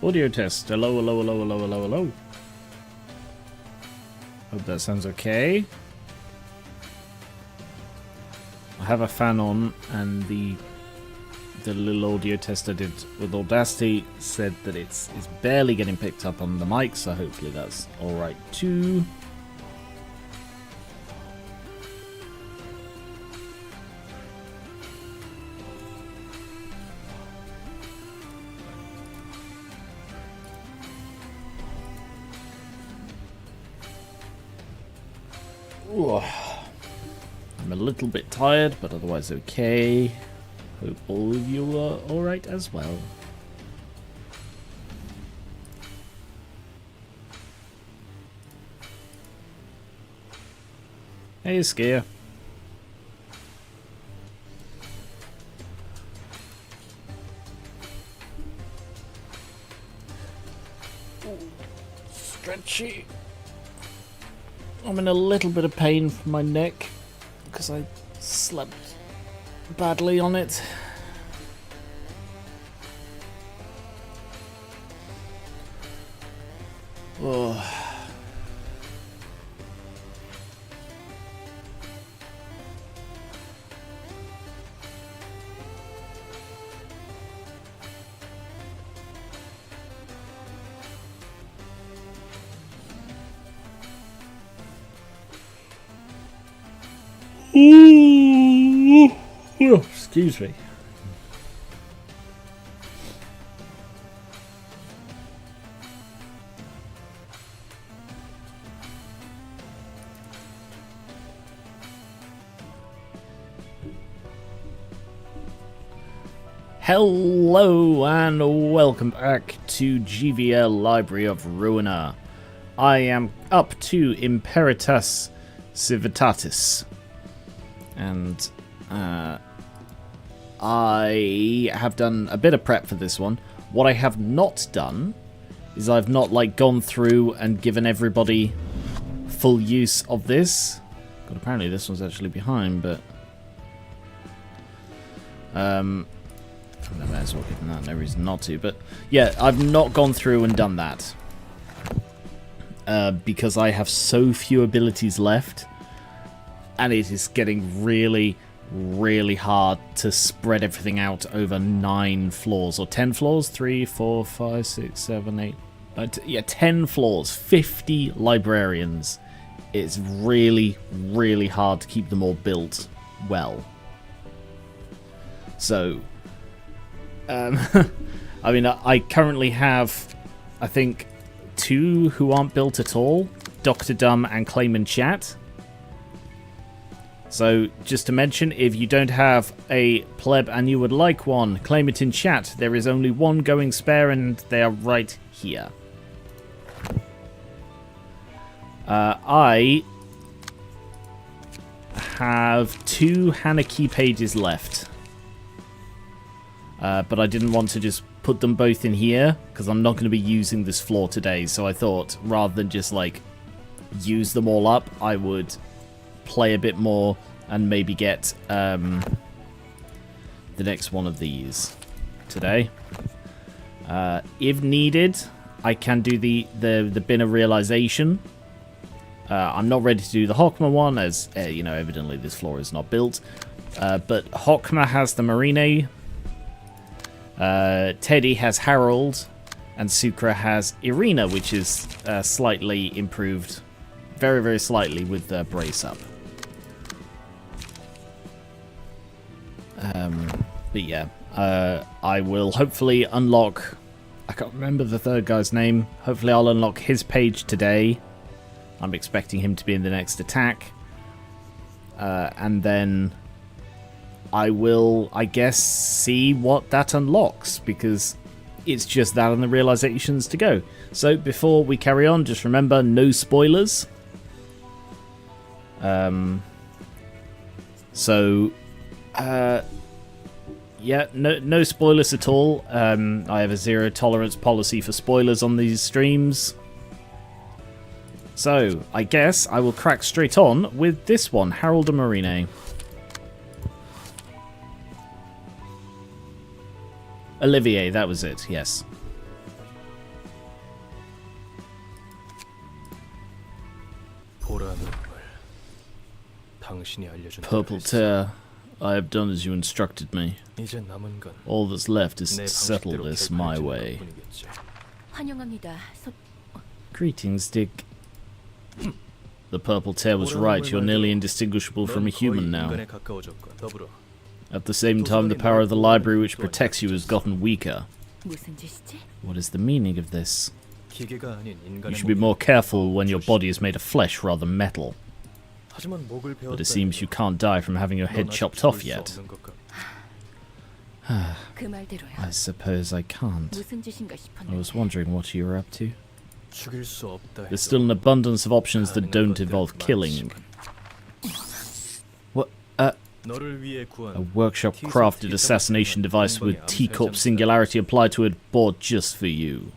Audio test. Hello, hello, hello, hello, hello, hello. Hope that sounds okay. I have a fan on, and the little audio test I did with Audacity said that it's barely getting picked up on the mic, so hopefully that's alright too. Ooh. I'm a little bit tired, but otherwise okay. Hope all of you are alright as well. Hey, Skier. Stretchy. I'm in a little bit of pain from my neck because I slept badly on it. Oh. Oh, excuse me. Hello and welcome back to GVL Library of Ruina. I am up to Imperitus Civitatis, and I have done a bit of prep for this one. What I have not done is I've not gone through and given everybody full use of this. God, apparently this one's actually behind, but I might as well give them that. No reason not to, but yeah, I've not gone through and done that because I have so few abilities left, and it is getting really hard to spread everything out over 9 floors or 10 floors. 3, 4, 5, 6, 7, 8. Yeah, 10 floors, 50 librarians. It's really hard to keep them all built well. So, I mean, I currently have, I think, 2 who aren't built at all: Dr. Dumb and Claim and Chat. So, just to mention, if you don't have a pleb and you would like one, claim it in chat. There is only one going spare, and they are right here. I have 2 Hanaki pages left. But I didn't want to just put them both in here, because I'm not going to be using this floor today. So I thought, rather than just, use them all up, I would play a bit more and maybe get the next one of these today. If needed, I can do the bin of realization. I'm not ready to do the Hockma one, as evidently this floor is not built. But Hockma has the Marine, Teddy has Harold, and Sucra has Irina, which is slightly improved, very slightly, with the brace up. But yeah, I will hopefully unlock, I can't remember the third guy's name. Hopefully I'll unlock his page today. I'm expecting him to be in the next attack. And then I will, I guess, see what that unlocks, because it's just that and the realizations to go. So before we carry on, just remember, no spoilers. Yeah, no spoilers at all. I have a zero tolerance policy for spoilers on these streams. So, I guess I will crack straight on with this one, Harold and Marine. Olivier, that was it, yes. Purple tear. I have done as you instructed me. All that's left is to settle this my way. Greetings, Dick. The purple tear was right. You're nearly indistinguishable from a human now. At the same time, the power of the library which protects you has gotten weaker. What is the meaning of this? You should be more careful when your body is made of flesh rather than metal. But it seems you can't die from having your head chopped off yet. I suppose I can't. I was wondering what you were up to. There's still an abundance of options that don't involve killing. What? A workshop-crafted assassination device with T-Corp singularity applied to it, bought just for you.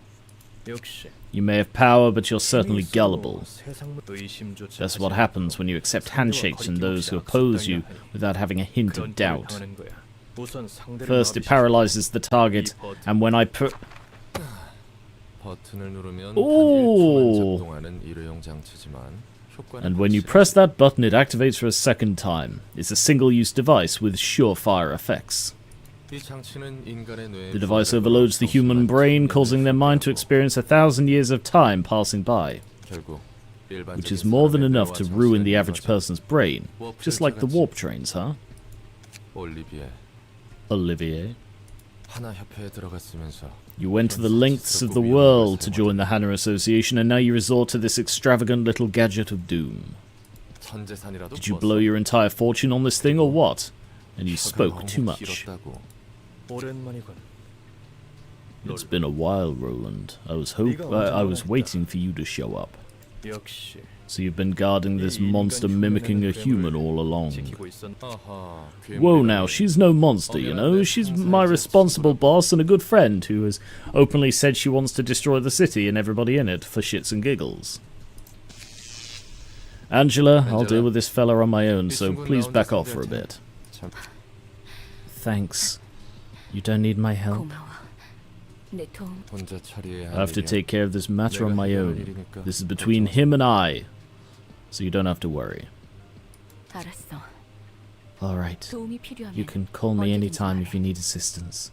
You may have power, but you're certainly gullible. That's what happens when you accept handshakes from those who oppose you without having a hint of doubt. First, it paralyzes the target, and when I put... Ooh! And when you press that button, it activates for a second time. It's a single-use device with surefire effects. The device overloads the human brain, causing their mind to experience 1,000 years of time passing by, which is more than enough to ruin the average person's brain, just like the warp trains, huh? Olivier. You went to the lengths of the world to join the Hana Association, and now you resort to this extravagant little gadget of doom. Did you blow your entire fortune on this thing, or what? And you spoke too much. It's been a while, Roland. I was waiting for you to show up. So you've been guarding this monster mimicking a human all along. Whoa now, she's no monster, you know. She's my responsible boss and a good friend who has openly said she wants to destroy the city and everybody in it for shits and giggles. Angela, I'll deal with this fella on my own, so please back off for a bit. Thanks. You don't need my help. I have to take care of this matter on my own. This is between him and I, so you don't have to worry. Alright. You can call me anytime if you need assistance.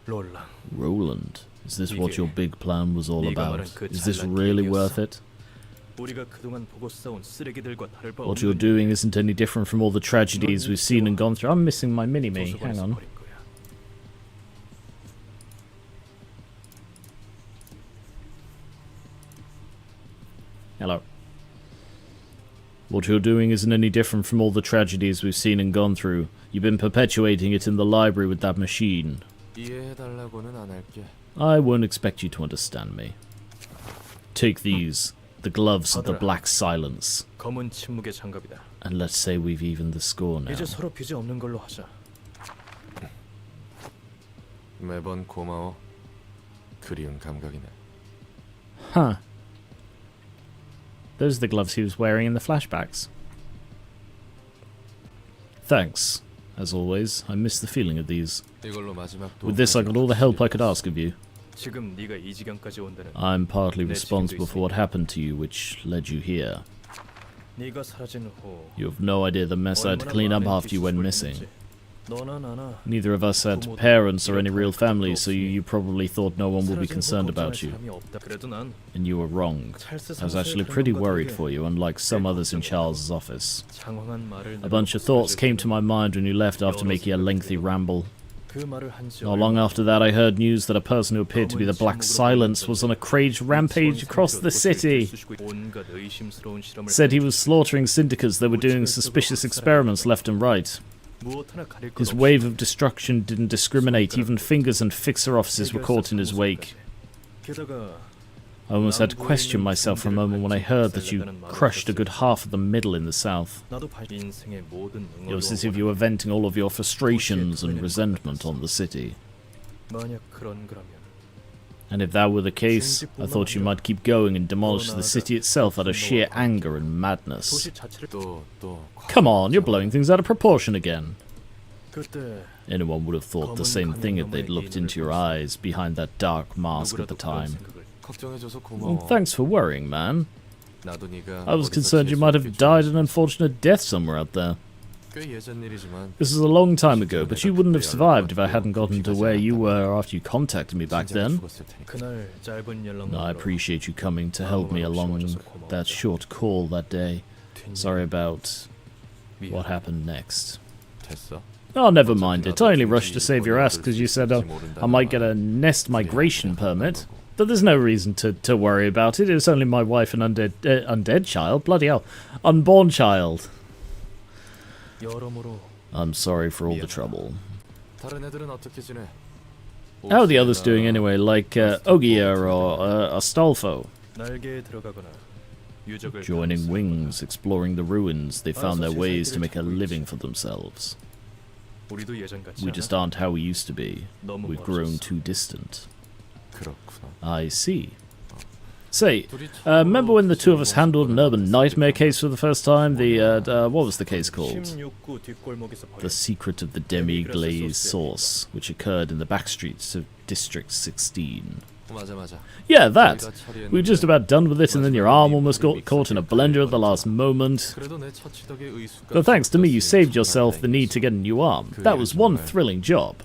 Roland, is this what your big plan was all about? Is this really worth it? What you're doing isn't any different from all the tragedies we've seen and gone through. I'm missing my mini-me. Hang on. Hello. What you're doing isn't any different from all the tragedies we've seen and gone through. You've been perpetuating it in the library with that machine. I won't expect you to understand me. Take these. The gloves of the Black Silence. And let's say we've evened the score now. Huh. Those are the gloves he was wearing in the flashbacks. Thanks. As always, I miss the feeling of these. With this, I got all the help I could ask of you. I'm partly responsible for what happened to you, which led you here. You have no idea the mess I had to clean up after you went missing. Neither of us had parents or any real family, so you probably thought no one would be concerned about you. And you were wrong. I was actually pretty worried for you, unlike some others in Charles's office. A bunch of thoughts came to my mind when you left after making a lengthy ramble. Not long after that, I heard news that a person who appeared to be the Black Silence was on a crazed rampage across the city. Said he was slaughtering syndicates that were doing suspicious experiments left and right. His wave of destruction didn't discriminate. Even Fingers and Fixer officers were caught in his wake. I almost had to question myself for a moment when I heard that you crushed a good half of the middle in the south. It was as if you were venting all of your frustrations and resentment on the city. And if that were the case, I thought you might keep going and demolish the city itself out of sheer anger and madness. Come on, you're blowing things out of proportion again. Anyone would have thought the same thing if they'd looked into your eyes behind that dark mask at the time. Well, thanks for worrying, man. I was concerned you might have died an unfortunate death somewhere out there. This is a long time ago, but you wouldn't have survived if I hadn't gotten to where you were after you contacted me back then. I appreciate you coming to help me along that short call that day. Sorry about what happened next. Oh, never mind it. I only rushed to save your ass because you said I might get a nest migration permit. But there's no reason to worry about it. It was only my wife and undead child. Bloody hell. Unborn child. I'm sorry for all the trouble. How are the others doing anyway, like Ogier or Astolfo? Joining wings, exploring the ruins, they found their ways to make a living for themselves. We just aren't how we used to be. We've grown too distant. I see. Say, remember when the two of us handled an urban nightmare case for the first time? What was the case called? The Secret of the Demi-Glazed Sauce, which occurred in the backstreets of District 16. Yeah, that. We were just about done with it and then your arm almost got caught in a blender at the last moment. But thanks to me, you saved yourself the need to get a new arm. That was one thrilling job.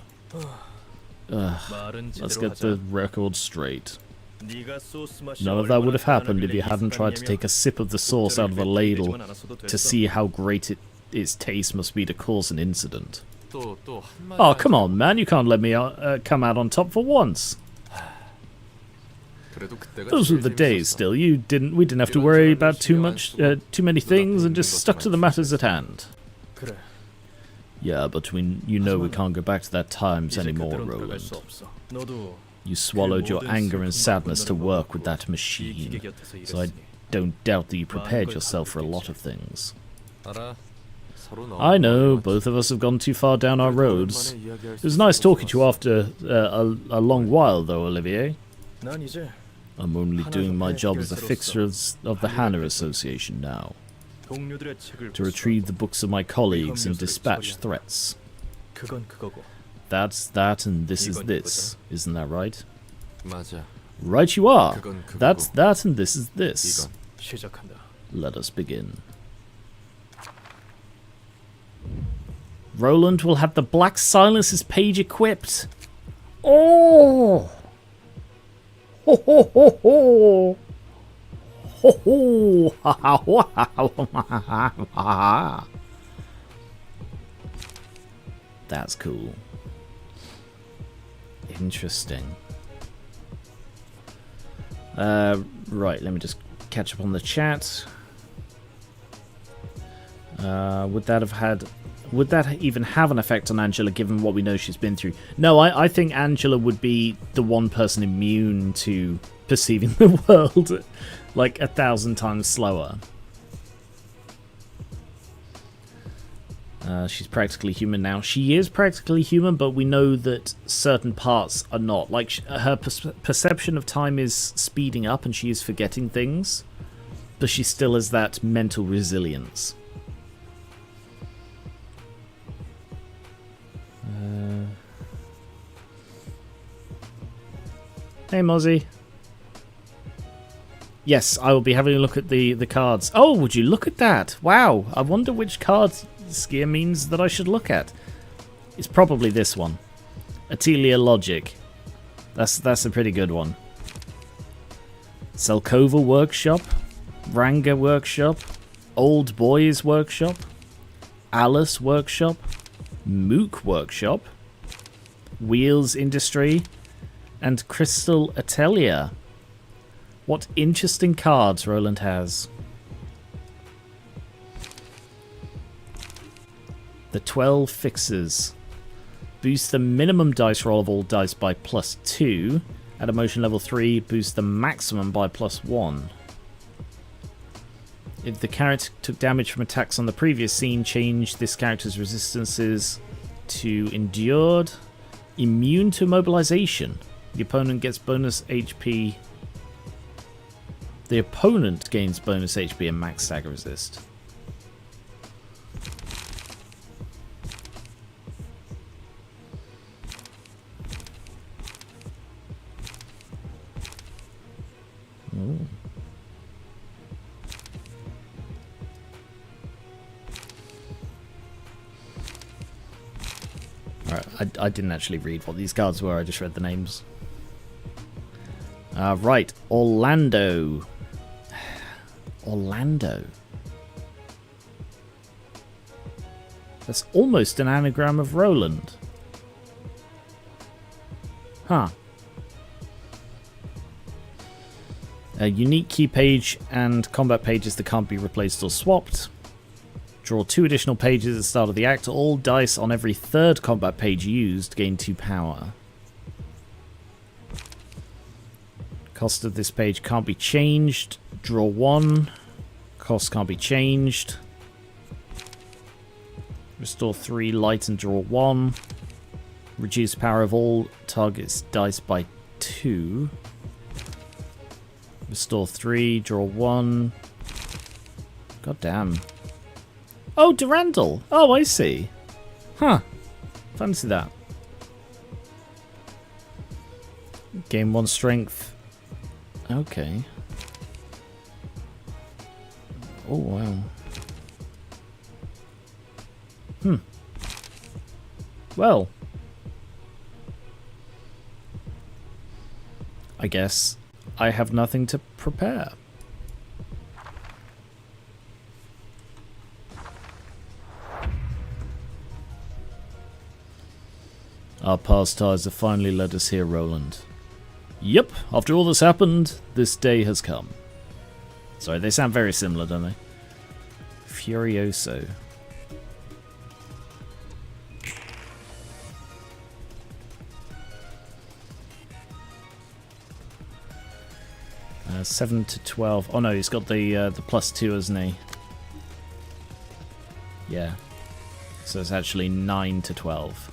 Let's get the record straight. None of that would have happened if you hadn't tried to take a sip of the sauce out of the ladle to see how great its taste must be to cause an incident. Oh, come on, man, you can't let me come out on top for once. Those were the days still. We didn't have to worry about too many things and just stuck to the matters at hand. Yeah, but we can't go back to that times anymore, Roland. You swallowed your anger and sadness to work with that machine, so I don't doubt that you prepared yourself for a lot of things. I know, both of us have gone too far down our roads. It was nice talking to you after a long while, though, Olivier. I'm only doing my job as a fixer of the Hannah Association now, to retrieve the books of my colleagues and dispatch threats. That's that and this is this, isn't that right? Right you are! That's that and this is this. Let us begin. Roland will have the Black Silences page equipped. Oh! Ho ho ho ho! Ho ho! That's cool. Interesting. Right, let me just catch up on the chat. Would that even have an effect on Angela, given what we know she's been through? No, I think Angela would be the one person immune to perceiving the world like 1,000 times slower. She's practically human now. She is practically human, but we know that certain parts are not. Like, her perception of time is speeding up and she is forgetting things, but she still has that mental resilience. Hey, Mozzie. Yes, I will be having a look at the cards. Oh, would you look at that? Wow, I wonder which card Skier means that I should look at. It's probably this one. Atelia Logic. That's a pretty good one. Selkova Workshop. Ranga Workshop. Old Boys Workshop. Alice Workshop. Mook Workshop. Wheels Industry. And Crystal Atelier. What interesting cards Roland has. The 12 fixes. Boost the minimum dice roll of all dice by +2. At emotion level 3, boost the maximum by +1. If the character took damage from attacks on the previous scene, change this character's resistances to endured. Immune to immobilization. The opponent gets bonus HP. The opponent gains bonus HP and max stagger resist. Ooh. I didn't actually read what these cards were, I just read the names. Right, Orlando. Orlando. That's almost an anagram of Roland. Huh. A unique key page and combat pages that can't be replaced or swapped. Draw 2 additional pages at the start of the act. All dice on every 3rd combat page used gain 2 power. Cost of this page can't be changed. Draw 1. Cost can't be changed. Restore 3 light and draw 1. Reduce power of all targets' dice by 2. Restore 3, draw 1. God damn. Oh, Durandal! Oh, I see. Huh. Fancy that. Gain 1 strength. Okay. Oh, wow. Well. I guess I have nothing to prepare. Our past ties have finally led us here, Roland. Yep, after all that's happened, this day has come. Sorry, they sound very similar, don't they? Furioso. $7 to 12. Oh no, he's got the +2, hasn't he? Yeah. So it's actually 9 to 12.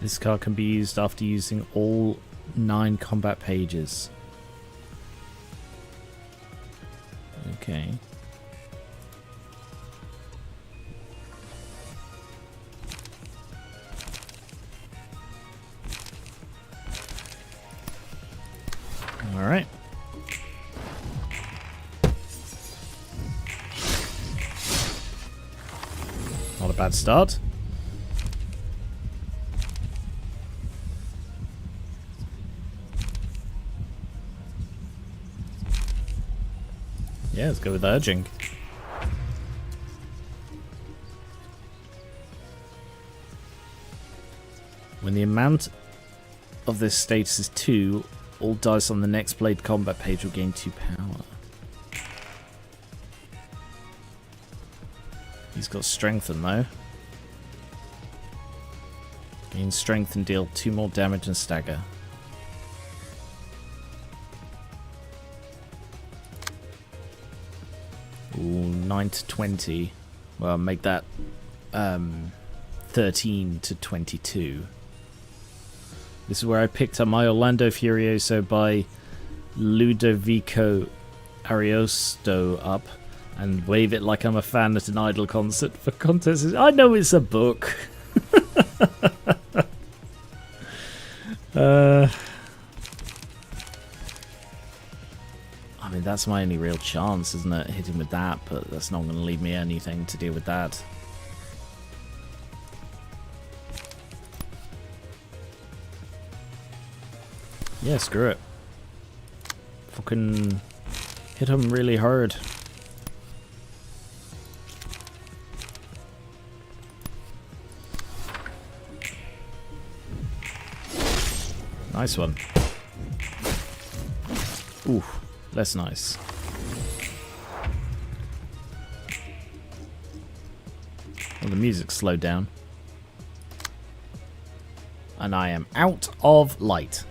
This card can be used after using all 9 combat pages. Okay. All right. Not a bad start. Yeah, let's go with urging. When the amount of this status is 2, all dice on the next played combat page will gain 2 power. He's got strengthen though. Gain strength and deal 2 more damage and stagger. Ooh, 9 to 20. Well, make that 13 to 22. This is where I picked up my Orlando Furioso by Ludovico Ariosto up and wave it like I'm a fan at an Idol concert for contests. I know it's a book. I mean, that's my only real chance, isn't it? Hitting with that, but that's not going to leave me anything to deal with that. Yeah, screw it. Fucking hit him really hard. Nice one. Ooh, less nice. the music slowed down. And I am out of light.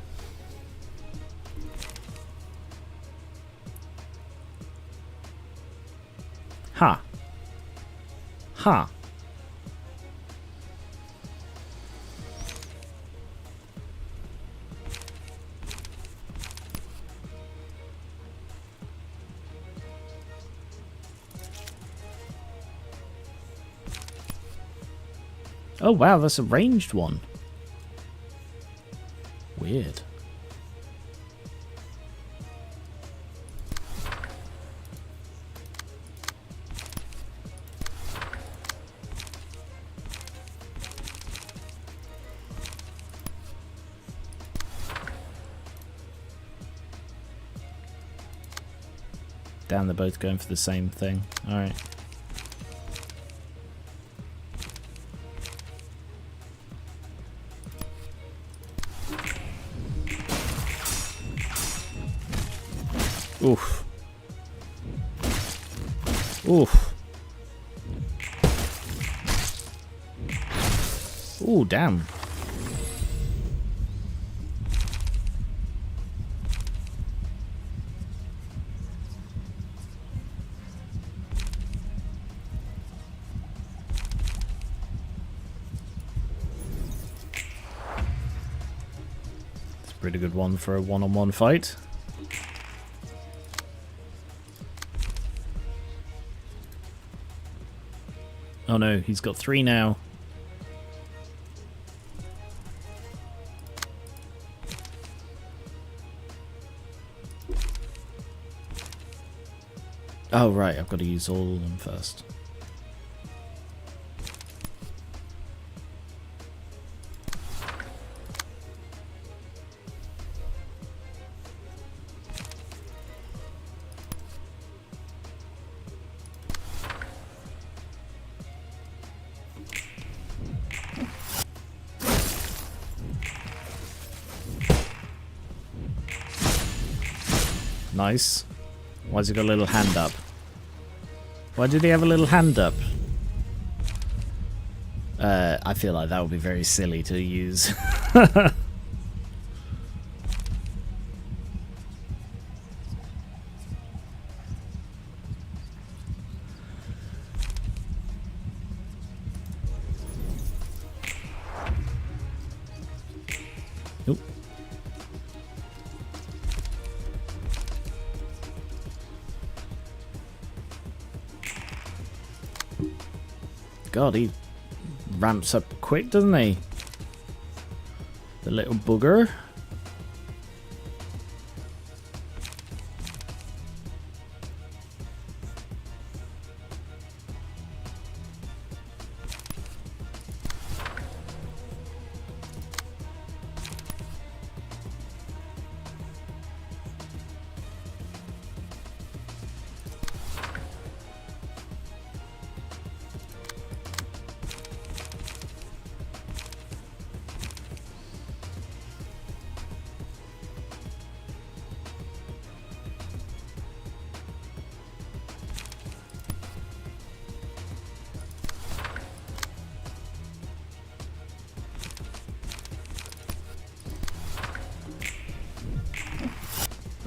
Huh. Huh. Oh wow, that's a ranged one. Weird. Damn, they're both going for the same thing. Alright. Oof. Oof. Ooh, damn. It's a pretty good one for a one-on-one fight. Oh no, he's got 3 now. Oh right, I've got to use all of them first. Nice. Why's he got a little hand up? Why did he have a little hand up? I feel like that would be very silly to use. Nope. God, he ramps up quick, doesn't he? The little bugger.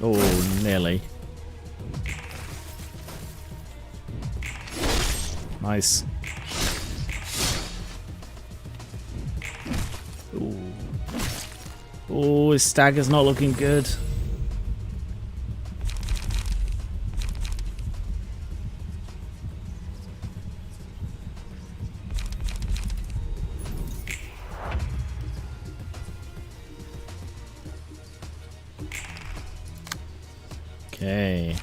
Oh, nearly. Nice. Ooh. Oh, his stagger's not looking good. Okay.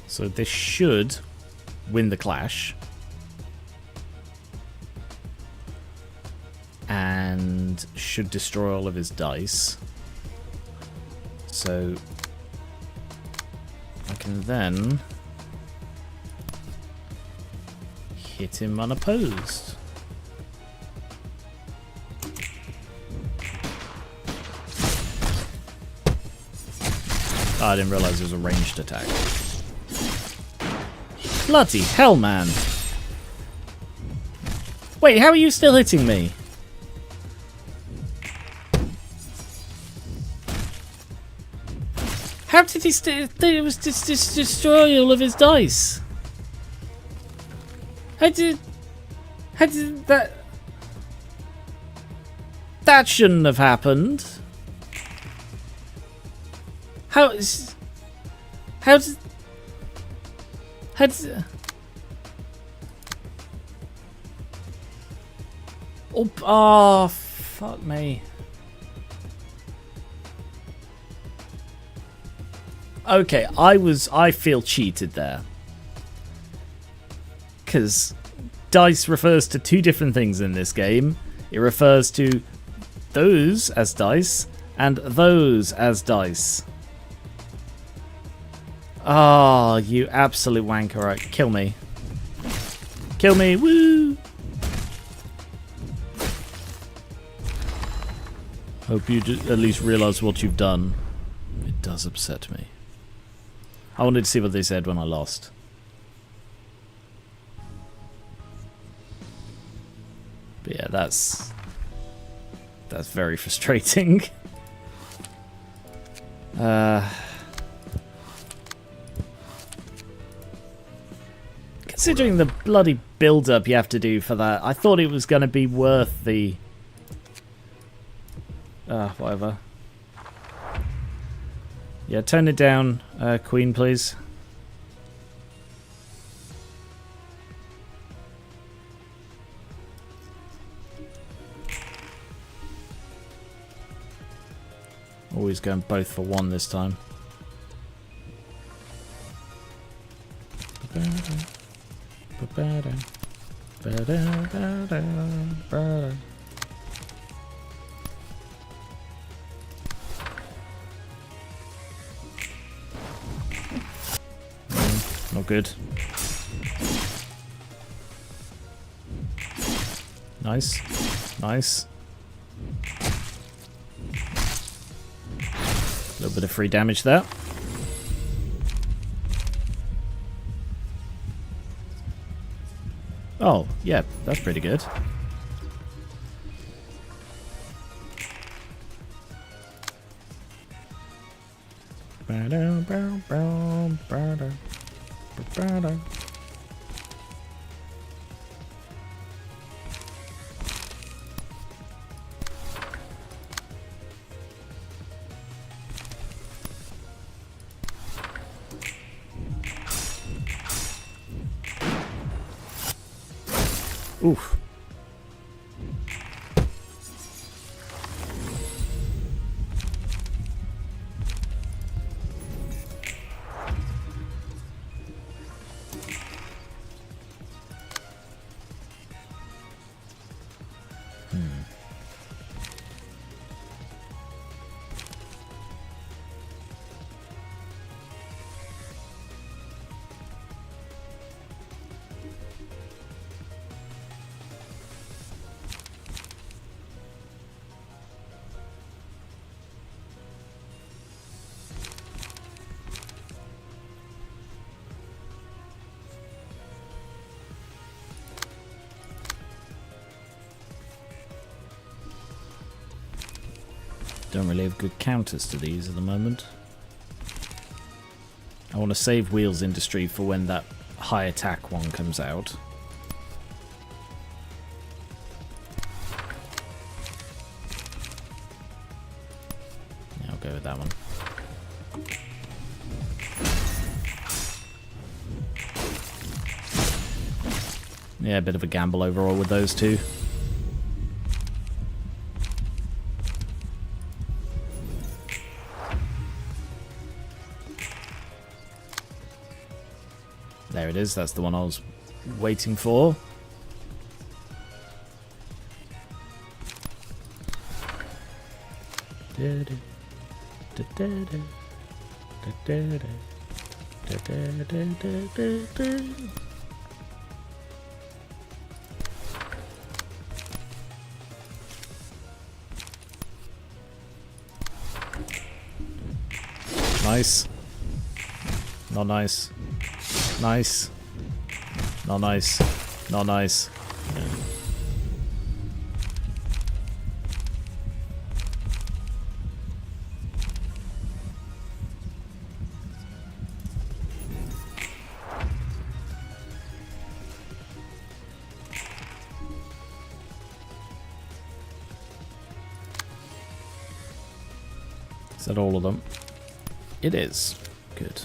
So this should win the clash. should destroy all of his dice. So I can then hit him unopposed. Oh, I didn't realize it was a ranged attack. Bloody hell, man. Wait, how are you still hitting me? How did he destroy all of his dice? How did that... That shouldn't have happened. How did... Oh, fuck me. Okay, I feel cheated there. Because dice refers to two different things in this game. It refers to those as dice and those as dice. Oh, you absolute wanker. Right, kill me. Kill me, woo! Hope you at least realise what you've done. It does upset me. I wanted to see what they said when I lost. But yeah, that's very frustrating. Considering the bloody build-up you have to do for that, I thought it was going to be worth the... whatever. Yeah, turn it down, Queen, please. Always going both for one this time. Not good. Nice. Nice. A little bit of free damage there. Oh, yeah, that's pretty good. Oof. Don't really have good counters to these at the moment. I want to save Wheels Industry for when that high attack one comes out. Yeah, I'll go with that one. Yeah, a bit of a gamble overall with those two. There it is, that's the one I was waiting for. Nice. Not nice. Nice. Not nice. Not nice. Yeah. Is that all of them? It is. Good.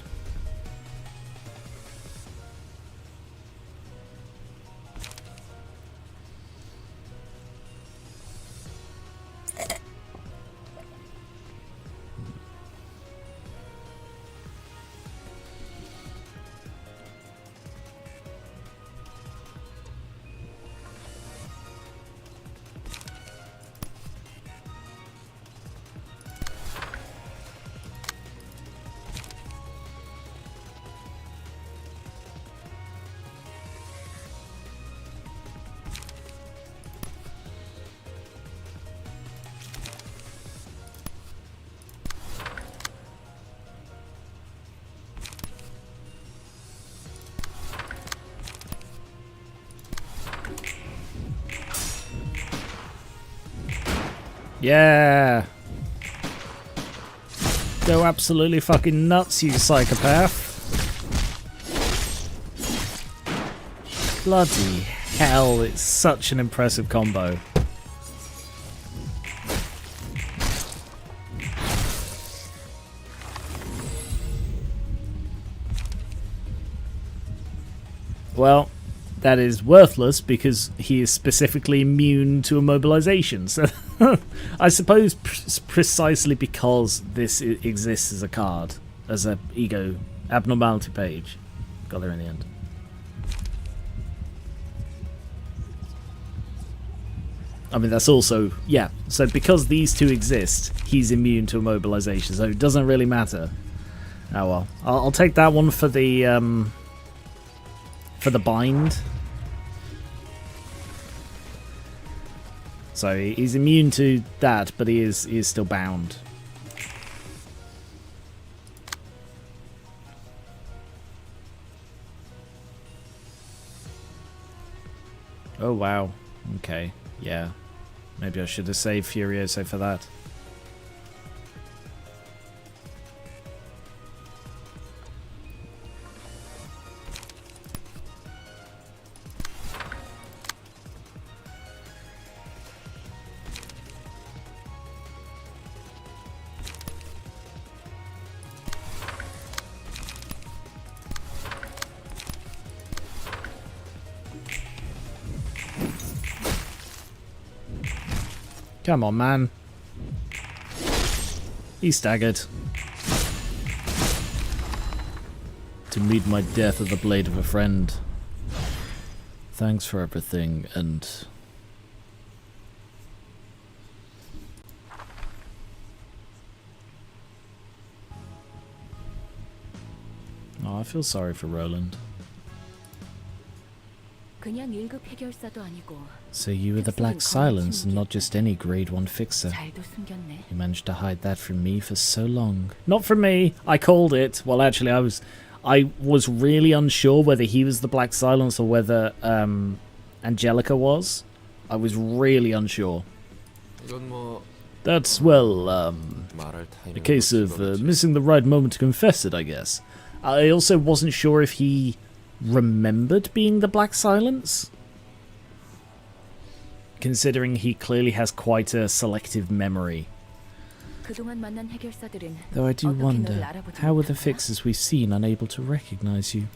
Yeah! Go absolutely fucking nuts, you psychopath. Bloody hell, it's such an impressive combo. Well, that is worthless because he is specifically immune to immobilization. So I suppose precisely because this exists as a card, as a ego abnormality page. Got there in the end. I mean, that's also, yeah, so because these two exist, he's immune to immobilization, so it doesn't really matter. Oh well. I'll take that one for the bind. So he's immune to that, but he is still bound. Oh wow. Okay. Yeah. Maybe I should have saved Furioso for that. Come on, man. He staggered. To meet my death at the blade of a friend. Thanks for everything, and... Oh, I feel sorry for Roland. So you were the Black Silence and not just any grade 1 fixer. You managed to hide that from me for so long. Not from me, I called it. Well, actually, I was really unsure whether he was the Black Silence or whether Angelica was. I was really unsure. That's, well, a case of missing the right moment to confess it, I guess. I also wasn't sure if he remembered being the Black Silence, considering he clearly has quite a selective memory. Though I do wonder, how were the fixers we've seen unable to recognize you?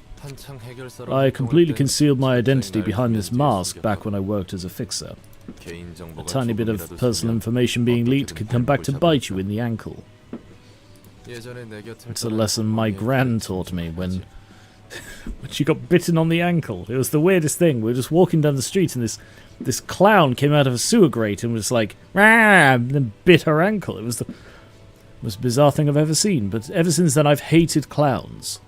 I completely concealed my identity behind this mask back when I worked as a fixer. A tiny bit of personal information being leaked could come back to bite you in the ankle. It's a lesson my gran taught me when She got bitten on the ankle. It was the weirdest thing. We were just walking down the street and this clown came out of a sewer grate and was like, "Rah!" and then bit her ankle. It was the most bizarre thing I've ever seen. But ever since then, I've hated clowns.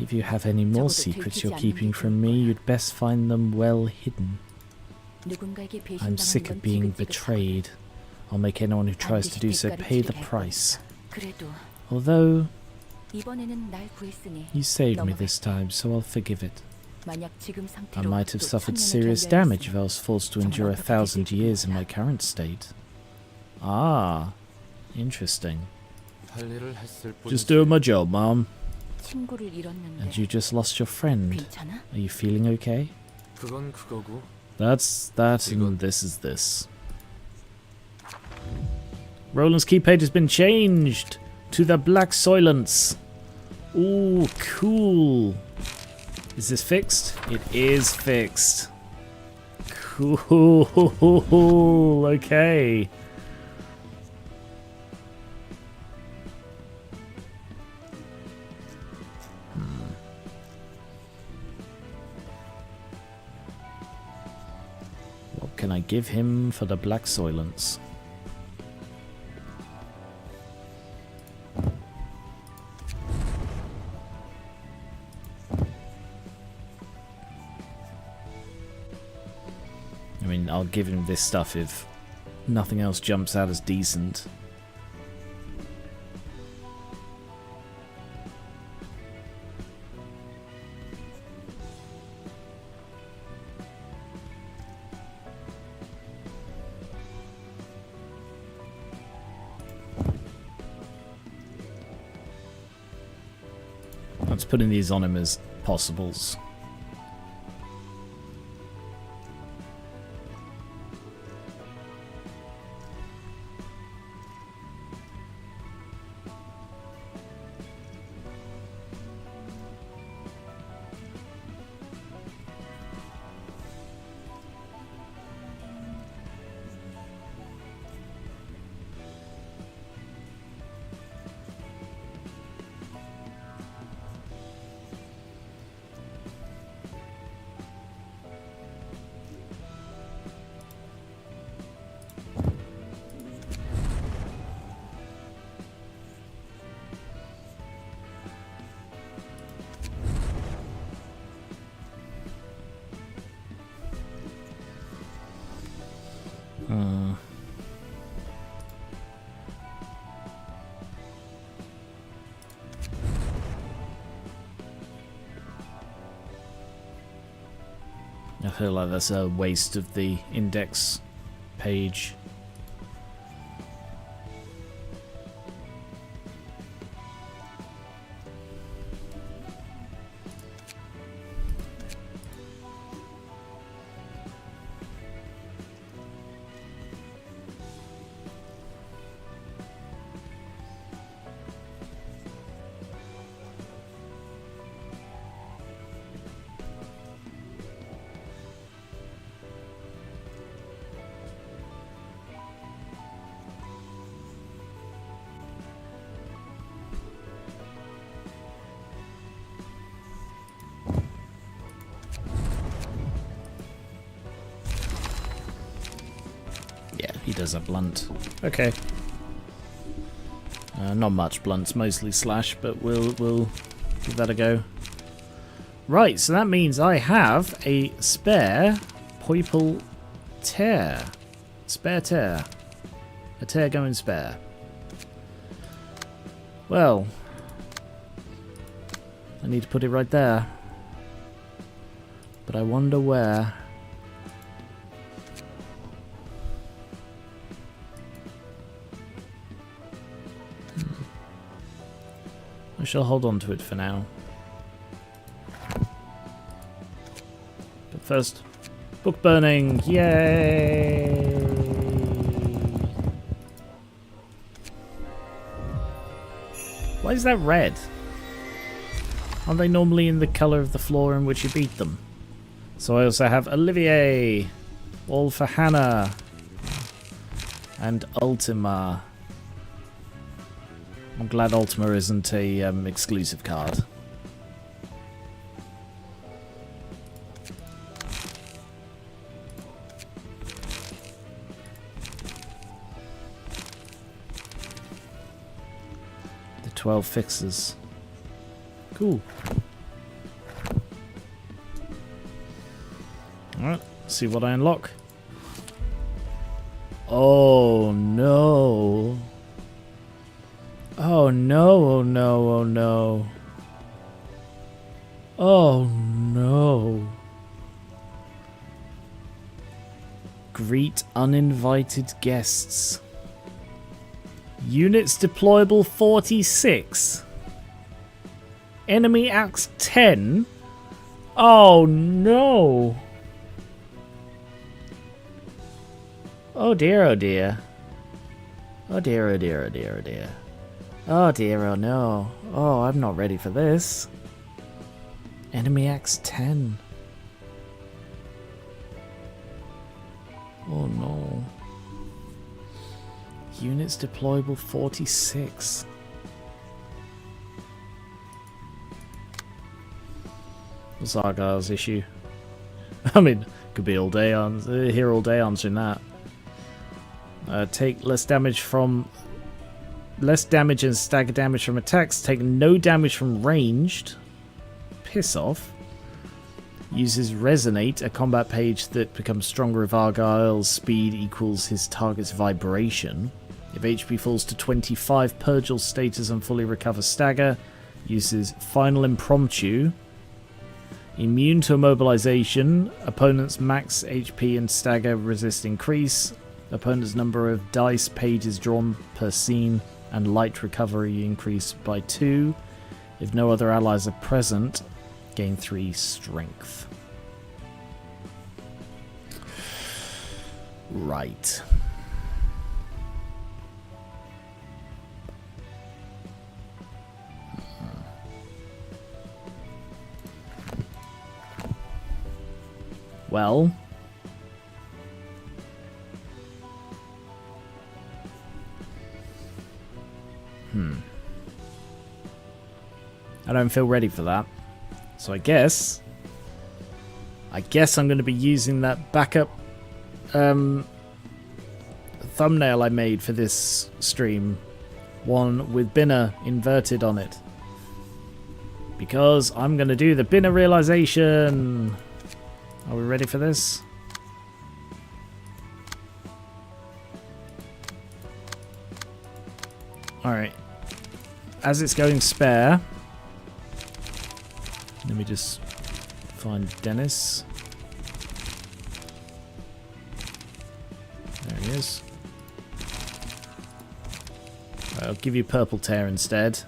If you have any more secrets you're keeping from me, you'd best find them well hidden. I'm sick of being betrayed. I'll make anyone who tries to do so pay the price. Although, you saved me this time, so I'll forgive it. I might have suffered serious damage if I was forced to endure 1,000 years in my current state. Ah, interesting. Just doing my job, Mom. And you just lost your friend. Are you feeling okay? That's that, and this is this. Roland's key page has been changed to the Black Soylence. Ooh, cool. Is this fixed? It is fixed. Cool. Okay. What can I give him for the Black Soylence? I mean, I'll give him this stuff if nothing else jumps out as decent. Let's put in these on him as possibles. I feel like that's a waste of the index page. He does have blunt. Okay. Not much blunts, mostly slash, but we'll give that a go. Right, so that means I have a spare purple tear. Spare tear. A tear going spare. Well, I need to put it right there. But I wonder where. I shall hold on to it for now. But first, book burning! Yay! Why is that red? Aren't they normally in the colour of the floor in which you beat them? So I also have Olivier, all for Hannah, and Ultima. I'm glad Ultima isn't a exclusive card. 12 fixes. Cool. Alright, see what I unlock. Oh no. Oh no, oh no, oh no. Oh no. Greet uninvited guests. Units deployable 46. Enemy axe 10. Oh no. Oh dear, oh dear. Oh dear, oh dear, oh dear, oh dear. Oh dear, oh no. Oh, I'm not ready for this. Enemy axe 10. Oh no. Units deployable 46. What's Argyle's issue? I mean, could be all day on here all day answering that. Take less damage and stagger damage from attacks. Take no damage from ranged. Piss off. Uses Resonate, a combat page that becomes stronger if Argyle's speed equals his target's vibration. If HP falls to 25, purge status and fully recover stagger. Uses Final Impromptu. Immune to immobilization. Opponent's max HP and stagger resist increase. Opponent's number of dice pages drawn per scene and light recovery increase by 2. If no other allies are present, gain 3 strength. Right. Well, I don't feel ready for that. So I guess I'm going to be using that backup thumbnail I made for this stream. One with Binner inverted on it. Because I'm going to do the Binner realization. Are we ready for this? Alright. As it's going spare, let me just find Dennis. There he is. I'll give you Purple Tear instead.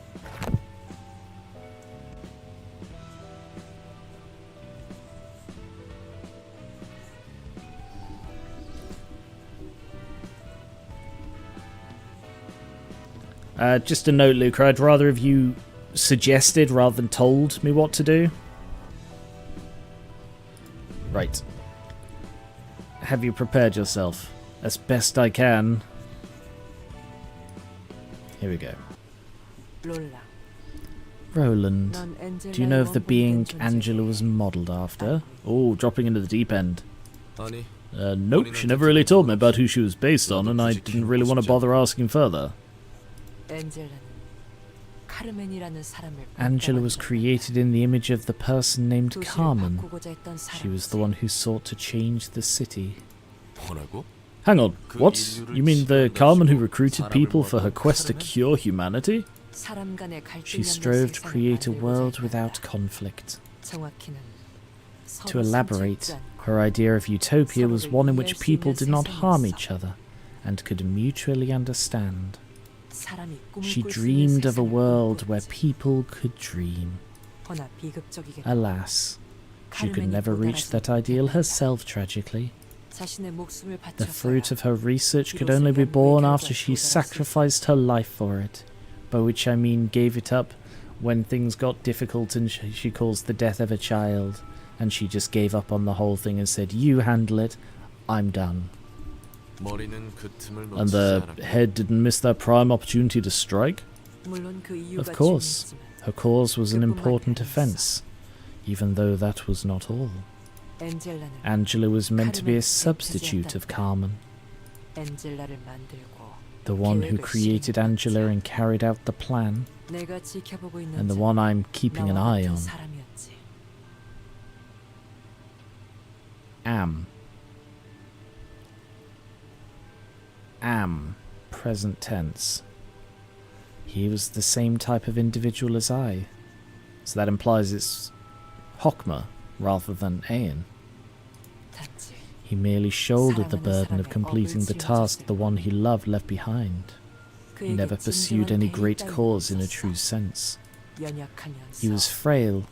Just a note, Luca, I'd rather have you suggested rather than told me what to do. Right. Have you prepared yourself? As best I can. Here we go. Roland, do you know of the being Angela was modelled after? Oh, dropping into the deep end. Nope, she never really told me about who she was based on, and I didn't really want to bother asking further. Angela was created in the image of the person named Carmen. She was the one who sought to change the city. Hang on, what? You mean the Carmen who recruited people for her quest to cure humanity? She strove to create a world without conflict. To elaborate, her idea of utopia was one in which people did not harm each other and could mutually understand. She dreamed of a world where people could dream. Alas, she could never reach that ideal herself, tragically. The fruit of her research could only be born after she sacrificed her life for it, by which I mean gave it up when things got difficult and she caused the death of a child, and she just gave up on the whole thing and said, "You handle it, I'm done." And the head didn't miss that prime opportunity to strike? Of course, her cause was an important offence, even though that was not all. Angela was meant to be a substitute of Carmen. The one who created Angela and carried out the plan And the one I'm keeping an eye on. Am. Present tense. He was the same type of individual as I. So that implies it's Hokma rather than Aen. He merely shouldered the burden of completing the task the one he loved left behind. He never pursued any great cause in a true sense. He was frail,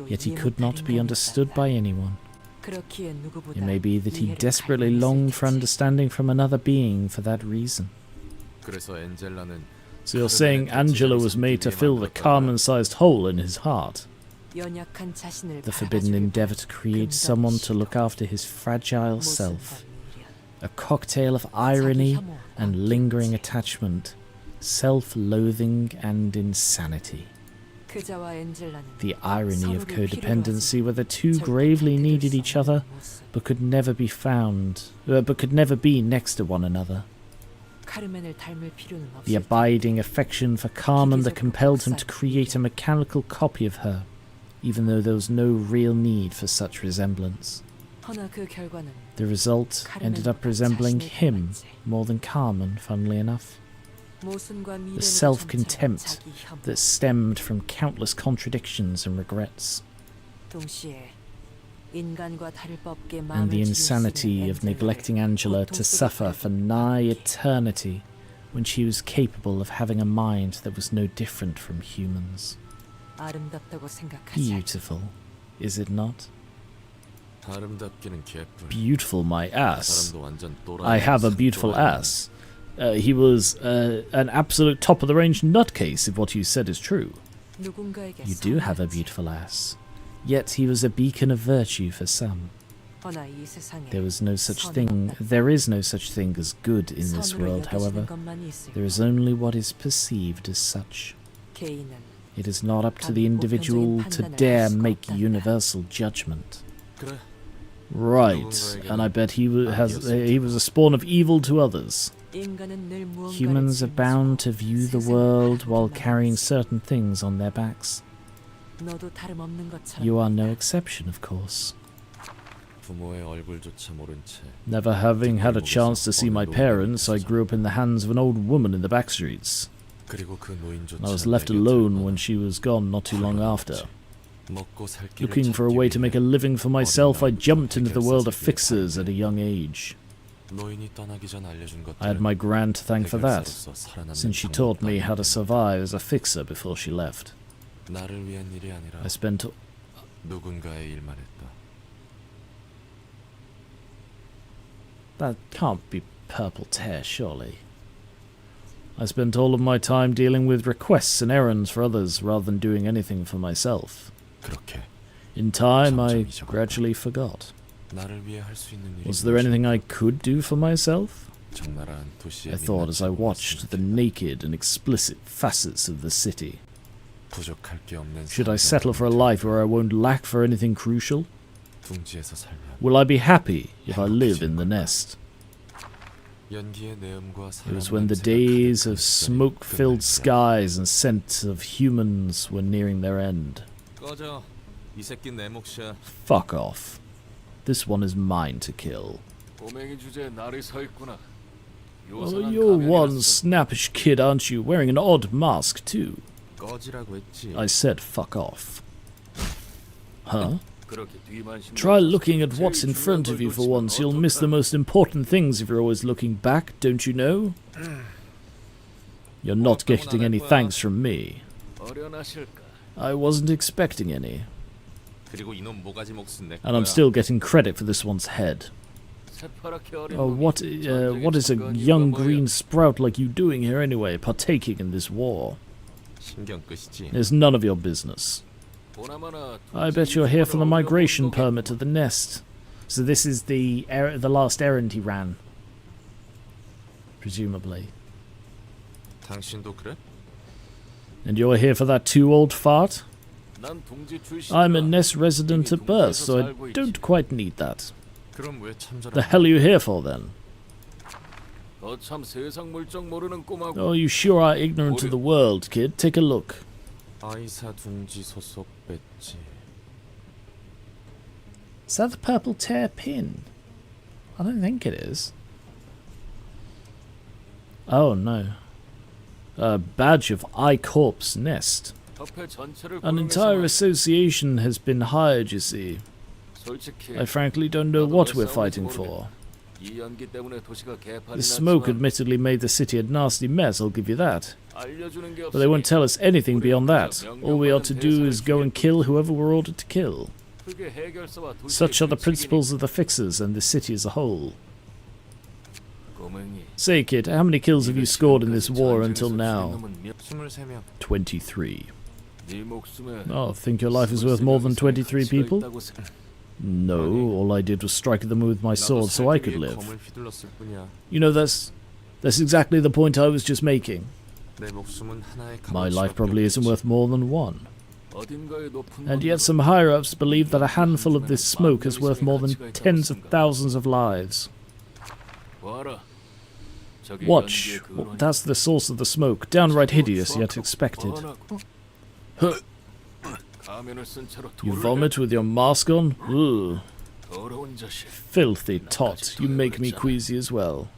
yet he could not be understood by anyone. It may be that he desperately longed for understanding from another being for that reason. So you're saying Angela was made to fill the Carmen-sized hole in his heart? The forbidden endeavour to create someone to look after his fragile self. A cocktail of irony and lingering attachment, self-loathing and insanity. The irony of codependency where the two gravely needed each other but could never be next to one another. The abiding affection for Carmen that compelled him to create a mechanical copy of her, even though there was no real need for such resemblance. The result ended up resembling him more than Carmen, funnily enough. The self-contempt that stemmed from countless contradictions and regrets. And the insanity of neglecting Angela to suffer for nigh eternity when she was capable of having a mind that was no different from humans. Beautiful, is it not? Beautiful, my ass. I have a beautiful ass. He was an absolute top-of-the-range nutcase if what you said is true. You do have a beautiful ass. Yet he was a beacon of virtue for some. There is no such thing as good in this world, however. There is only what is perceived as such. It is not up to the individual to dare make universal judgment. Right, and I bet he was a spawn of evil to others. Humans are bound to view the world while carrying certain things on their backs. You are no exception, of course. Never having had a chance to see my parents, I grew up in the hands of an old woman in the back streets. I was left alone when she was gone not too long after. Looking for a way to make a living for myself, I jumped into the world of fixers at a young age. I had my gran to thank for that, since she taught me how to survive as a fixer before she left. I spent... That can't be purple tear, surely. I spent all of my time dealing with requests and errands for others rather than doing anything for myself. In time, I gradually forgot. Was there anything I could do for myself? I thought as I watched the naked and explicit facets of the city. Should I settle for a life where I won't lack for anything crucial? Will I be happy if I live in the nest? It was when the days of smoke-filled skies and scent of humans were nearing their end. Fuck off. This one is mine to kill. Oh, you're one snappish kid, aren't you? Wearing an odd mask, too. I said fuck off. Huh? Try looking at what's in front of you for once. You'll miss the most important things if you're always looking back, don't you know? You're not getting any thanks from me. I wasn't expecting any. And I'm still getting credit for this one's head. Oh, what is a young green sprout like you doing here anyway, partaking in this war? It's none of your business. I bet you're here for the migration permit to the nest. So this is the last errand he ran. Presumably. And you're here for that too, old fart? I'm a nest resident at birth, so I don't quite need that. The hell are you here for, then? Oh, you sure are ignorant of the world, kid. Take a look. Is that the purple tear pin? I don't think it is. Oh no. A badge of I-Corp's nest. An entire association has been hired, you see. I frankly don't know what we're fighting for. The smoke admittedly made the city a nasty mess, I'll give you that. But they won't tell us anything beyond that. All we ought to do is go and kill whoever we're ordered to kill. Such are the principles of the Fixers and the city as a whole. Say, kid, how many kills have you scored in this war until now? 23. Oh, think your life is worth more than 23 people? No, all I did was strike them with my sword so I could live. You know, that's exactly the point I was just making. My life probably isn't worth more than one. And yet some higher-ups believe that a handful of this smoke is worth more than tens of thousands of lives. Watch. That's the source of the smoke. Downright hideous, yet expected. Huh. You vomit with your mask on? Ugh. Filthy tot. You make me queasy as well.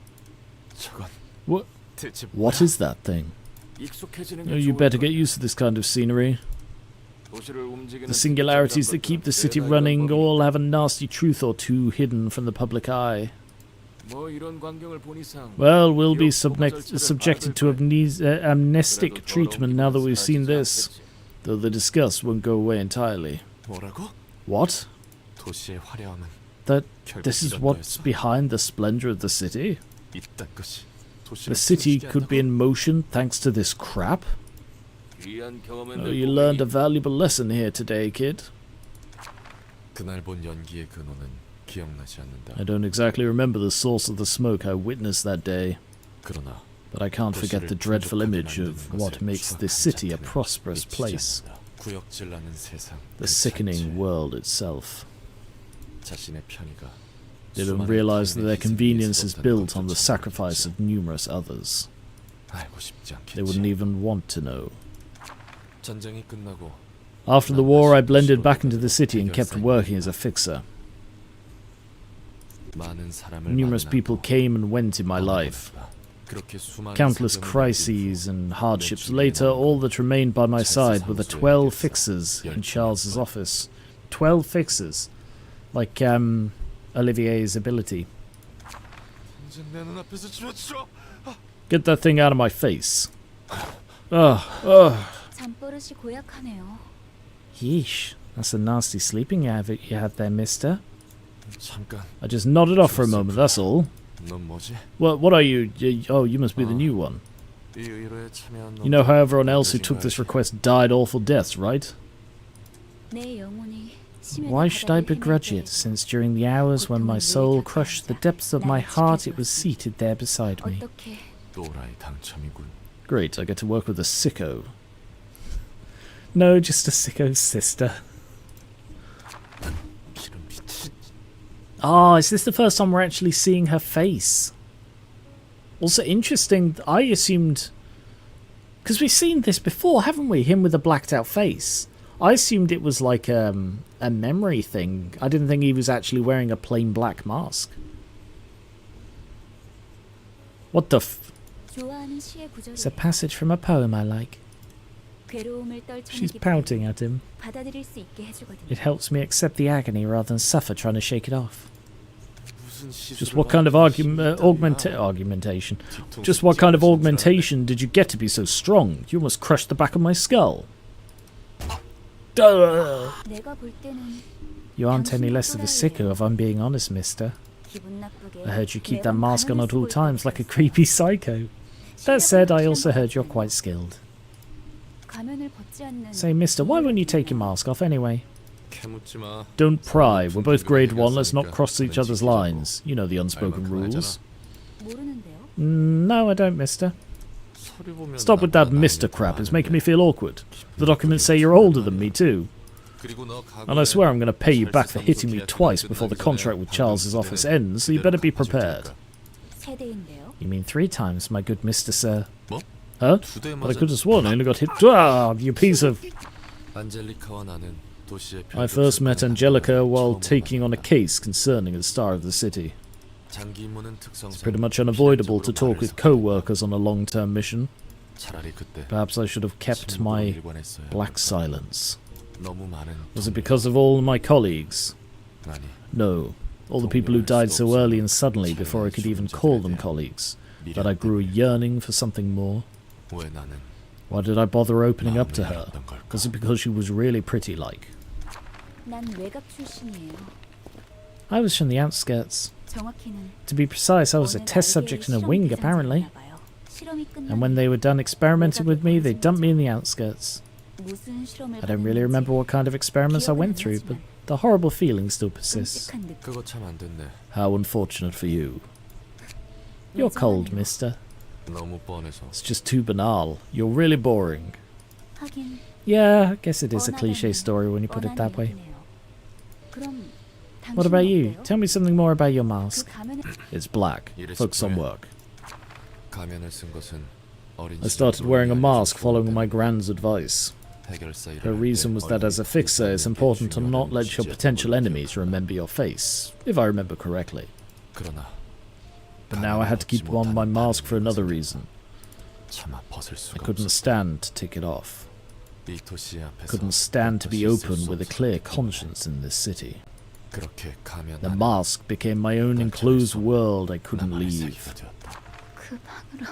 What is that thing? Oh, you better get used to this kind of scenery. The singularities that keep the city running all have a nasty truth or two hidden from the public eye. Well, we'll be subjected to amnestic treatment now that we've seen this, though the disgust won't go away entirely. What? That this is what's behind the splendor of the city? The city could be in motion thanks to this crap? Oh, you learned a valuable lesson here today, kid. I don't exactly remember the source of the smoke I witnessed that day, but I can't forget the dreadful image of what makes this city a prosperous place. The sickening world itself. They don't realize that their convenience is built on the sacrifice of numerous others. They wouldn't even want to know. After the war, I blended back into the city and kept working as a fixer. Numerous people came and went in my life. Countless crises and hardships later, all that remained by my side were the 12 fixers in Charles's office. 12 fixers. Like, Olivier's ability. Get that thing out of my face. Ugh. Yeesh. That's a nasty sleeping habit you have there, mister. I just nodded off for a moment, that's all. What are you? Oh, you must be the new one. You know how everyone else who took this request died awful deaths, right? Why should I begrudge it, since during the hours when my soul crushed the depths of my heart, it was seated there beside me? Great, I get to work with a sicko. No, just a sicko's sister. Ah, is this the first time we're actually seeing her face? Also interesting, I assumed... Because we've seen this before, haven't we? Him with a blacked out face. I assumed it was like a memory thing. I didn't think he was actually wearing a plain black mask. What the f... It's a passage from a poem I like. She's pouting at him. It helps me accept the agony rather than suffer trying to shake it off. Just what kind of augmentation? Just what kind of augmentation did you get to be so strong? You almost crushed the back of my skull. You aren't any less of a sicko if I'm being honest, mister. I heard you keep that mask on at all times like a creepy psycho. That said, I also heard you're quite skilled. Say, mister, why won't you take your mask off anyway? Don't pry. We're both grade 1. Let's not cross each other's lines. You know the unspoken rules. No, I don't, mister. Stop with that mister crap. It's making me feel awkward. The documents say you're older than me, too. And I swear I'm going to pay you back for hitting me twice before the contract with Charles's office ends, so you better be prepared. You mean 3 times, my good Mr. Sir. 뭐? Huh? 두 대 But I 맞아. could have sworn I only got hit. Ah, you piece of... 안젤리카와 나는 도시의 I first met Angelica while taking on a case concerning the star of the city. 장기 임무는 특성상 It's pretty much unavoidable to talk with co-workers on a long-term mission. 차라리 그때 Perhaps I should have kept my 일관했어야 black silence. 너무 많은 Was it because of all my colleagues? 아니 No. All the people who died so early and suddenly before I could even call them colleagues. That I grew a yearning for something more. 왜 나는 Why did I bother opening up to her? Was it because she was really pretty like? 난 외곽 출신이에요. I was from the outskirts. 정확히는 To be precise, I was a test subject in a wing apparently. And when they were done experimenting with me, they dumped me in the outskirts. I don't really remember what kind of experiments I went through, but the horrible feeling still persists. 그거 참 안 됐네. How unfortunate for you. You're cold, mister. 너무 뻔해서. It's just too banal. You're really boring. Yeah, I guess it is a cliche story when you put it that way. What about you? Tell me something more about your mask. It's black. Focus on work. 가면을 쓴 것은 어린 I started wearing a mask following my grand's advice. Her reason was that as a fixer, it's important to not let your potential enemies remember your face, if I remember correctly. 그러나 But now I had to keep on my mask for another reason. 차마 벗을 I 수가 couldn't 없었어. stand to take it off. 이 도시 앞에서 Couldn't stand to be open with a clear conscience in this city. 그렇게 가면 The mask became my own enclosed world I couldn't leave. 그 방으로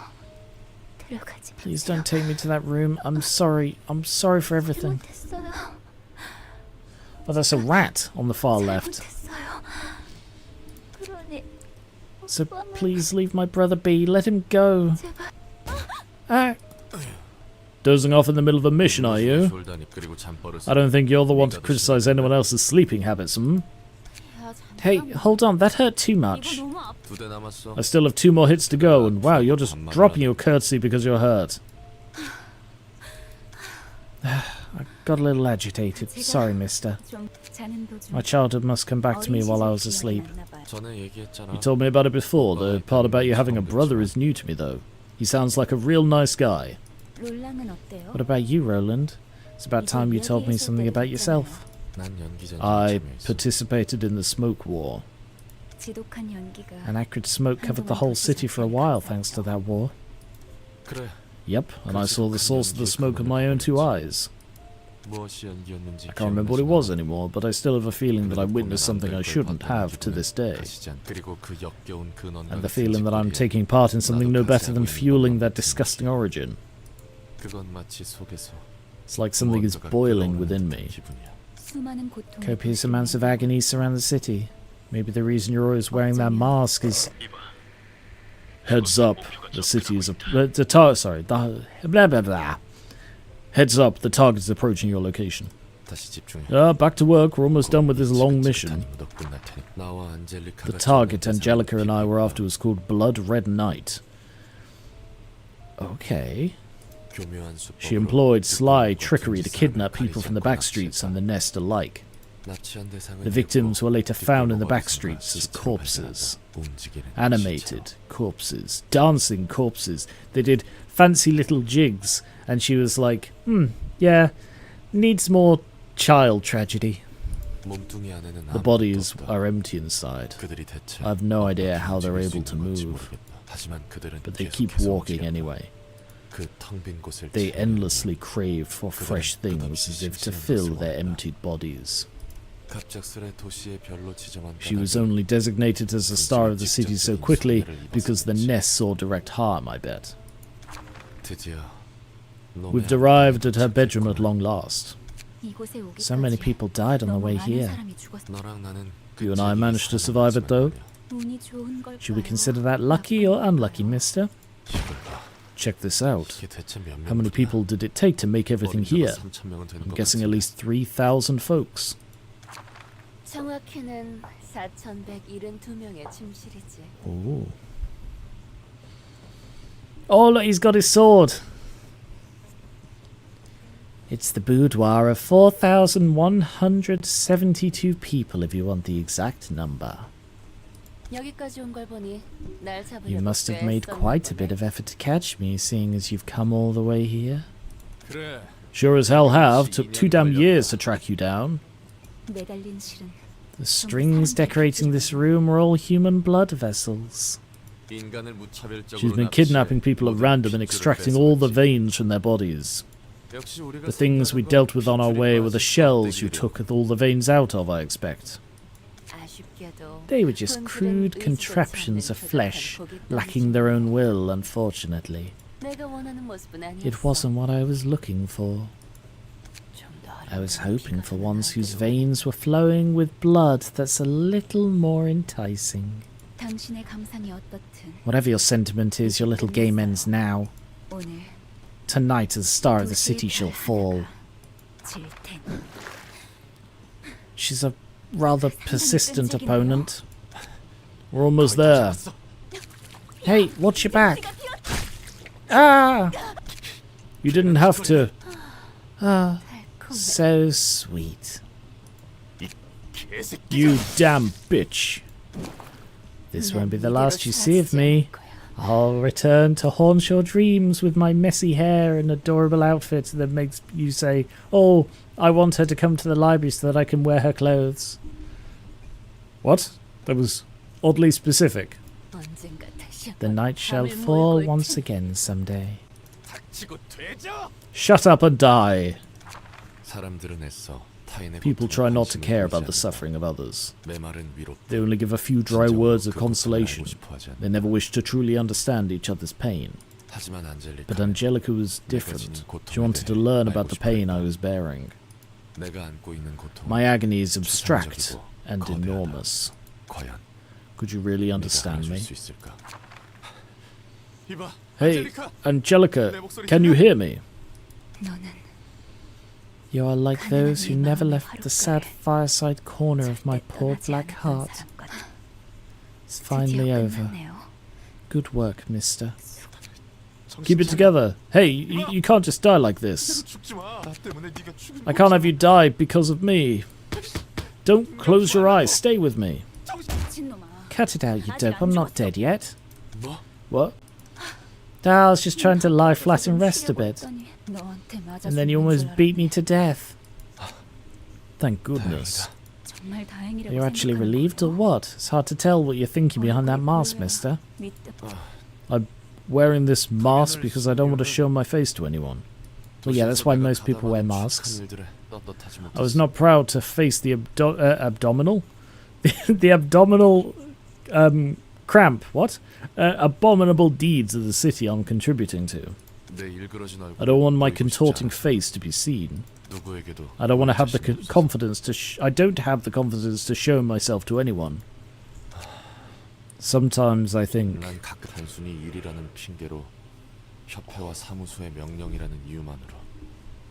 들어가지 Please don't take me to that room. I'm sorry. I'm sorry for everything. 잘못했어요. Oh, there's a rat on the far left. 잘못했어요. 그러니 So please leave my brother be. Let him go. Ah. Dozing off in the middle of a mission, are you? 그리고 잠버릇. I don't think you're the one to criticize anyone else's sleeping habits, hmm? Hey, hold on. That hurt too much. 너무 아파. 두 대 남았어. I still have 2 more hits to go, and wow, you're just dropping your courtesy because you're hurt. I got a little agitated. Sorry, mister. 좀 자는 도중 My childhood must come back to me while I was asleep. 전에 얘기했잖아. You told me about it before. The part about you having a brother is new to me, though. He sounds like a real nice guy. 롤랑은 어때요? What about you, Roland? It's about time you told me something about yourself. 난 연기전 I 참여했어. participated in the smoke war. 지독한 연기가 An acrid smoke covered the whole city for a while thanks to that war. 그래. Yep, and I saw the source of the smoke with my own 2 eyes. 무엇이 연기였는지 I can't remember what it was anymore, but I still have a feeling that I witnessed something I shouldn't have to this day. 그리고 그 역겨운 근원 And the feeling that I'm taking part in something no better than fueling that disgusting origin. 그건 마치 속에서 It's like something is boiling within me. 기분이야. 수많은 고통이 Copious amounts of agony surround the city. Maybe the reason you're always wearing that mask is... Heads up, the city is... the blah blah blah. Heads up, the target is approaching your location. 다시 집중해. Back to work, we're almost done with this long mission. 너 끝날 테니. 나와 안젤리카가 The target Angelica and I were after was called Blood Red Knight. Okay. 교묘한 She 수법으로 employed sly trickery to kidnap people from the back streets and the nest alike. 납치한 대상은 The victims were later found in the back streets as corpses. 움직이는 Animated corpses. Dancing corpses. They did fancy little jigs, and she was like, yeah, needs more child tragedy. 몸뚱이 안에는 The bodies are empty inside. 그들이 대체 I have no idea how they're 움직일 수 able to 있는 건지 move, 모르겠다. 하지만 그들은 but they 계속해서 keep walking 움직였다. anyway. 그 텅 빈 곳을 They 채우려고 endlessly craved for fresh things as if to fill their emptied bodies. 갑작스레 도시의 별로 지정한 She was only designated as the star of the city so quickly because the nest saw direct harm, I bet. 드디어 We've arrived at her bedroom at long last. 이곳에 오기까지 So many people died on the 너무 way 많은 here. 사람이 죽었어. 너랑 나는 You and I managed to survive it, though. 운이 좋은 걸까요? Should we consider that lucky or unlucky, mister? Check this out. 이게 대체 몇 How many people did it take to make everything here? 3,000명은 되는 I'm 것 guessing 같지. at least 3,000 folks. 정확히는 4,172명의 침실이지. Ooh. Oh, look, he's got his sword. It's the boudoir of 4,172 people, if you want the exact number. 여기까지 온 걸 보니 날 잡으려고 You must have made 꽤 quite a bit 썼나 of effort to catch me, seeing as you've come all the way here. 그래. Sure as hell have. Took 2 damn years to track you down. 보네. 매달린 실은 The strings decorating this room are all human blood vessels. 인간을 무차별적으로 She's been 납치해 kidnapping people at 모든 random and 피줄을 extracting all the 뺏어왔지. veins from their bodies. 역시 우리가 The things we 생각한 dealt 건 with on our 피줄이 way were the 빠진 shells you 껍데기들이. took all the veins out of, I expect. 아쉽게도 They were just 본질은 crude 의지되지 contraptions 않는 of flesh, 조작한 lacking their own will, unfortunately. 내가 원하는 모습은 아니었어. It wasn't what I was looking for. 좀더 I was 어려운 hoping for 피가 ones whose 나도록. veins were flowing with blood that's a little more enticing. 당신의 감상이 어떻든 Whatever your sentiment is, your little game ends now. 오늘 Tonight, as the star of the city shall fall. 질 테니. She's a rather persistent opponent. We're almost there. Hey, watch your back. Ah! You didn't have to. Ah, 달콤해. so sweet. You damn bitch. This won't be the last you see of me. I'll return to haunt your dreams with my messy hair and adorable outfit that makes you say, "Oh, I want her to come to the library so that I can wear her clothes." What? That was oddly specific. 언젠가 다시 The 한번 night shall 밤을 fall 몰고 올 once 테니. again someday. 닥치고 되죠. Shut up and die. 사람들은 애써 타인의 People 고통에 try not to 관심을 care 보이지 about the 않는다. suffering of others. 메마른 위로 They only give a few dry 진정으로 words of 그 고통을 consolation. 알고 싶어 하지 않는다. They never wish to truly understand each other's pain. 하지만 안젤리카, But Angelica was different. She wanted to learn about the pain I was bearing. 내가 안고 있는 고통, My agony is abstract and enormous. 과연 Could you really 네가 understand 알아줄 me? 수 있을까? 이봐, Hey, 안젤리카, Angelica, 내 목소리 can you hear me? 너는 You are like those who never left the sad fireside corner of my poor 떠나지 black 않았던 heart. 사람과는 It's 드디어 finally over. 끝났네요. Good work, mister. 정신 Keep it 차려. together. Hey, you can't just die like this. 죽지 마. 나 때문에 네가 죽은 I can't have you die because of me. Don't close your eyes. Stay with me. 미친놈아. Cut it out, you dope. I'm not dead yet. 뭐? What? I was just trying to lie flat and rest a bit. 너한테 맞아 And then you 죽는 almost 줄 beat me 알았네. to death. Thank goodness. 정말 다행이라고 Are you actually 생각하는 relieved or 거예요. what? It's hard to tell what you're thinking behind that mask, mister. 믿다. I'm wearing this mask because I don't want to show my face to anyone. Well, yeah, that's why most people wear masks. I was not proud to face the abdominal. The abdominal cramp. What? Abominable deeds of the city I'm contributing to. I don't want my contorting face to be seen. I don't want to have the confidence to. I don't have the confidence to show myself to anyone. Sometimes I think 난 가끔 단순히 일이라는 핑계로 협회와 사무소의 명령이라는 이유만으로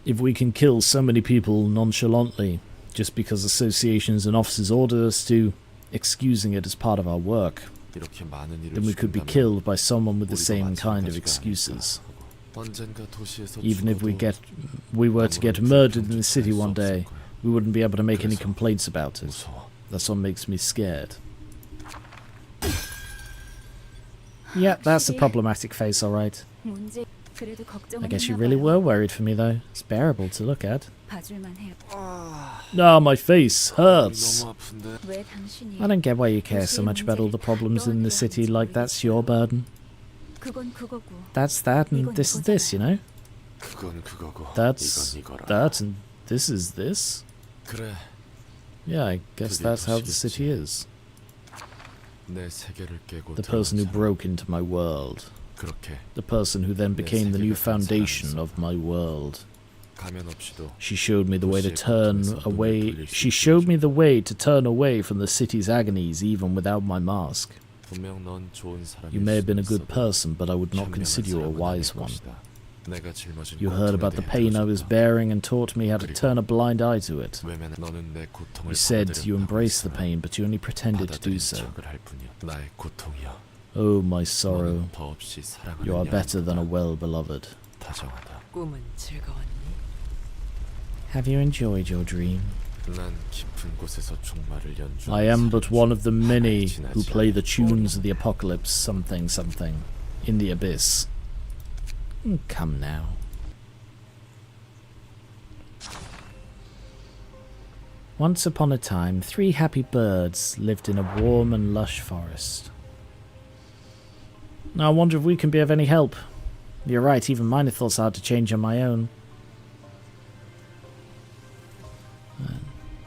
if we can kill so many people nonchalantly just because associations and offices order us to, excusing it as part of our work, 이렇게 많은 일을 then we could be 죽인다면 killed by someone with the 우리도 same kind of 마찬가지가 excuses. 아닐까 하고. 언젠가 도시에서 Even if 죽어도 we were to get 아무런 murdered in the 불평조차 city 할 수 one 없을 day, 거야. we wouldn't be able to make any 그래서 complaints about it. 무서워. That's what makes me scared. Yeah, that's a problematic face, alright. 문제 그래도 걱정은 I guess you 했나 really 봐요. were worried for me, though. It's bearable to look at. 봐줄만 해요. No, my face hurts. 너무 아픈데. 왜 당신이 I don't get why you care so much about all the problems in the city like that's your burden. 그건 그거고. That's that and this is this, you know? 그건 그거고 That's 이건 이거라. that and this is this. 그래. Yeah, I guess that's how the city is. 내 세계를 깨고 The person who 들어간 broke into my world. 사람. 그렇게 The person who then became the new foundation of my world. 가면 없이도 She showed me the way to turn away. She showed me the way to turn away from the city's agonies even without my mask. 분명 넌 좋은 사람일 You may have been a 수도 good 있어도 person, but I would not 현명한 consider you a 사람은 wise 아닐 one. 것이다. 내가 짊어진 You heard 고통에 about the 대해 pain I was 들어줬다. bearing and taught me how to turn a blind eye to it. 왜냐면 너는 내 고통을 You said you 받아들였다고 embraced the 했으나 pain, but you only pretended to do 받아들인 so. 척을 할 뿐이야. 나의 고통이야. Oh, my sorrow. 너는 더없이 사랑하는 You are better than a 양보다 well-beloved. 다정하다. 꿈은 즐거웠니? Have you enjoyed your dream? 난 깊은 곳에서 종말을 연주하는 I am but one of the many 지나지 who play the tunes of the apocalypse something something in the abyss. Come now. Once upon a time, 3 happy birds lived in a warm and lush forest. Now I wonder if we can be of any help. You're right, even minor thoughts are hard to change on my own.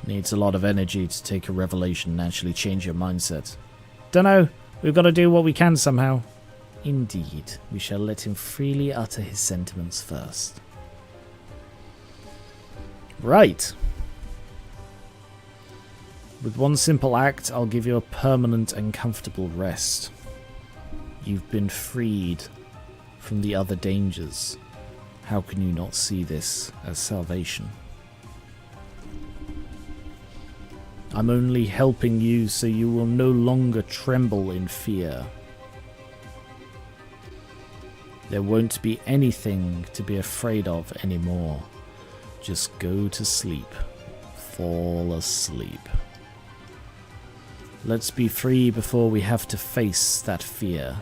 Needs a lot of energy to take a revelation and actually change your mindset. Dunno, we've got to do what we can somehow. Indeed, we shall let him freely utter his sentiments first. Right. With one simple act, I'll give you a permanent and comfortable rest. You've been freed from the other dangers. How can you not see this as salvation? I'm only helping you so you will no longer tremble in fear. There won't be anything to be afraid of anymore. Just go to sleep. Fall asleep. Let's be free before we have to face that fear.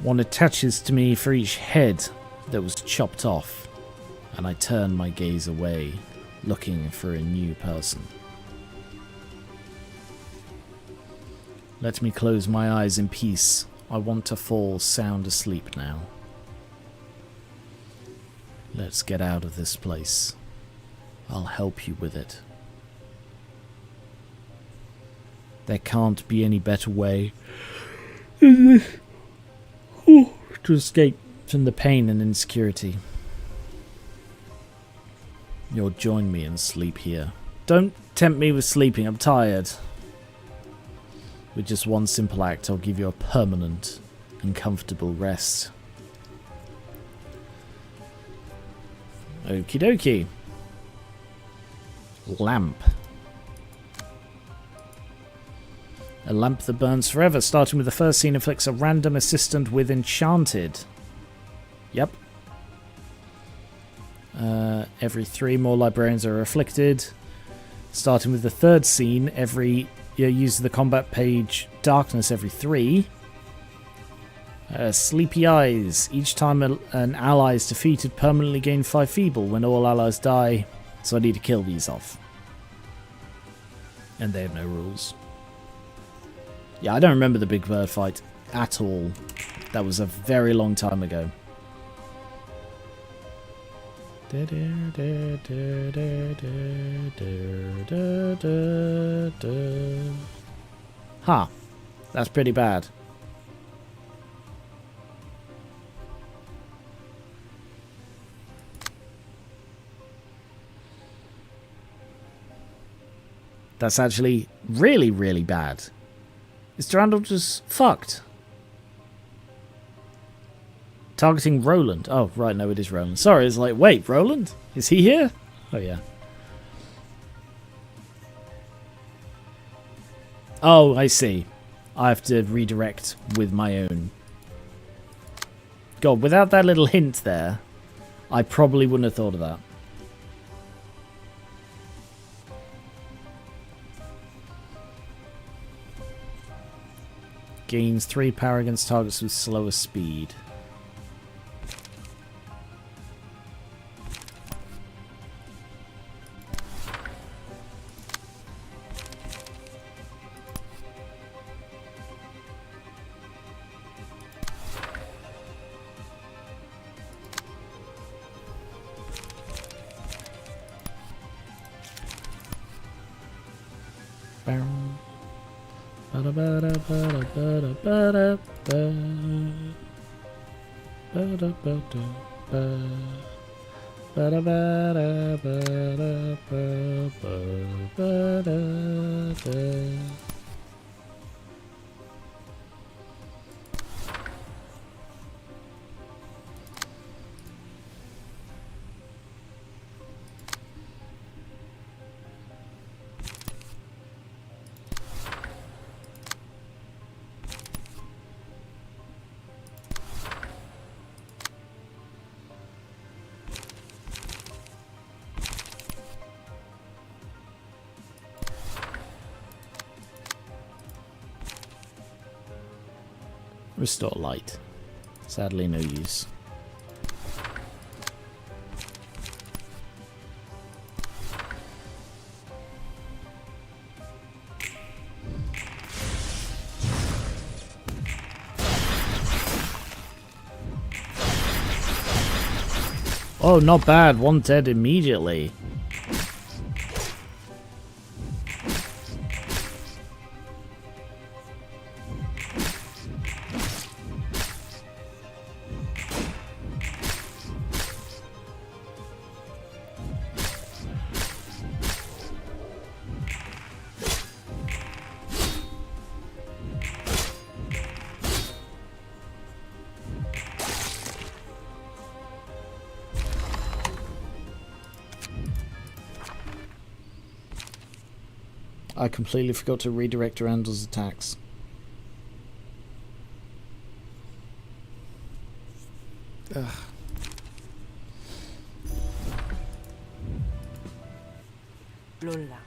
One attaches to me for each head that was chopped off, and I turn my gaze away, looking for a new person. Let me close my eyes in peace. I want to fall sound asleep now. Let's get out of this place. I'll help you with it. There can't be any better way to escape from the pain and insecurity. You'll join me and sleep here. Don't tempt me with sleeping, I'm tired. With just one simple act, I'll give you a permanent and comfortable rest. Okie dokie. Lamp. A lamp that burns forever, starting with the first scene, inflicts a random assistant with Enchanted. Yep. Every 3 more librarians are afflicted. Starting with the third scene, use the combat page Darkness every 3. Sleepy Eyes. Each time an ally is defeated, permanently gain 5 feeble when all allies die. So I need to kill these off. And they have no rules. Yeah, I don't remember the big bird fight at all. That was a very long time ago. Huh. That's pretty bad. That's actually really, really bad. Is Durandal just fucked? Targeting Roland. Oh, right, no, it is Roland. Sorry, it's like, wait, Roland? Is he here? Oh, yeah. Oh, I see. I have to redirect with my own. God, without that little hint there, I probably wouldn't have thought of that. Gains 3 power against targets with slower speed. Restore light. Sadly, no use. Oh, not bad. One dead immediately. I completely forgot to redirect Randall's attacks. Ugh. 롤라.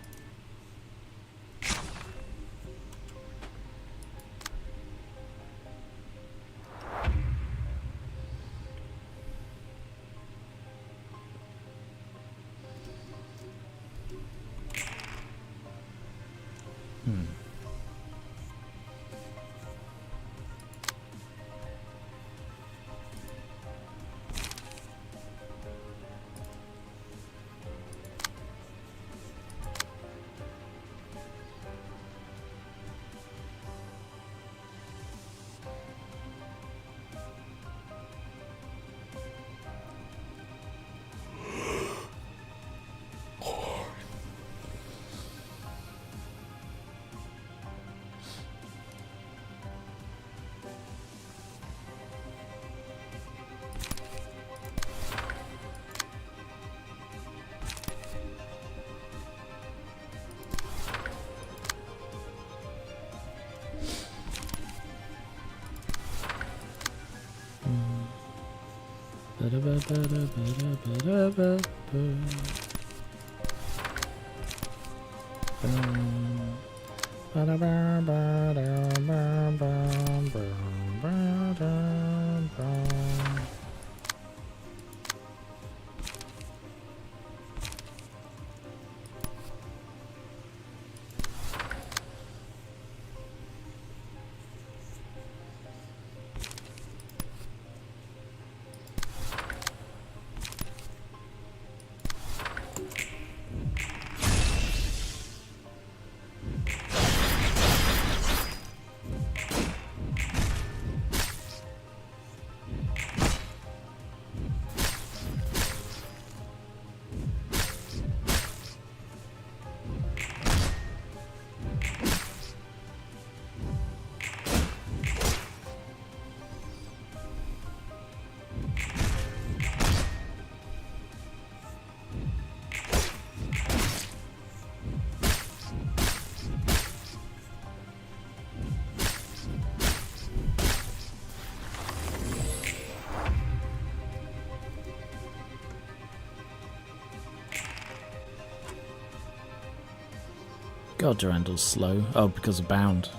God, Durandal's slow. Oh, because of bound.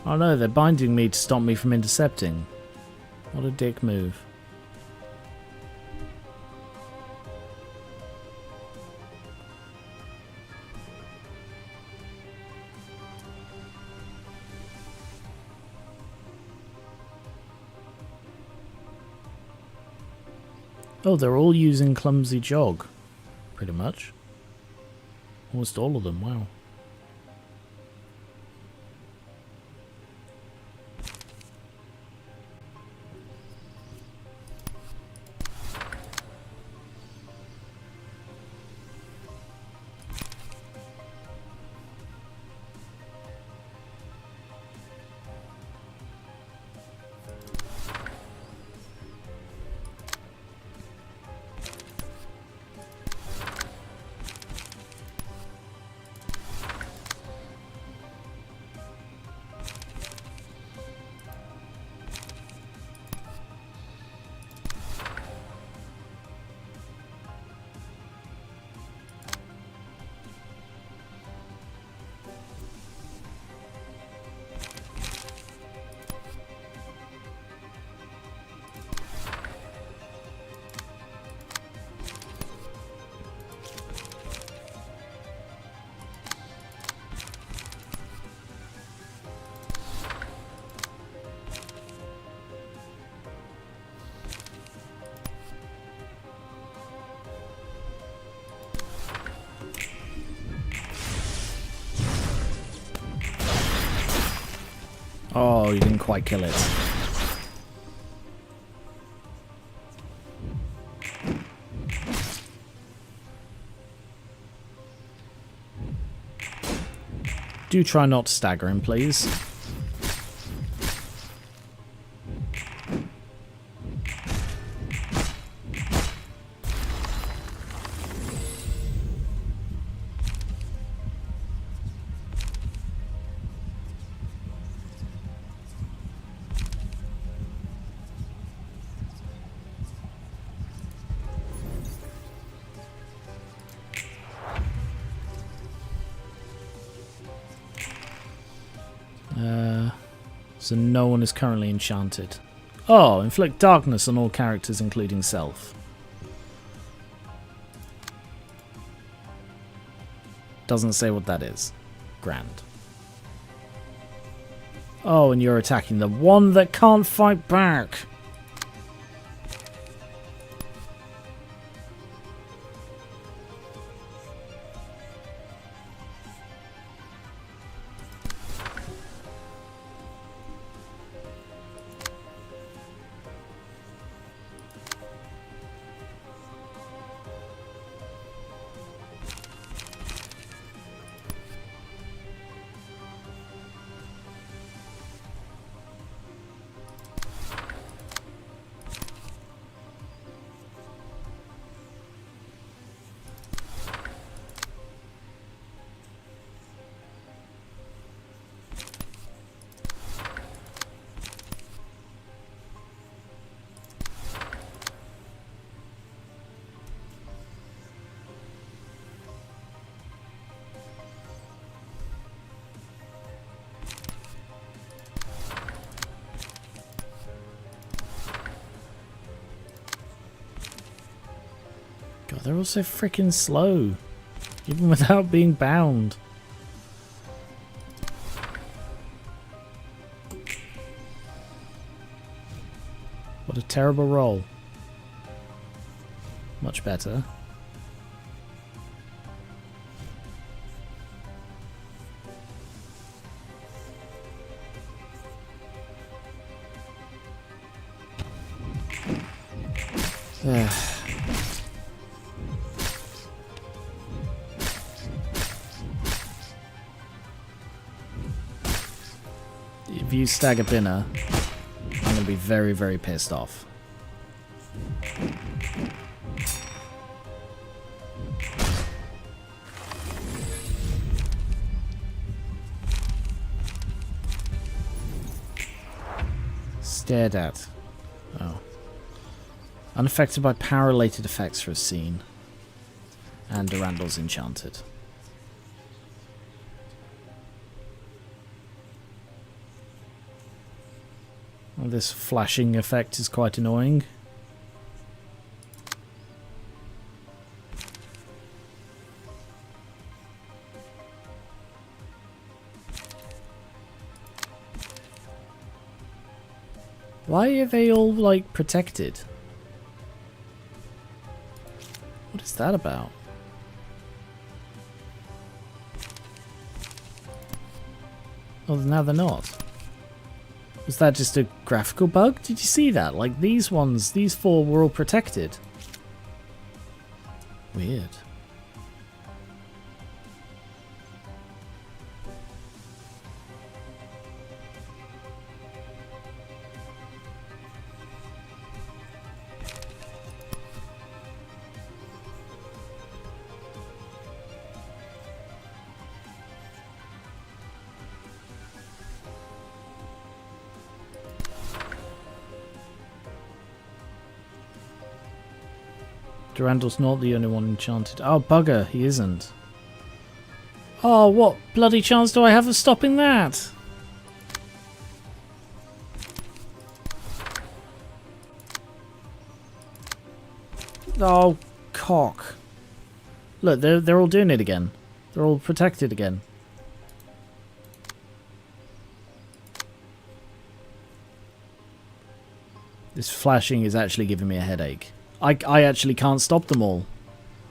Oh no, they're binding me to stop me from intercepting. What a dick move. Oh, they're all using Clumsy Jog. Pretty much. Almost all of them, wow. Oh, you didn't quite kill it. Do try not to stagger him, please. So no one is currently enchanted. Oh, inflict darkness on all characters including self. Doesn't say what that is. Grand. Oh, and you're attacking the one that can't fight back. God, they're all so freaking slow. Even without being bound. What a terrible roll. Much better. If you stagger Binner, I'm going to be very, very pissed off. Stared at. Oh. Unaffected by power-related effects for a scene. And Durandal's enchanted. Well, this flashing effect is quite annoying. Why are they all, like, protected? What is that about? Oh, now they're not. Was that just a graphical bug? Did you see that? Like, these ones, these four were all protected. Weird. Durandal's not the only one enchanted. Oh, bugger, he isn't. Oh, what bloody chance do I have of stopping that? Oh, cock. Look, they're all doing it again. They're all protected again. This flashing is actually giving me a headache. I actually can't stop them all.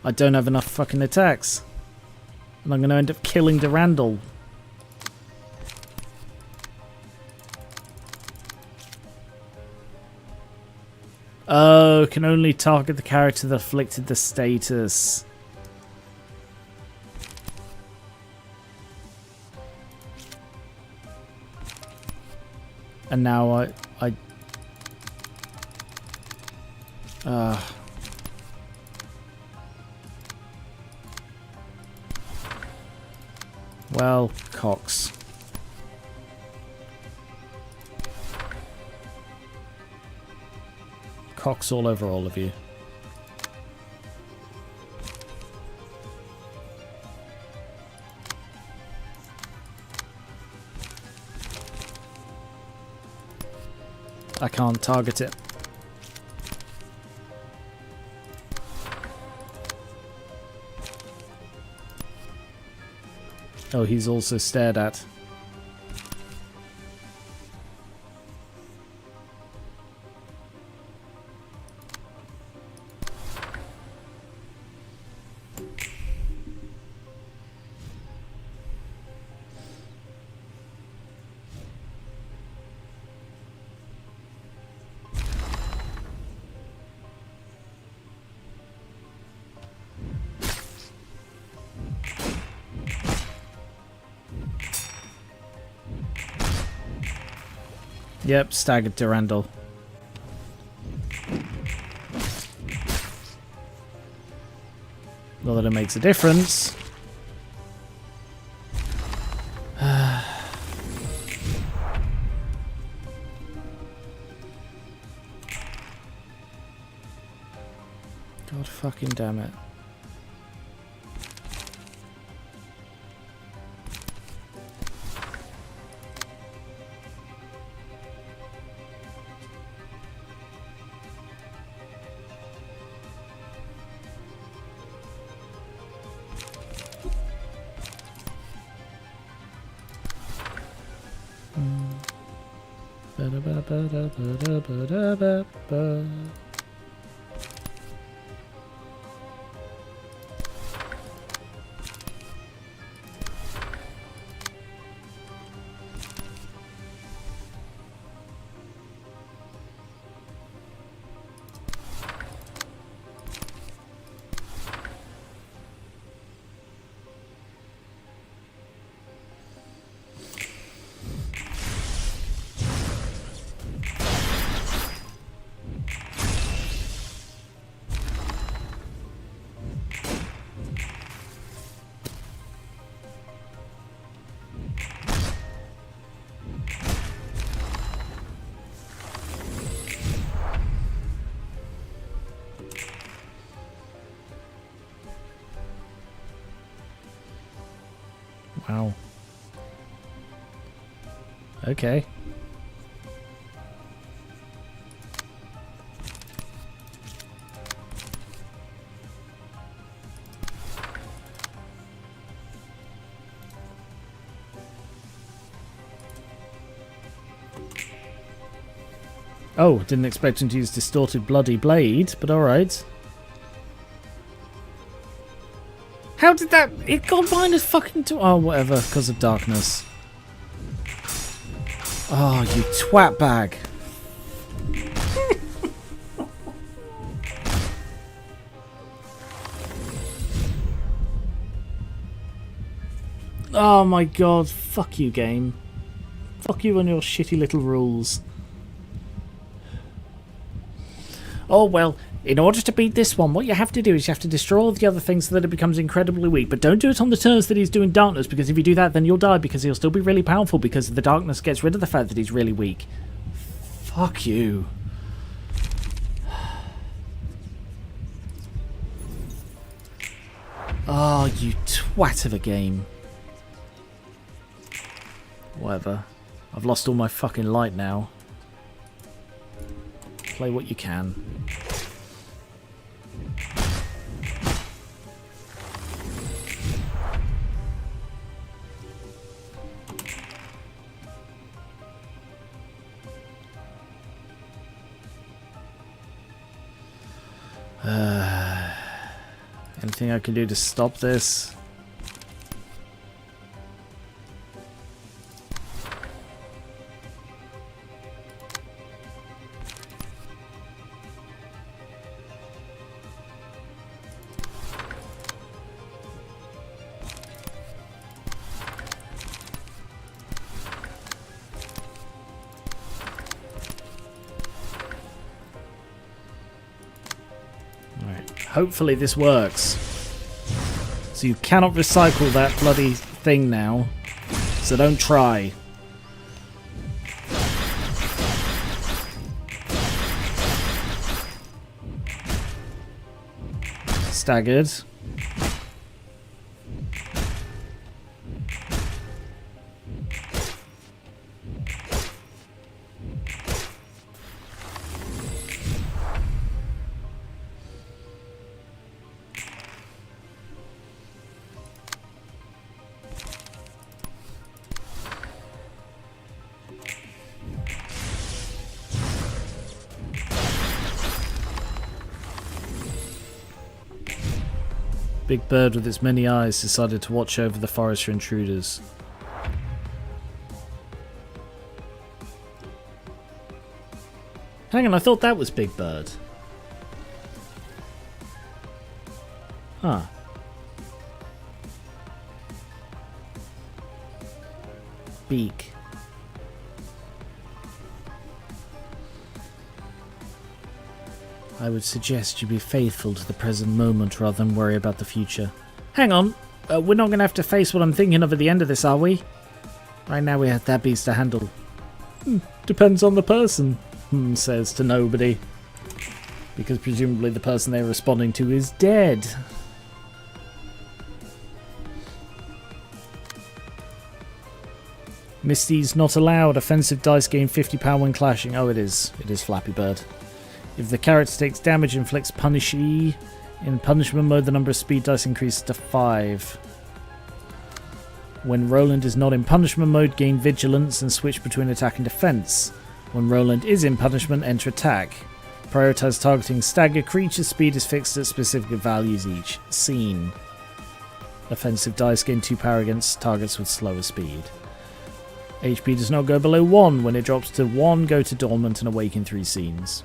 I don't have enough fucking attacks. And I'm going to end up killing Durandal. Oh, can only target the character that afflicted the status. And now well, Cox. Cox all over all of you. I can't target it. Oh, he's also stared at. Yep, staggered Durandal. Not that it makes a difference. God fucking damn it. Ba-da-ba-ba-da-ba-da-ba-da-ba. Wow. Okay. Oh, didn't expect him to use Distorted Bloody Blade, but alright. How did that... It got minus fucking... Oh, whatever, because of darkness. Oh, you twat bag. Oh my god, fuck you, game. Fuck you and your shitty little rules. Oh well, in order to beat this one, what you have to do is you have to destroy all the other things so that it becomes incredibly weak. But don't do it on the turns that he's doing darkness, because if you do that, then you'll die, because he'll still be really powerful, because the darkness gets rid of the fact that he's really weak. Fuck you. Oh, you twat of a game. Whatever. I've lost all my fucking light now. Play what you can. Anything I can do to stop this? Hopefully this works. So you cannot recycle that bloody thing now. So don't try. Staggered. Big bird with its many eyes decided to watch over the forest for intruders. Hang on, I thought that was Big Bird. Huh. Beak. I would suggest you be faithful to the present moment rather than worry about the future. Hang on, we're not going to have to face what I'm thinking of at the end of this, are we? Right now we have that beast to handle. Depends on the person, says to nobody. Because presumably the person they're responding to is dead. Misty's not allowed. Offensive dice gain 50 power when clashing. Oh, it is. It is Flappy Bird. If the character takes damage, inflicts punish E. In punishment mode, the number of speed dice increases to 5. When Roland is not in punishment mode, gain vigilance and switch between attack and defense. When Roland is in punishment, enter attack. Prioritize targeting stagger creatures. Speed is fixed at specific values each scene. Offensive dice gain 2 power against targets with slower speed. HP does not go below 1. When it drops to 1, go to dormant and awaken 3 scenes.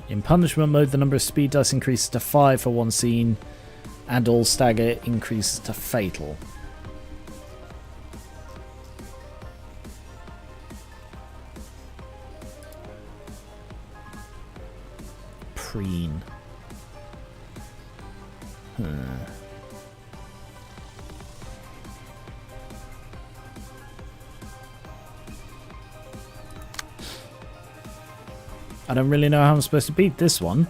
In punishment mode, the number of speed dice increases to 5 for 1 scene, and all stagger increases to fatal. Preen. I don't really know how I'm supposed to beat this one.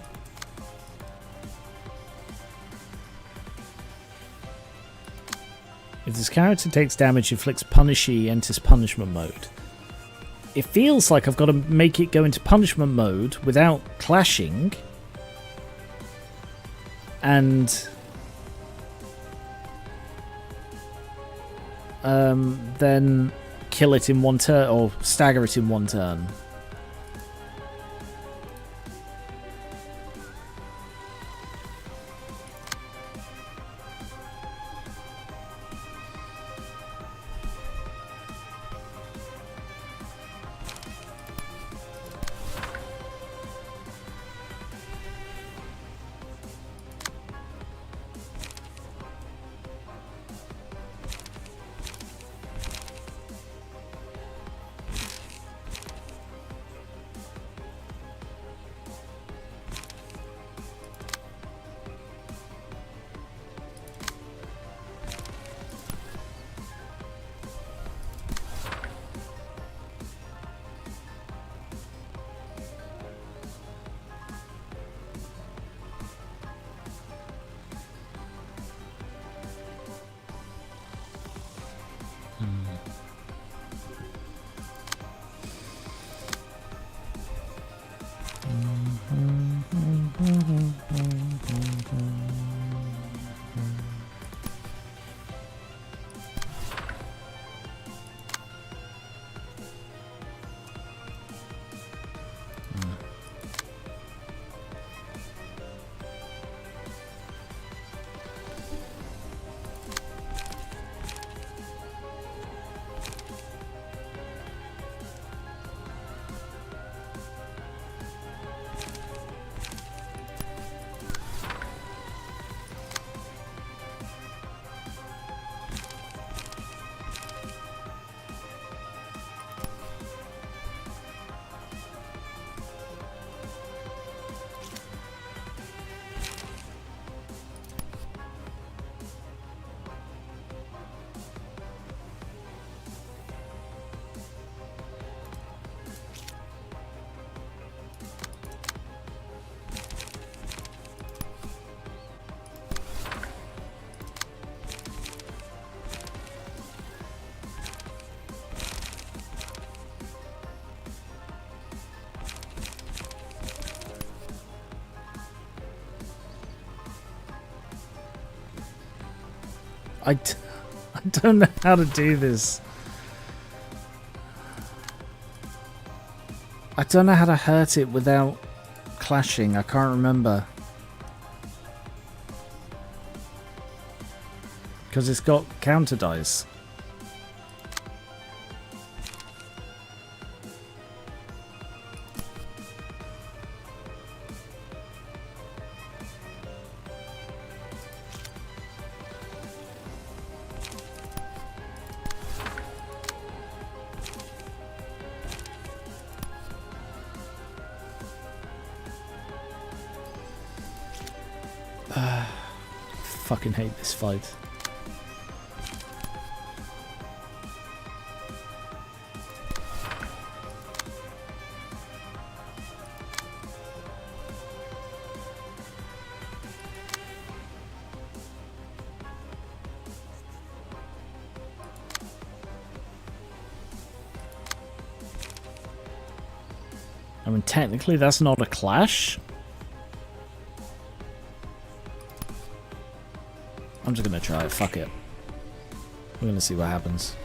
If this character takes damage, inflicts punish E, enters punishment mode. It feels like I've got to make it go into punishment mode without clashing. And then kill it in one turn, or stagger it in one turn. I don't know how to do this. I don't know how to hurt it without clashing. I can't remember. Because it's got counter dice. Fucking hate this fight. I mean, technically that's not a clash. I'm just gonna try it, fuck it. We're gonna see what happens.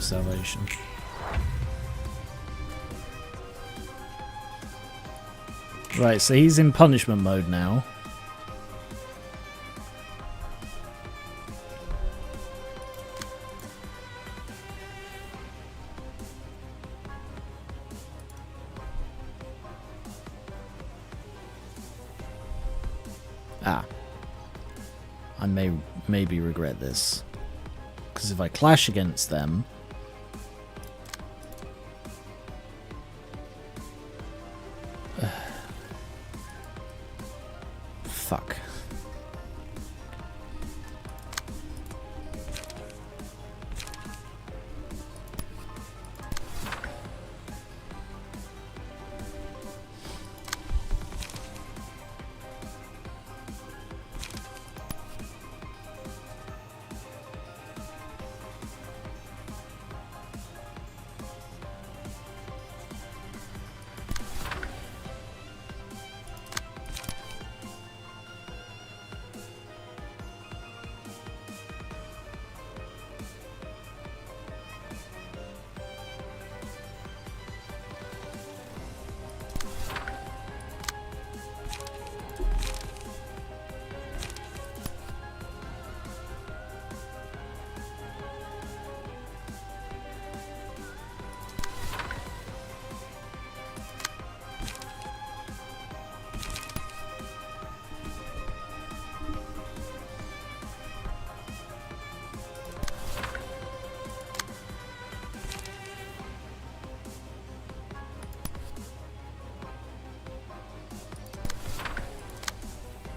Salvation. Right, so he's in punishment mode now. Ah. I maybe regret this. Because if I clash against them... Fuck.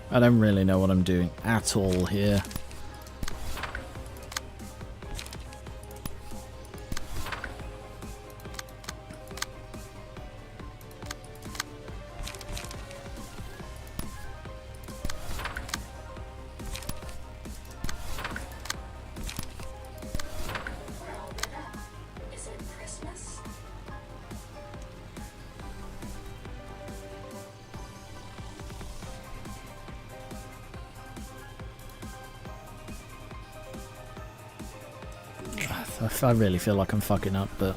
I don't really know what I'm doing at all here. I really feel like I'm fucking up, but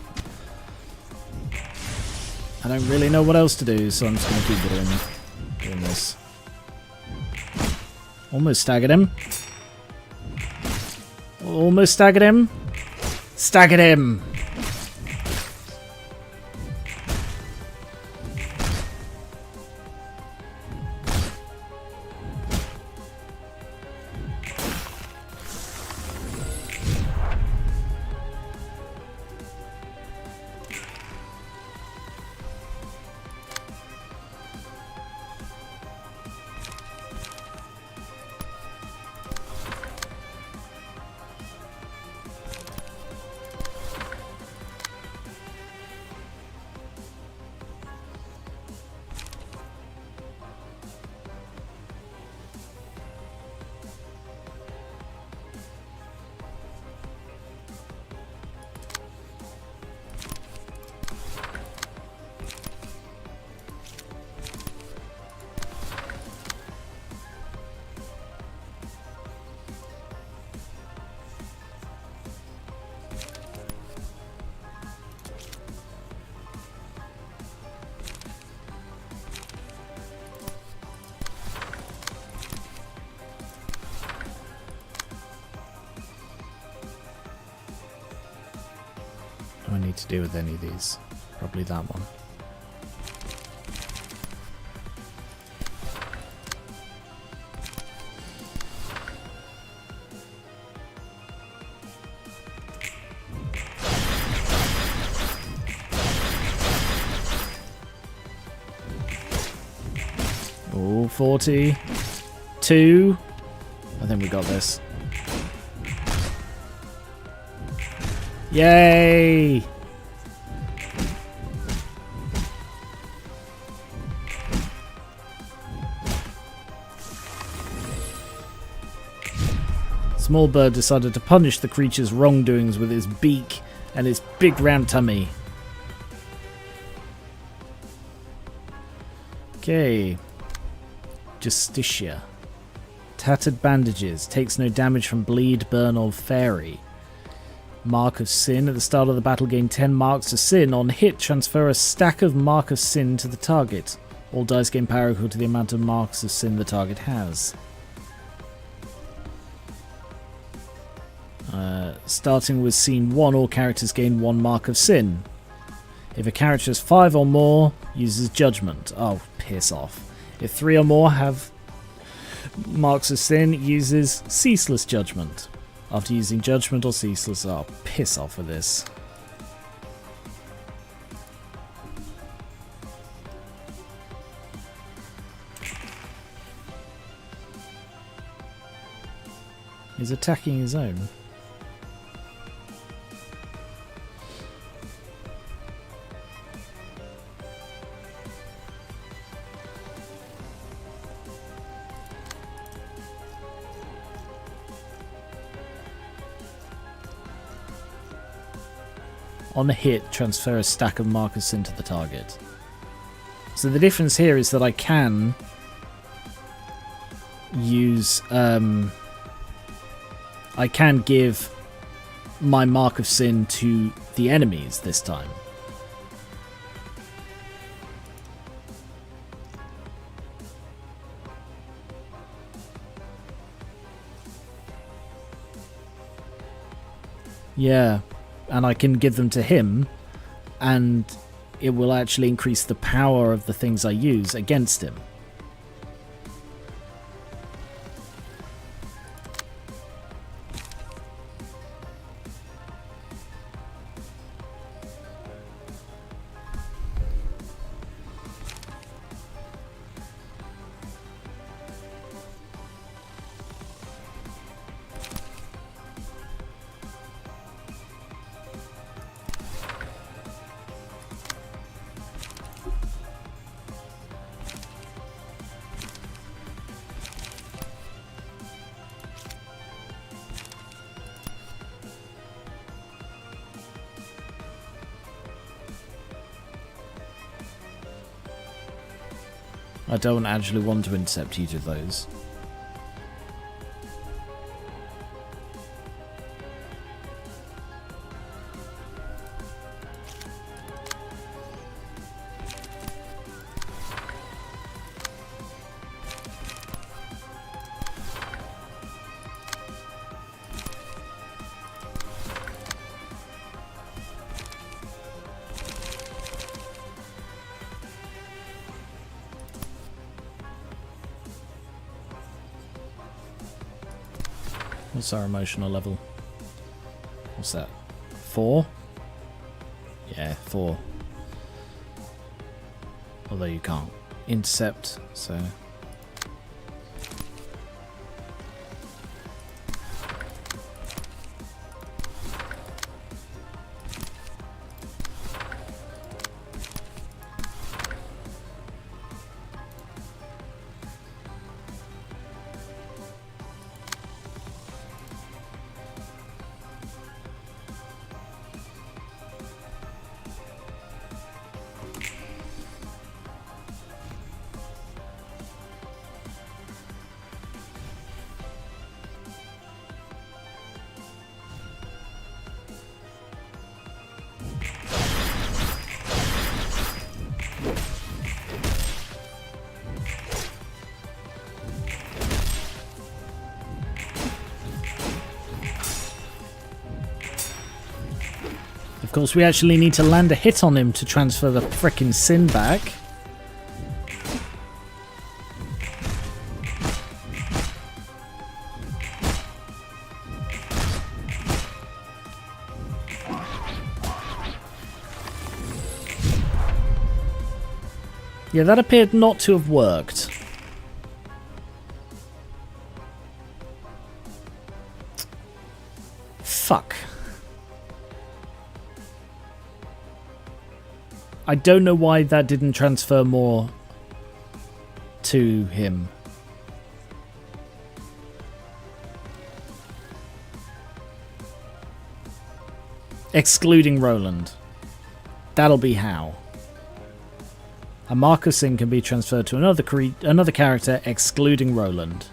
I don't really know what else to do, so I'm just gonna keep doing this. Almost staggered him. Almost staggered him. Staggered him! do I need to do with any of these? Probably that one. Oh, 42. I think we got this. Yay! Small bird decided to punish the creature's wrongdoings with its beak and its big round tummy. Okay. Justicia. Tattered bandages. Takes no damage from bleed, burn, or fairy. Mark of Sin. At the start of the battle, gain 10 marks of Sin. On hit, transfer a stack of Mark of Sin to the target. All dice gain power equal to the amount of marks of Sin the target has. Starting with Scene 1, all characters gain 1 Mark of Sin. If a character has 5 or more, uses Judgment. Oh, piss off. If 3 or more have Marks of Sin, uses Ceaseless Judgment. After using Judgment or Ceaseless, oh, piss off with this. He's attacking his own. On a hit, transfer a stack of Mark of Sin to the target. So the difference here is that I can use... I can give my Mark of Sin to the enemies this time. Yeah. And I can give them to him, and it will actually increase the power of the things I use against him. I don't actually want to intercept either of those. What's our emotional level? What's that? 4? Yeah, 4. Although you can't intercept, so... Of course, we actually need to land a hit on him to transfer the frickin' sin back. Yeah, that appeared not to have worked. Fuck. I don't know why that didn't transfer more to him. Excluding Roland. That'll be how. A marker sin can be transferred to another character, excluding Roland.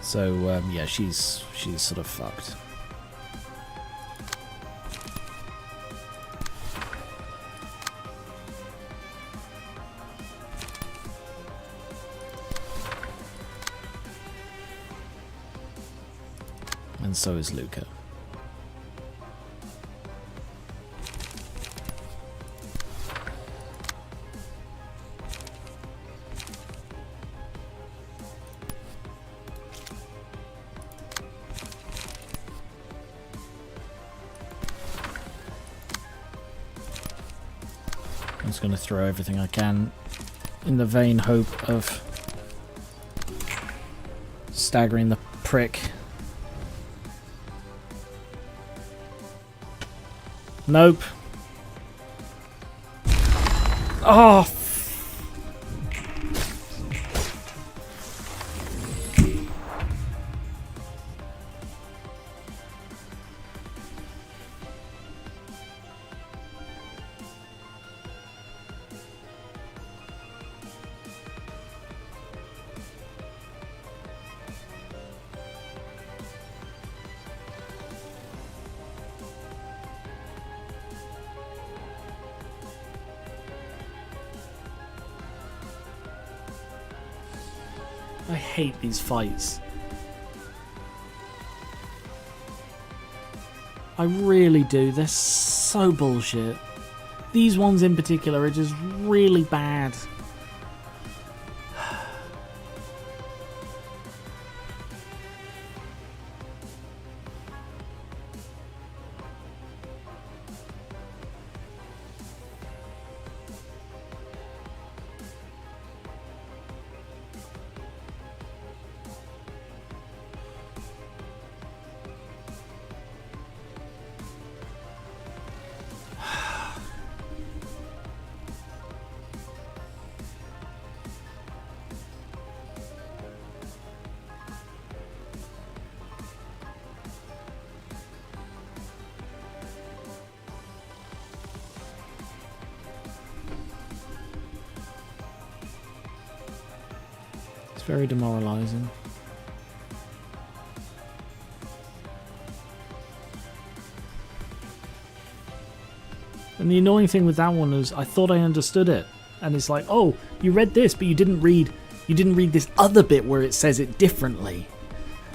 So, yeah, she's sort of fucked. And so is Luca. I'm just going to throw everything I can in the vain hope of staggering the prick. Nope. Oh, I hate these fights. I really do. They're so bullshit. These ones in particular are just really bad. It's very demoralizing. And the annoying thing with that one is I thought I understood it. And it's like, oh, you read this, but you didn't read this other bit where it says it differently.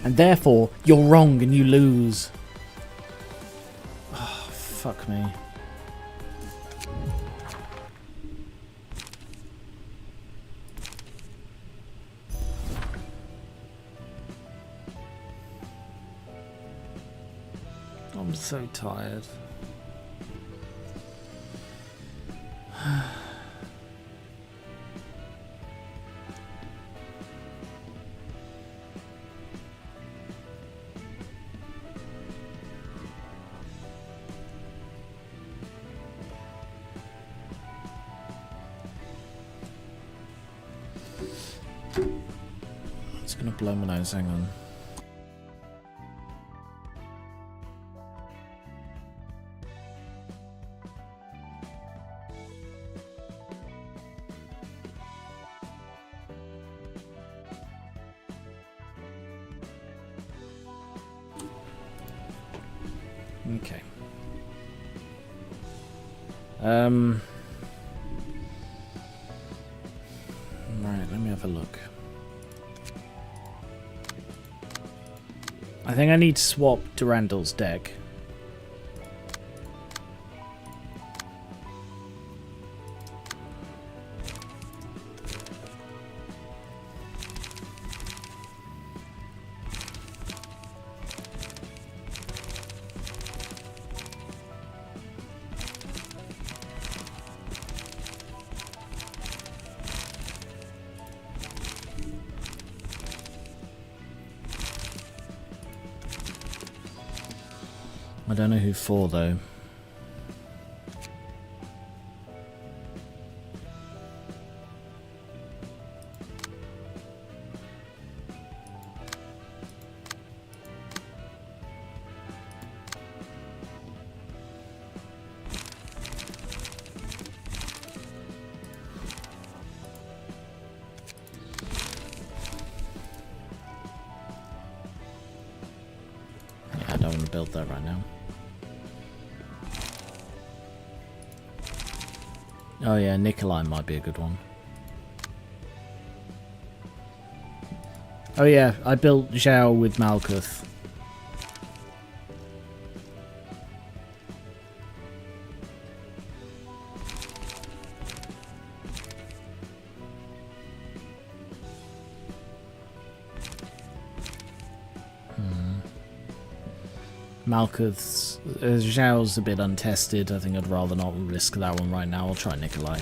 And therefore, you're wrong and you lose. Oh, fuck me. I'm so tired. just gonna blow my nose, hang on. Okay. Right, let me have a look. I think I need to swap Durandal's deck. I don't know who for though. Yeah, I don't want to build that right now. Oh yeah, Nikolai might be a good one. Oh yeah, I built Zhao with Malkuth. Malkuth's Zhao's a bit untested. I think I'd rather not risk that one right now. I'll try Nikolai.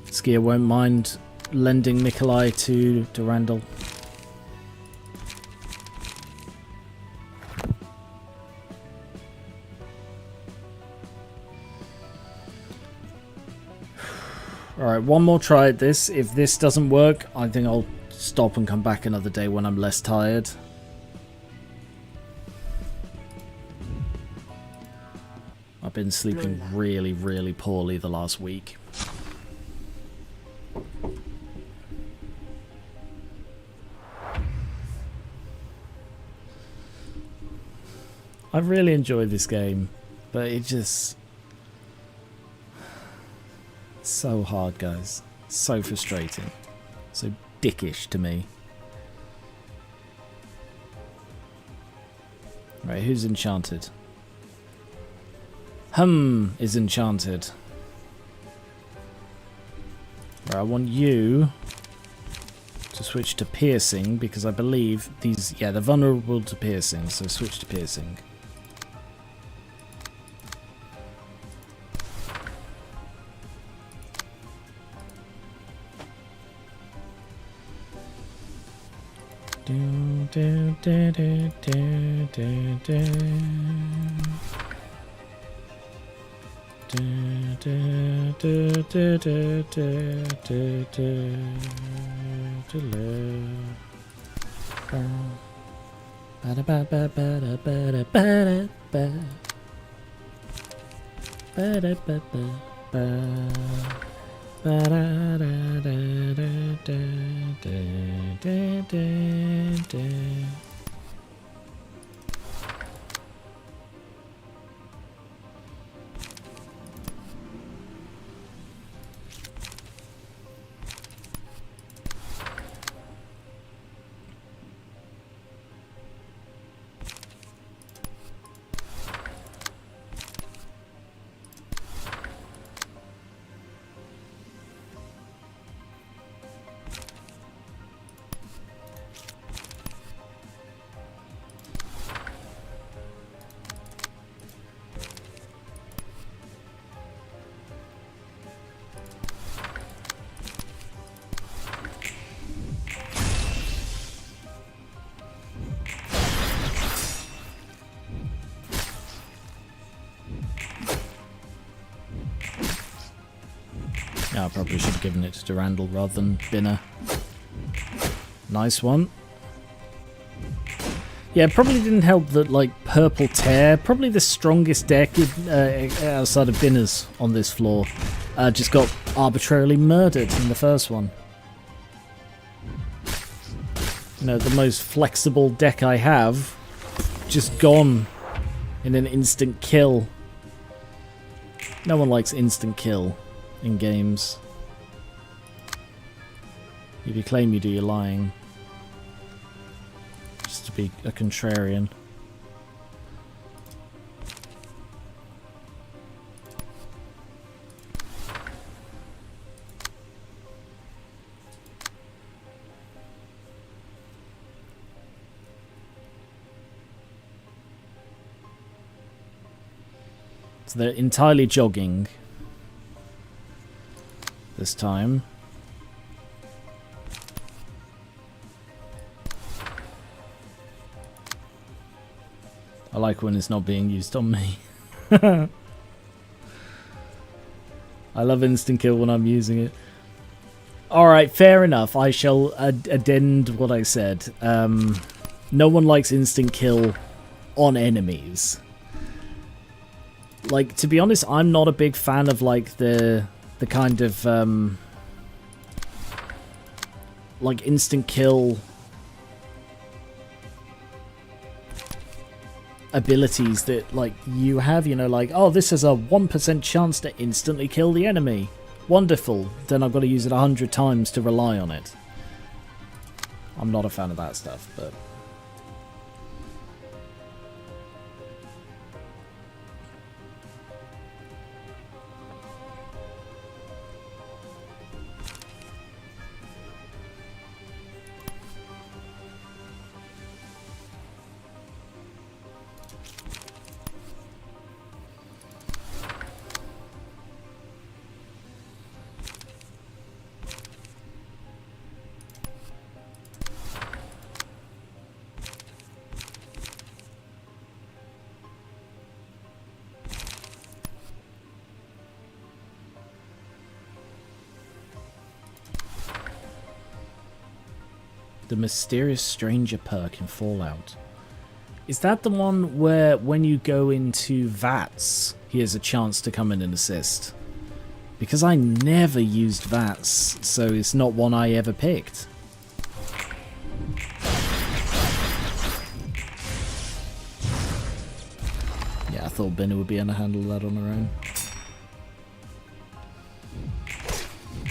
Skier won't mind lending Nikolai to Durandal. Alright, one more try at this. If this doesn't work, I think I'll stop and come back another day when I'm less tired. I've been sleeping really, really poorly the last week. I really enjoyed this game, but it just... it's so hard, guys. So frustrating. So dickish to me. Right, who's enchanted? Is enchanted. Right, I want you to switch to piercing because I believe these, yeah, they're vulnerable to piercing, so switch to piercing. Yeah, I probably should have given it to Durandal rather than Binner. Nice one. Yeah, it probably didn't help that, like, Purple Tear, probably the strongest deck outside of Binner's on this floor, just got arbitrarily murdered in the first one. You know, the most flexible deck I have, just gone in an instant kill. No one likes instant kill in games. If you claim you do, you're lying. Just to be a contrarian. So they're entirely jogging this time. I like when it's not being used on me. I love instant kill when I'm using it. Alright, fair enough. I shall addend what I said. No one likes instant kill on enemies. Like, to be honest, I'm not a big fan of, like, the kind of, like, instant kill abilities that, like, you have, you know, like, oh, this has a 1% chance to instantly kill the enemy. Wonderful. Then I've got to use it 100 times to rely on it. I'm not a fan of that stuff, but... The Mysterious Stranger perk in Fallout. Is that the one where when you go into VATS, he has a chance to come in and assist? Because I never used VATS, so it's not one I ever picked. Yeah, I thought Binner would be able to handle that on her own.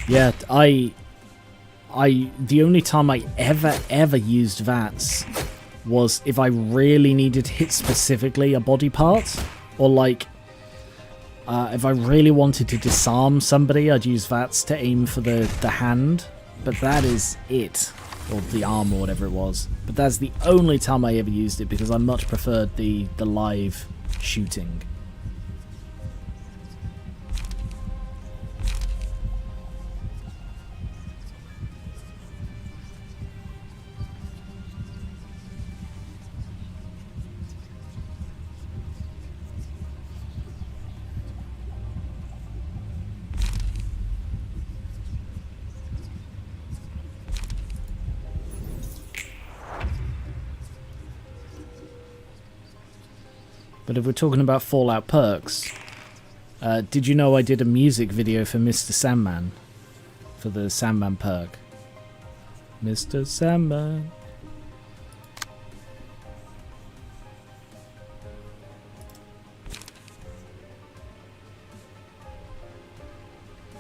Yeah, the only time I ever used VATS was if I really needed to hit specifically a body part, or like if I really wanted to disarm somebody, I'd use VATS to aim for the hand, but that is it, or the arm or whatever it was. But that's the only time I ever used it because I much preferred the live shooting. But if we're talking about Fallout perks, did you know I did a music video for Mr. Sandman? For the Sandman perk. Mr. Sandman.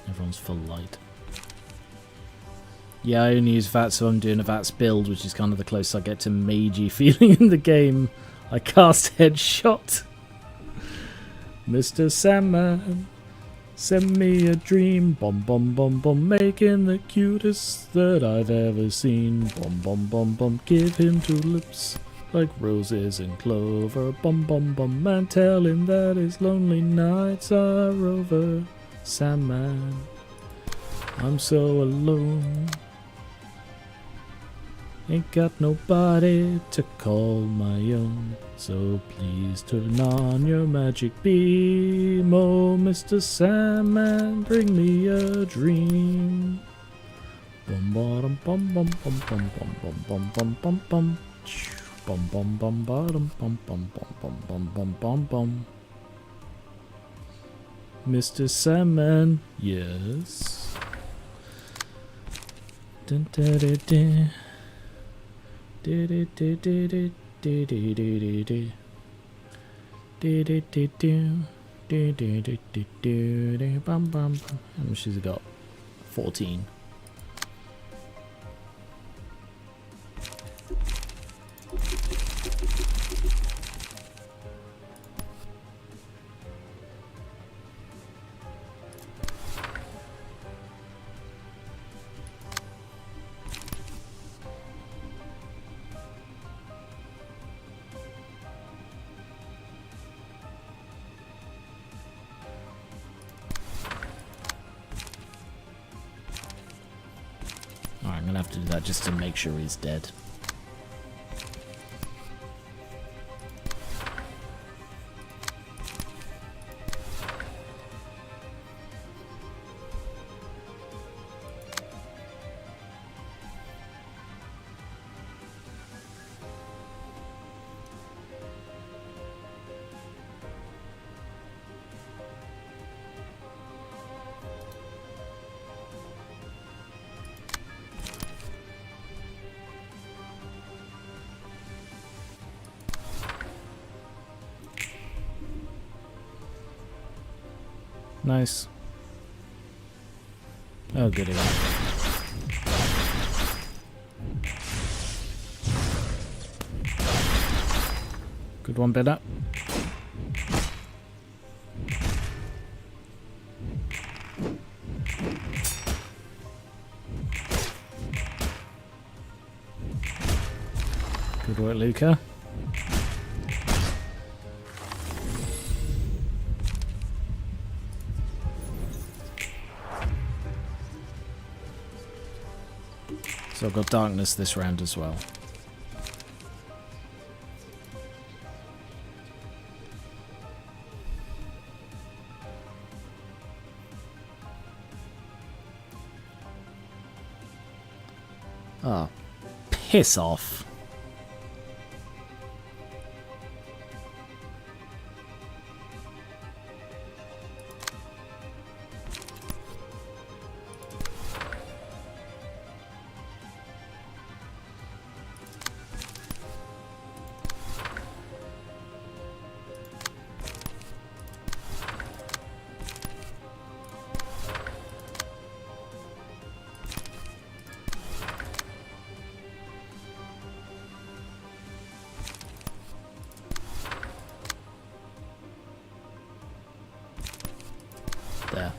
Everyone's full light. Yeah, I only use VATS, so I'm doing a VATS build, which is kind of the closest I get to magey feeling in the game. I cast headshot. Mr. Sandman, send me a dream. Bum bum bum bum, making the cutest that I've ever seen. Bum bum bum bum, give him tulips like roses and clover. Bum bum bum, and tell him that his lonely nights are over. Sandman, I'm so alone. Ain't got nobody to call my own, so please turn on your magic beam. Oh, Mr. Sandman, bring me a dream. Bum bum bum bum bum bum bum bum bum bum bum. Bum bum bum bum bum bum bum bum bum bum bum. Mr. Sandman, yes. Dun, dun, dun, dun. How much has it got? 14. Alright, I'm gonna have to do that just to make sure he's dead. Nice. Oh, goody. Good one, better. Good work, Luca. So I've got darkness this round as well. Ah, piss off. There.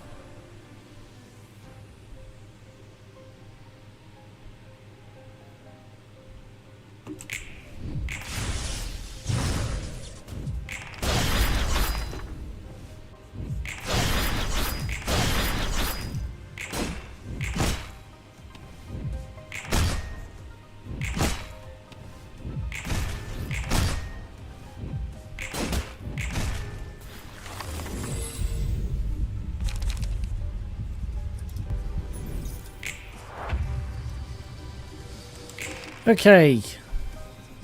Okay,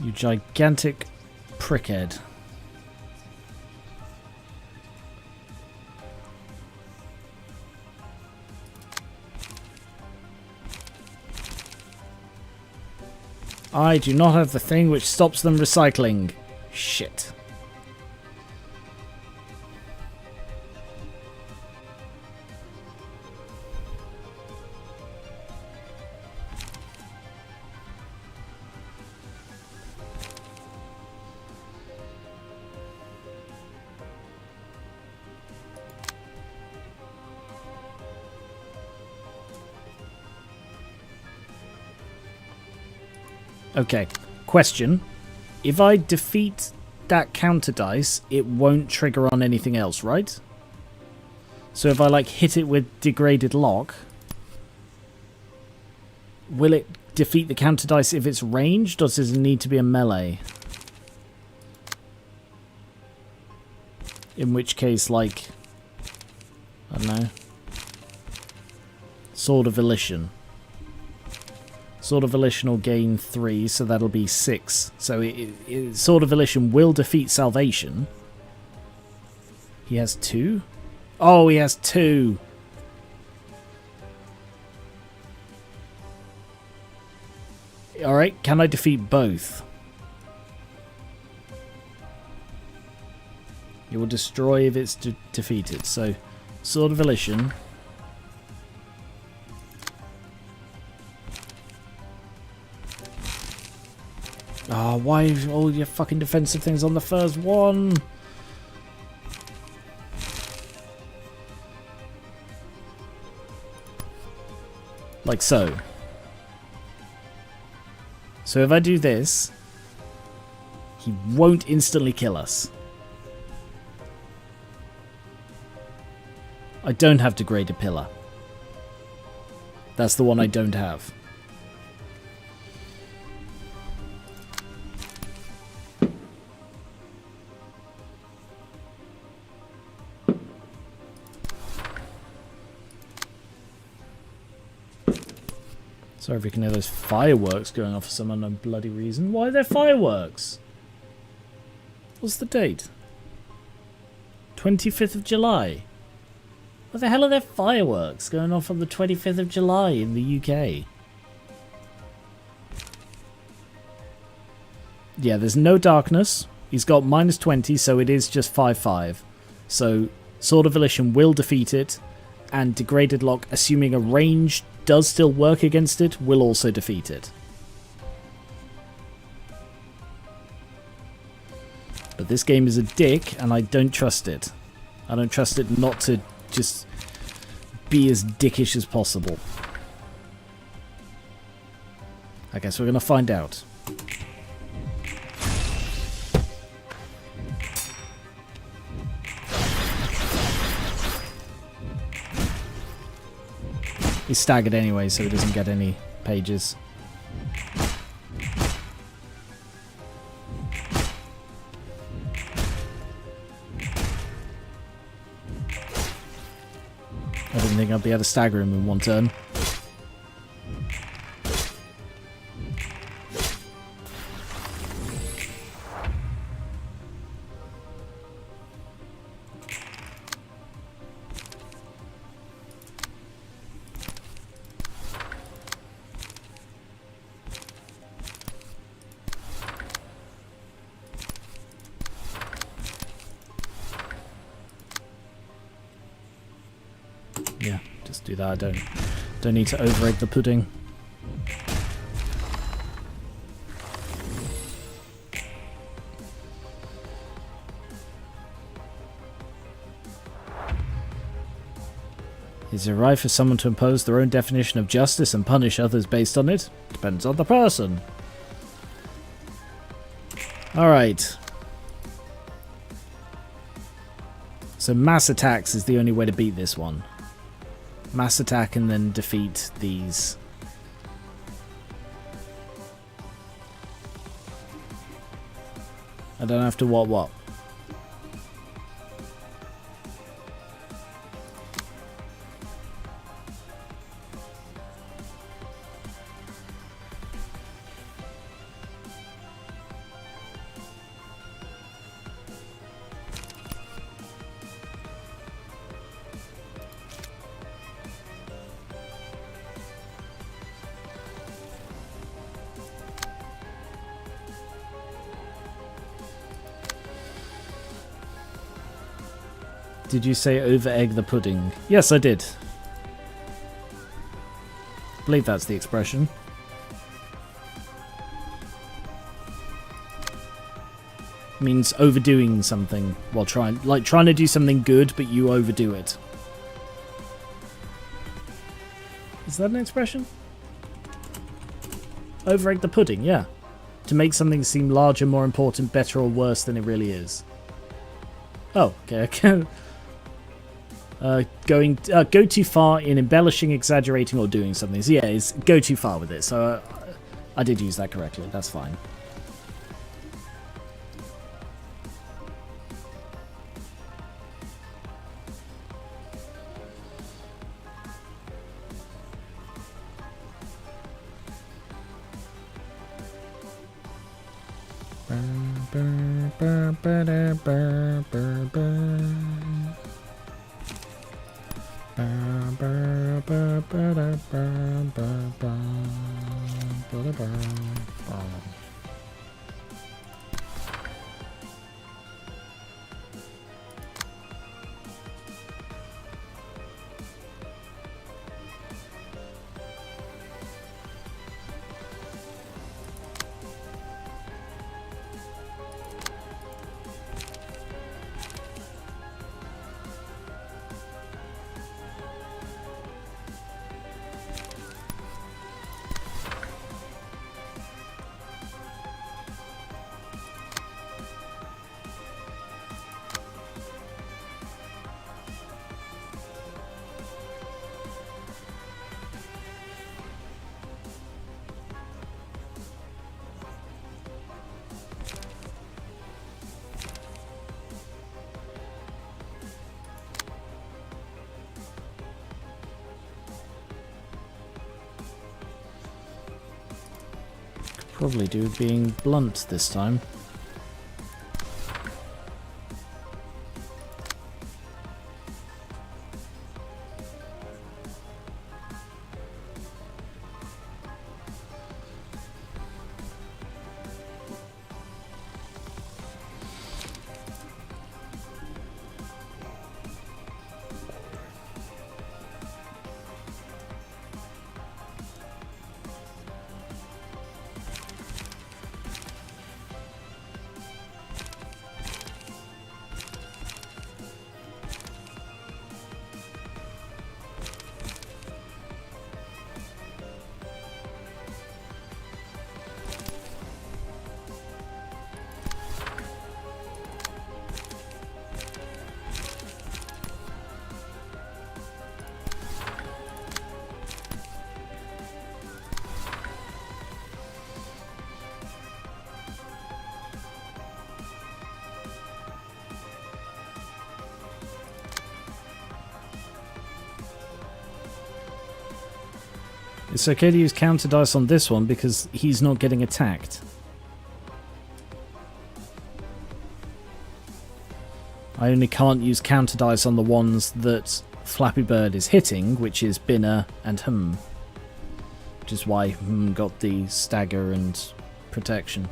you gigantic prickhead. I do not have the thing which stops them recycling. Shit. Okay, question. If I defeat that counter dice, it won't trigger on anything else, right? So if I like hit it with degraded lock, will it defeat the counter dice if it's ranged, or does it need to be a melee? In which case, like, I don't know. Sword of Volition. Sword of Volition will gain 3, so that'll be 6. So Sword of Volition will defeat Salvation. He has 2? Oh, he has 2! Alright, can I defeat both? It will destroy if it's defeated. So, Sword of Volition. Oh, why all your fucking defensive things on the first one? Like so. So if I do this, he won't instantly kill us. I don't have Degraded Pillar. That's the one I don't have. Sorry if you can hear those fireworks going off for some unknown bloody reason. Why are there fireworks? What's the date? 25th of July. What the hell are there fireworks going off on the 25th of July in the UK? Yeah, there's no darkness. He's got -20, so it is just 5/5. So Sword of Volition will defeat it, and Degraded Lock, assuming a range does still work against it, will also defeat it. But this game is a dick, and I don't trust it. I don't trust it not to just be as dickish as possible. I guess we're going to find out. He's staggered anyway, so he doesn't get any pages. I didn't think I'd be able to stagger him in one turn. Yeah, just do that. I don't need to over-egg the pudding. Is it right for someone to impose their own definition of justice and punish others based on it? Depends on the person. Alright. So mass attacks is the only way to beat this one. Mass attack and then defeat these. I don't have to what? Did you say over-egg the pudding? Yes, I did. I believe that's the expression. It means overdoing something while trying to do something good, but you overdo it. Is that an expression? Over-egg the pudding, yeah. To make something seem larger, more important, better, or worse than it really is. Oh, okay. Go too far in embellishing, exaggerating, or doing something. So yeah, it's go too far with it. So I did use that correctly, that's fine. Probably do being blunt this time. It's okay to use counter dice on this one because he's not getting attacked. I only can't use counter dice on the ones that Flappy Bird is hitting, which is Binner and which is why got the stagger and protection.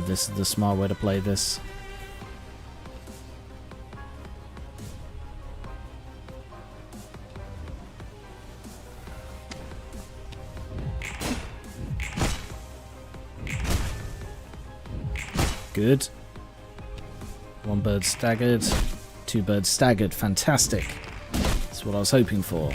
This is the smart way to play this. Good. One bird staggered. Two birds staggered. Fantastic. That's what I was hoping for.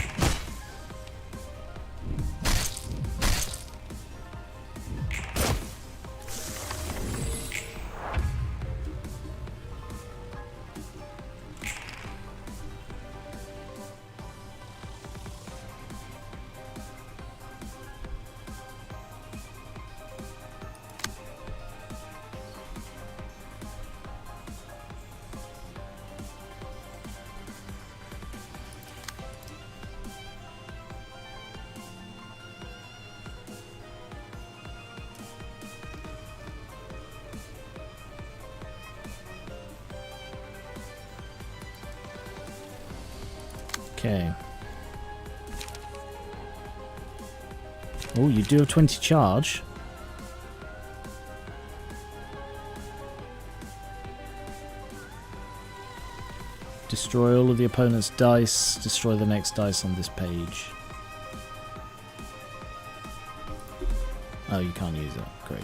Okay. Oh, you do have 20 charge. Destroy all of the opponent's dice. Destroy the next dice on this page. Oh, you can't use it. Great.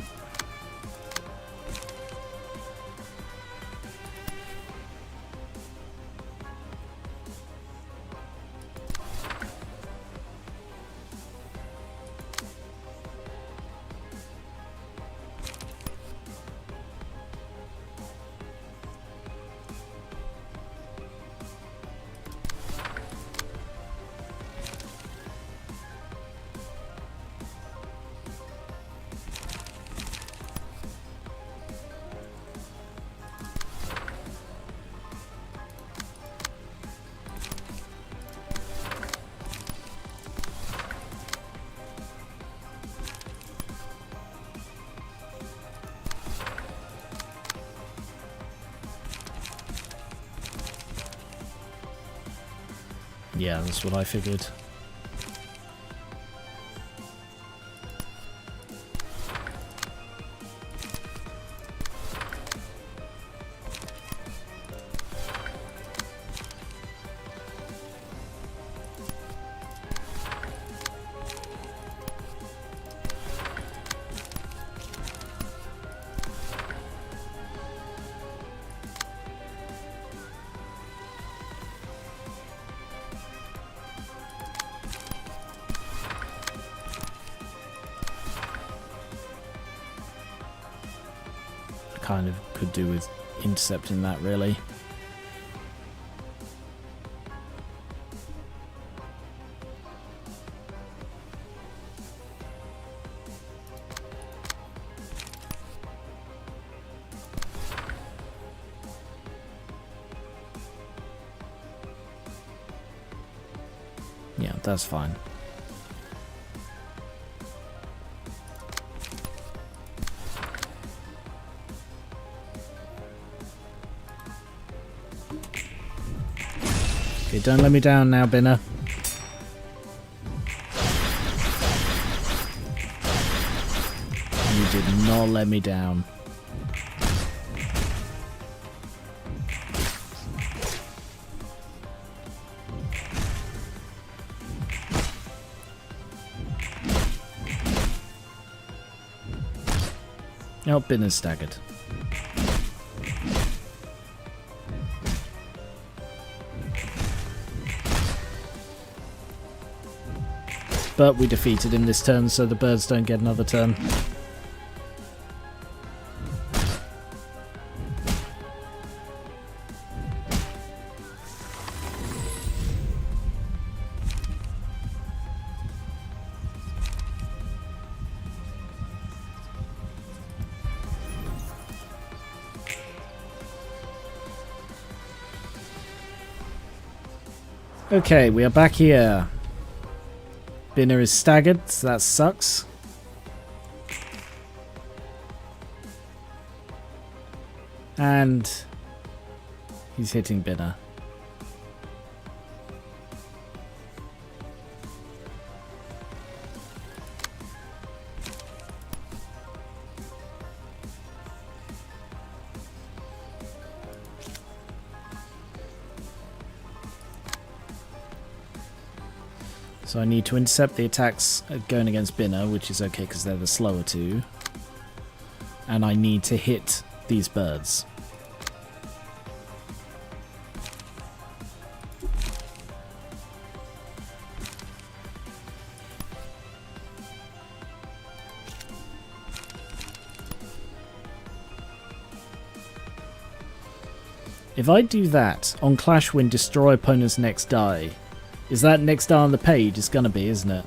Yeah, that's what I figured. Kind of could do with intercepting that, really. Yeah, that's fine. Okay, don't let me down now, Binner. You did not let me down. Oh, Binner's staggered. But we defeated him this turn, so the birds don't get another turn. Okay, we are back here. Binner is staggered, so that sucks. And he's hitting Binner. So I need to intercept the attacks going against Binner, which is okay because they're the slower two. And I need to hit these birds. If I do that, on Clash Win, destroy opponent's next die. Is that next die on the page? It's gonna be, isn't it?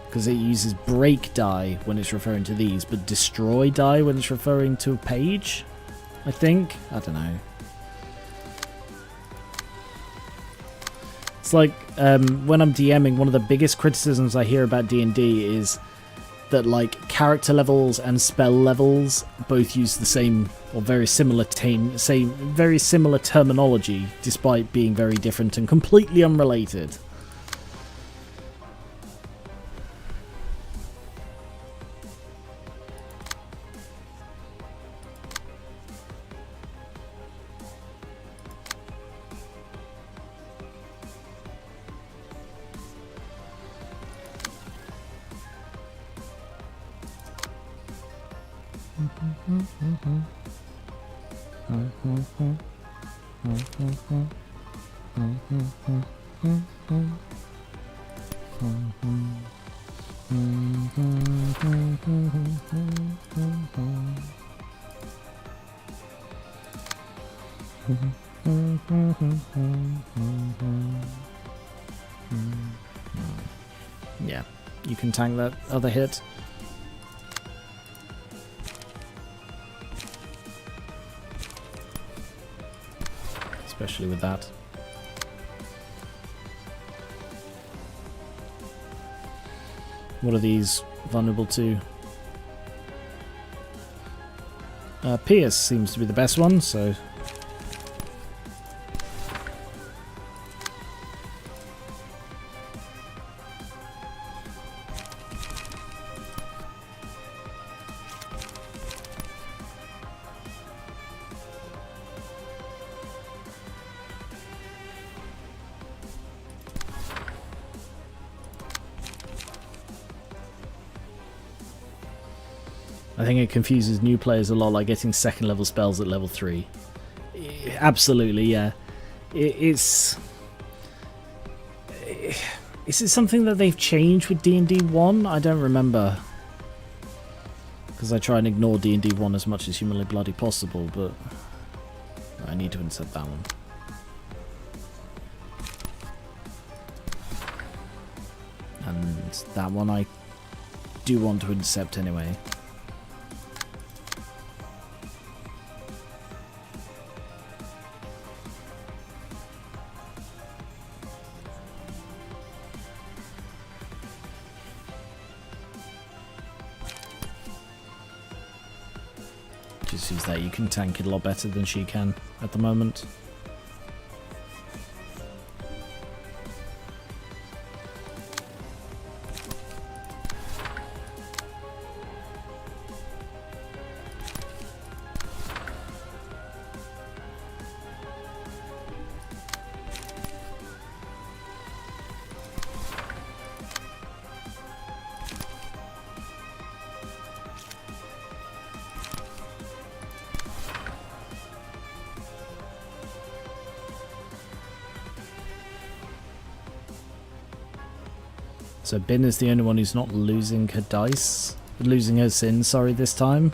Because it uses break die when it's referring to these, but destroy die when it's referring to a page? I think? I don't know. It's like, when I'm DMing, one of the biggest criticisms I hear about D&D is that like character levels and spell levels both use the same or very similar very similar terminology, despite being very different and completely unrelated. Yeah, you can tank that other hit. Especially with that. What are these vulnerable to? Pierce seems to be the best one, so... I think it confuses new players a lot, like getting second level spells at level 3. Absolutely, yeah. Is it something that they've changed with D&D 1? I don't remember. Because I try and ignore D&D 1 as much as humanly bloody possible, but I need to insert that one. And that one I do want to intercept anyway. Just use that, you can tank it a lot better than she can at the moment. So Bin is the only one who's not losing her dice, losing her sin, sorry, this time.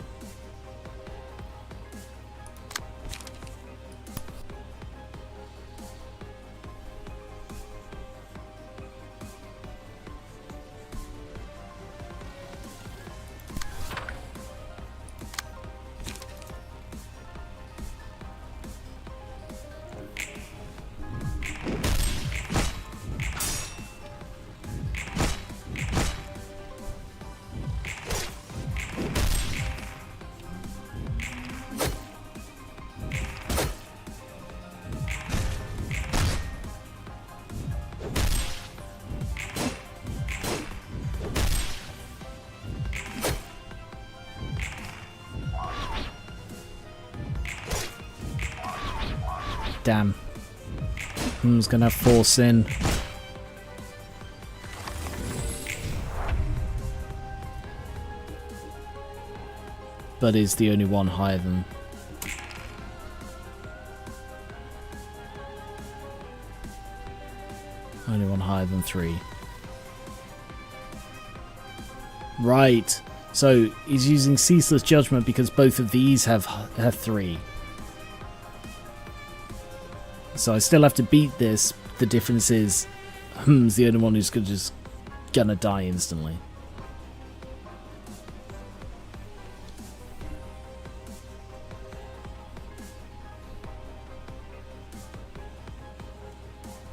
Damn. Who's gonna have 4 sin? But is the only one higher than... Only one higher than 3. Right. So he's using Ceaseless Judgment because both of these have 3. So I still have to beat this. The difference is, Hm's the only one who's just gonna die instantly.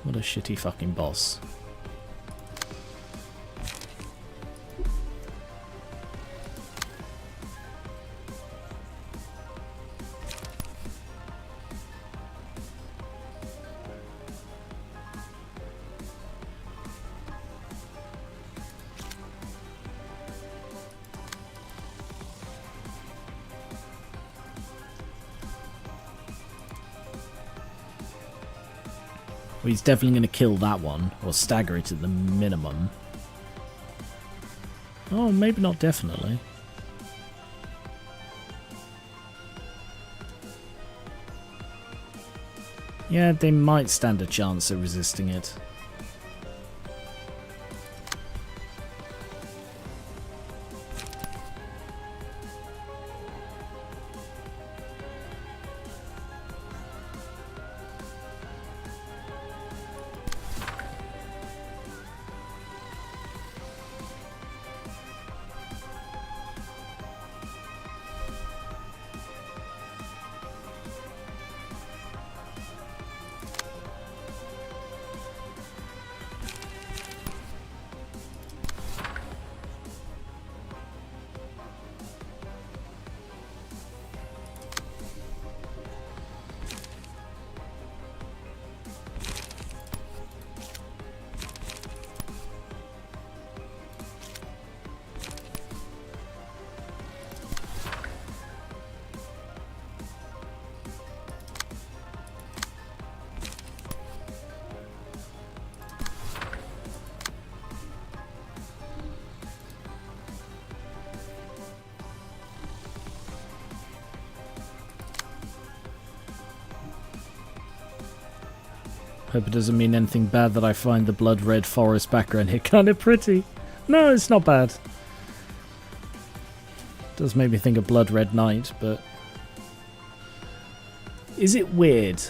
What a shitty fucking boss. Well, he's definitely going to kill that one, or stagger it at the minimum. Oh, maybe not definitely. Yeah, they might stand a chance at resisting it. Hope it doesn't mean anything bad that I find the blood red forest background here kind of pretty. No, it's not bad. Does make me think of Blood Red Knight, but... Is it weird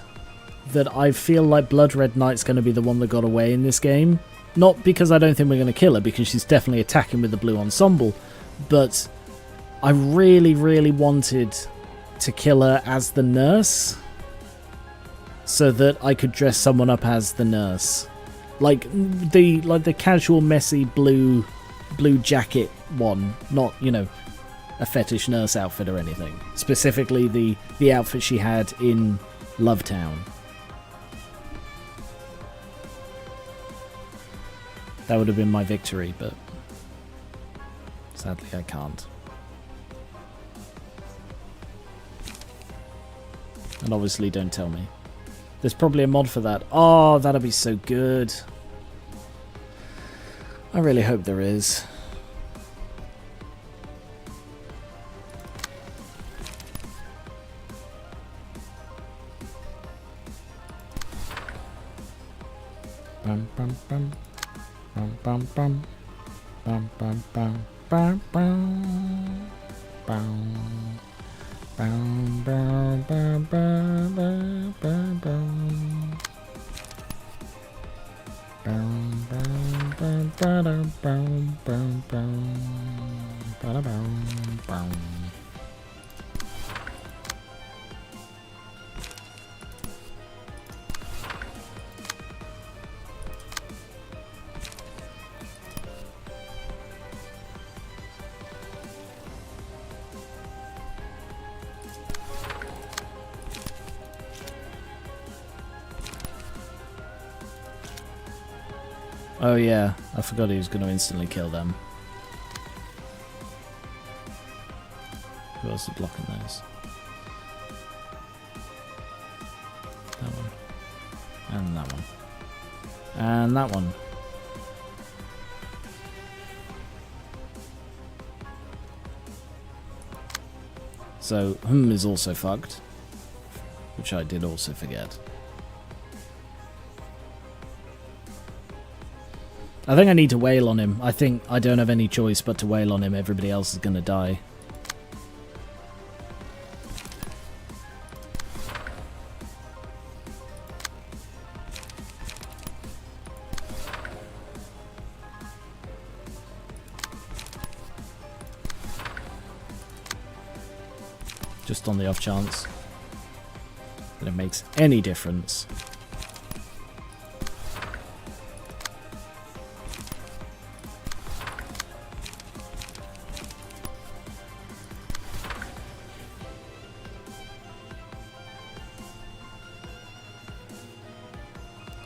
that I feel like Blood Red Knight's going to be the one that got away in this game? Not because I don't think we're going to kill her, because she's definitely attacking with the blue ensemble, but I really, really wanted to kill her as the nurse, so that I could dress someone up as the nurse. Like the casual, messy blue jacket one, not, you know, a fetish nurse outfit or anything. Specifically the outfit she had in Lovetown. That would have been my victory, but sadly I can't. And obviously don't tell me. There's probably a mod for that. Oh, that'll be so good. I really hope there is. Bum bum bum. Bum bum bum. Bum bum bum. Bum bum. Bum. Bum bum bum bum bum bum bum. Bum bum bum ba-dum bum bum bum. Ba-da-bum bum. Oh yeah, I forgot he was going to instantly kill them. Who else is blocking those? That one. And that one. And that one. So, is also fucked. Which I did also forget. I think I need to wail on him. I think I don't have any choice but to wail on him. Everybody else is going to die. Just on the off chance that it makes any difference.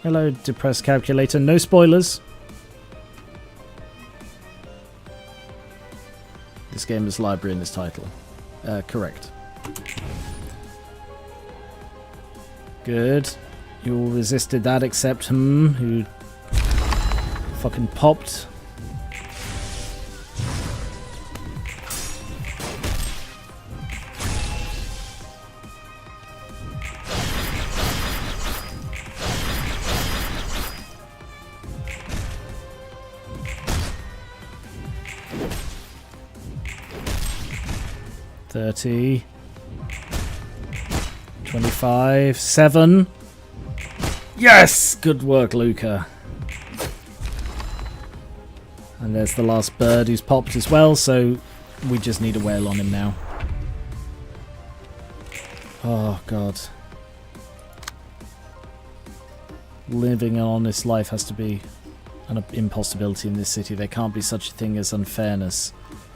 Hello, depressed calculator. No spoilers. This game has library in its title. Correct. Good. You all resisted that except him, who fucking popped. $30, $25, $7. Yes! Good work, Luca. And there's the last bird who's popped as well, so we just need a whale on him now. Oh, God. Living an honest life has to be an impossibility in this city. There can't be such a thing as unfairness.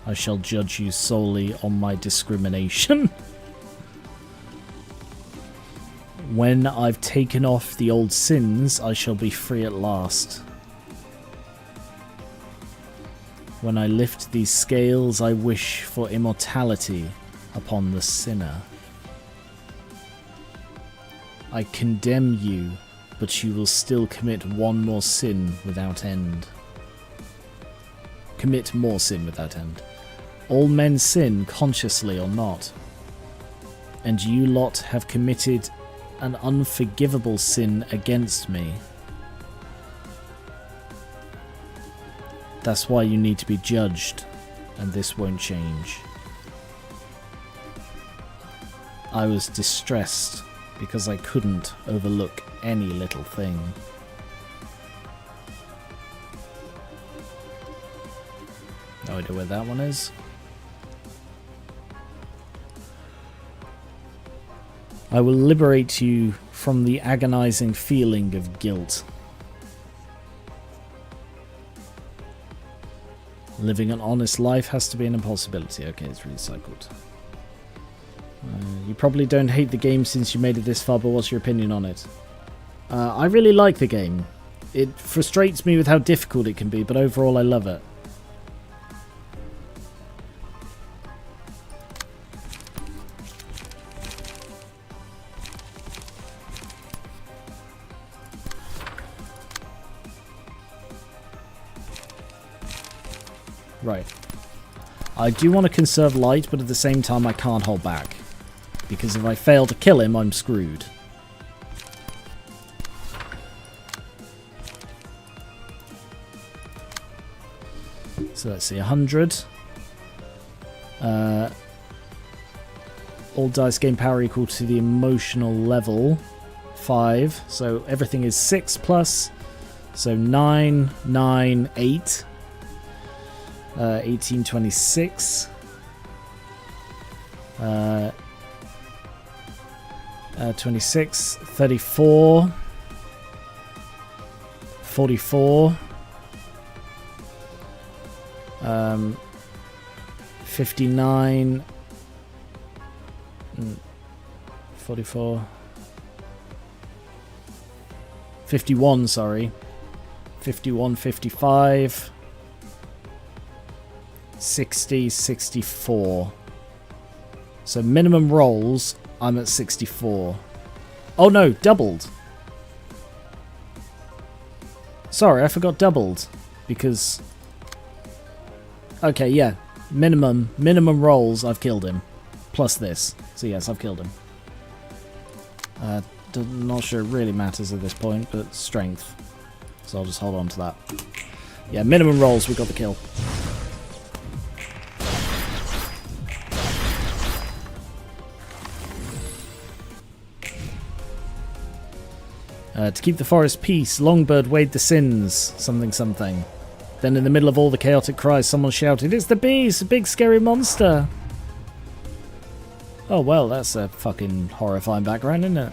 I shall judge you solely on my discrimination. When I've taken off the old sins, I shall be free at last. When I lift these scales, I wish for immortality upon the sinner. I condemn you, but you will still commit one more sin without end. Commit more sin without end. All men sin, consciously or not. And you lot have committed an unforgivable sin against me. That's why you need to be judged, and this won't change. I was distressed because I couldn't overlook any little thing. No idea where that one is. I will liberate you from the agonizing feeling of guilt. Living an honest life has to be an impossibility. Okay, it's recycled. You probably don't hate the game since you made it this far, but what's your opinion on it? I really like the game. It frustrates me with how difficult it can be, but overall I love it. Right. I do want to conserve light, but at the same time I can't hold back. Because if I fail to kill him, I'm screwed. So let's see, 100. All dice gain power equal to the emotional level. 5. So everything is 6 plus. So 9, 9, 8. 1826. 26, 34, 44, 59, 44, 51, sorry, 51, 55, 60, 64. So minimum rolls, I'm at 64. Oh no, doubled. Sorry, I forgot doubled. Because... okay, yeah. Minimum rolls, I've killed him. Plus this. So yes, I've killed him. Not sure it really matters at this point, but strength. So I'll just hold on to that. Yeah, minimum rolls, we got the kill. To keep the forest peace, Longbird weighed the sins, something something. Then in the middle of all the chaotic cries, someone shouted, "It's the beast, a big scary monster!" Oh well, that's a fucking horrifying background, isn't it?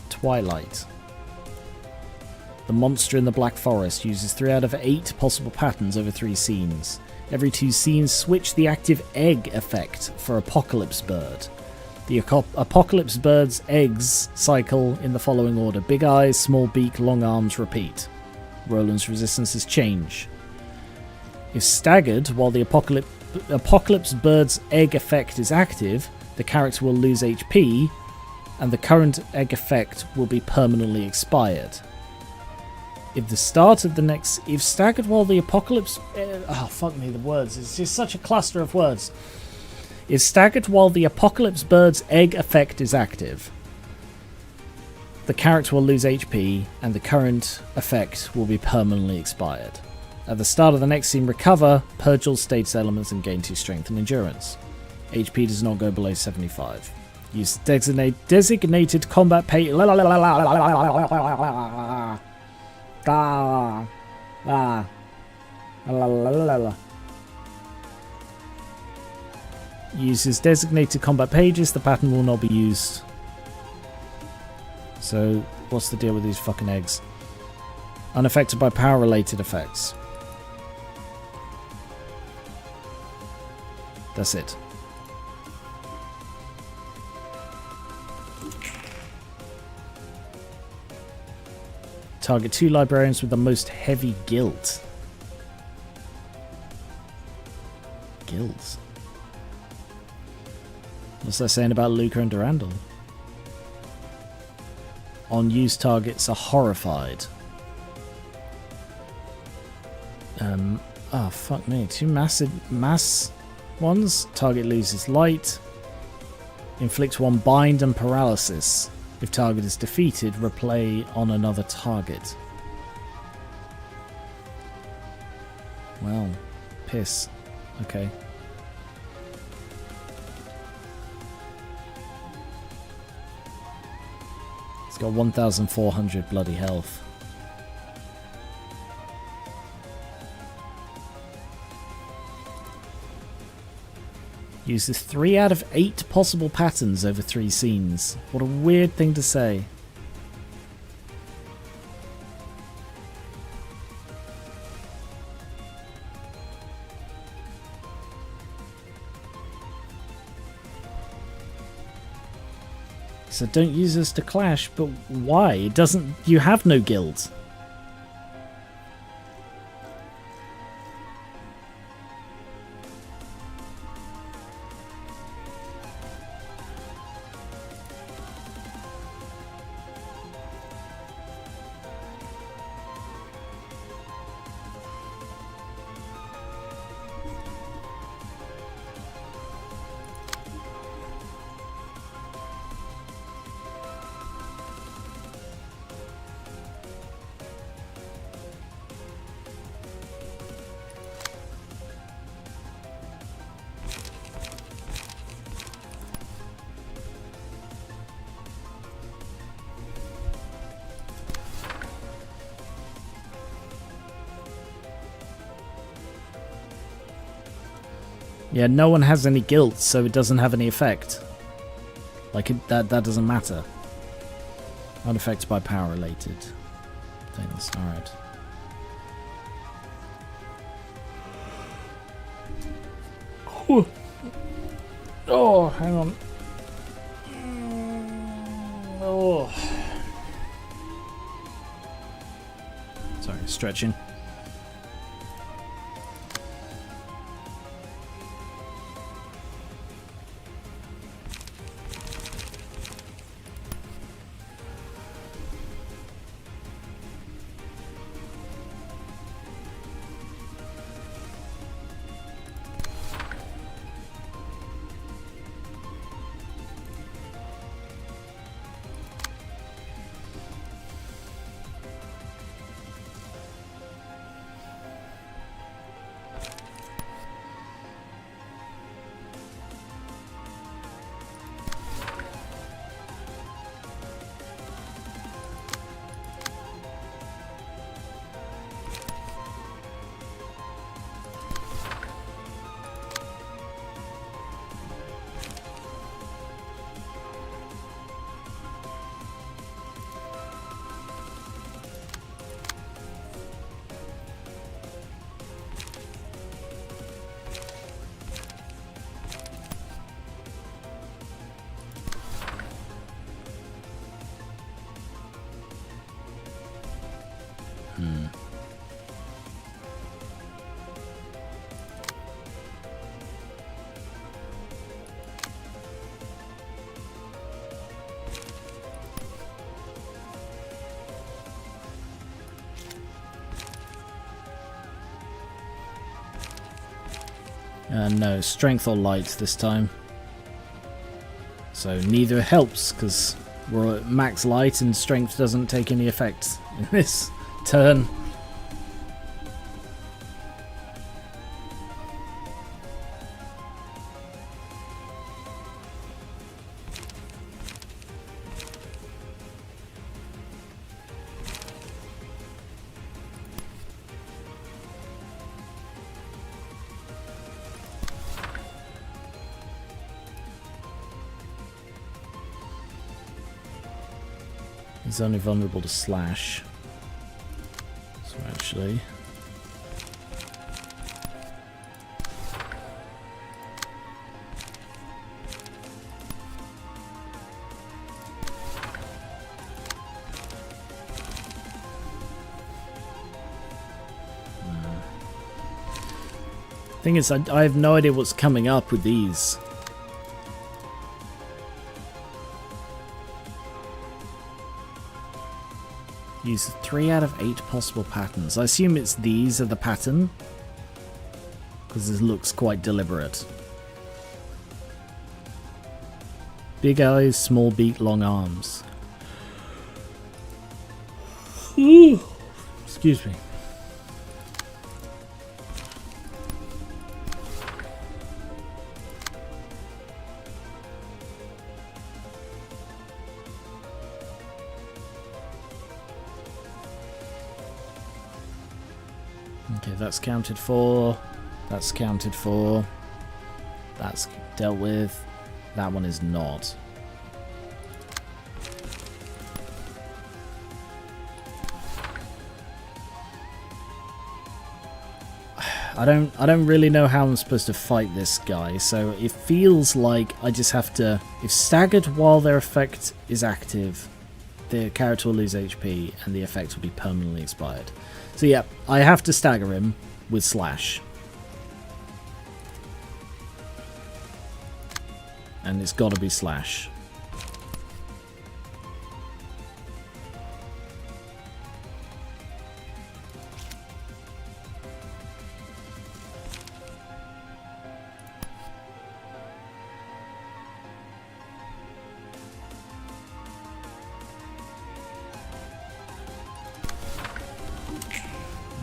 Twilight. The monster in the Black Forest uses 3 out of 8 possible patterns over 3 scenes. Every 2 scenes switch the active egg effect for Apocalypse Bird. The Apocalypse Bird's eggs cycle in the following order. Big eyes, small beak, long arms, repeat. Roland's resistances change. If staggered while the Apocalypse Bird's egg effect is active, the character will lose HP, and the current egg effect will be permanently expired. If staggered while the apocalypse... oh, fuck me, the words. It's just such a cluster of words. If staggered while the apocalypse bird's egg effect is active, the character will lose HP, and the current effect will be permanently expired. At the start of the next scene, recover, purge all status elements, and gain 2 strength and endurance. HP does not go below 75. Use designated combat page. Uses designated combat pages. The pattern will not be used. So, what's the deal with these fucking eggs? Unaffected by power-related effects. That's it. Target 2 librarians with the most heavy guilt. Guilds. What's that saying about Luca and Durandal? On used targets are horrified. Oh fuck me. 2 mass ones. Target loses light. Inflict 1 bind and paralysis. If target is defeated, replay on another target. Well, piss. Okay. It's got 1,400 bloody health. Uses 3 out of 8 possible patterns over 3 scenes. What a weird thing to say. So don't use this to clash, but why? It doesn't... You have no guild. Yeah, no one has any guilt, so it doesn't have any effect. Like, that doesn't matter. Unaffected by power-related things. Alright. Oh, hang on. Oh. Sorry, stretching. No, strength or light this time. So neither helps, because we're at max light and strength doesn't take any effect in this turn. He's only vulnerable to slash. So actually... Thing is, I have no idea what's coming up with these. Use 3 out of 8 possible patterns. I assume it's these are the pattern, because this looks quite deliberate. Big eyes, small beak, long arms. Ooh. Excuse me. Okay, that's counted for. That's counted for. That's dealt with. That one is not. I don't really know how I'm supposed to fight this guy, so it feels like I just have to... If staggered while their effect is active, the character will lose HP and the effect will be permanently expired. So yeah, I have to stagger him with slash. And it's got to be slash.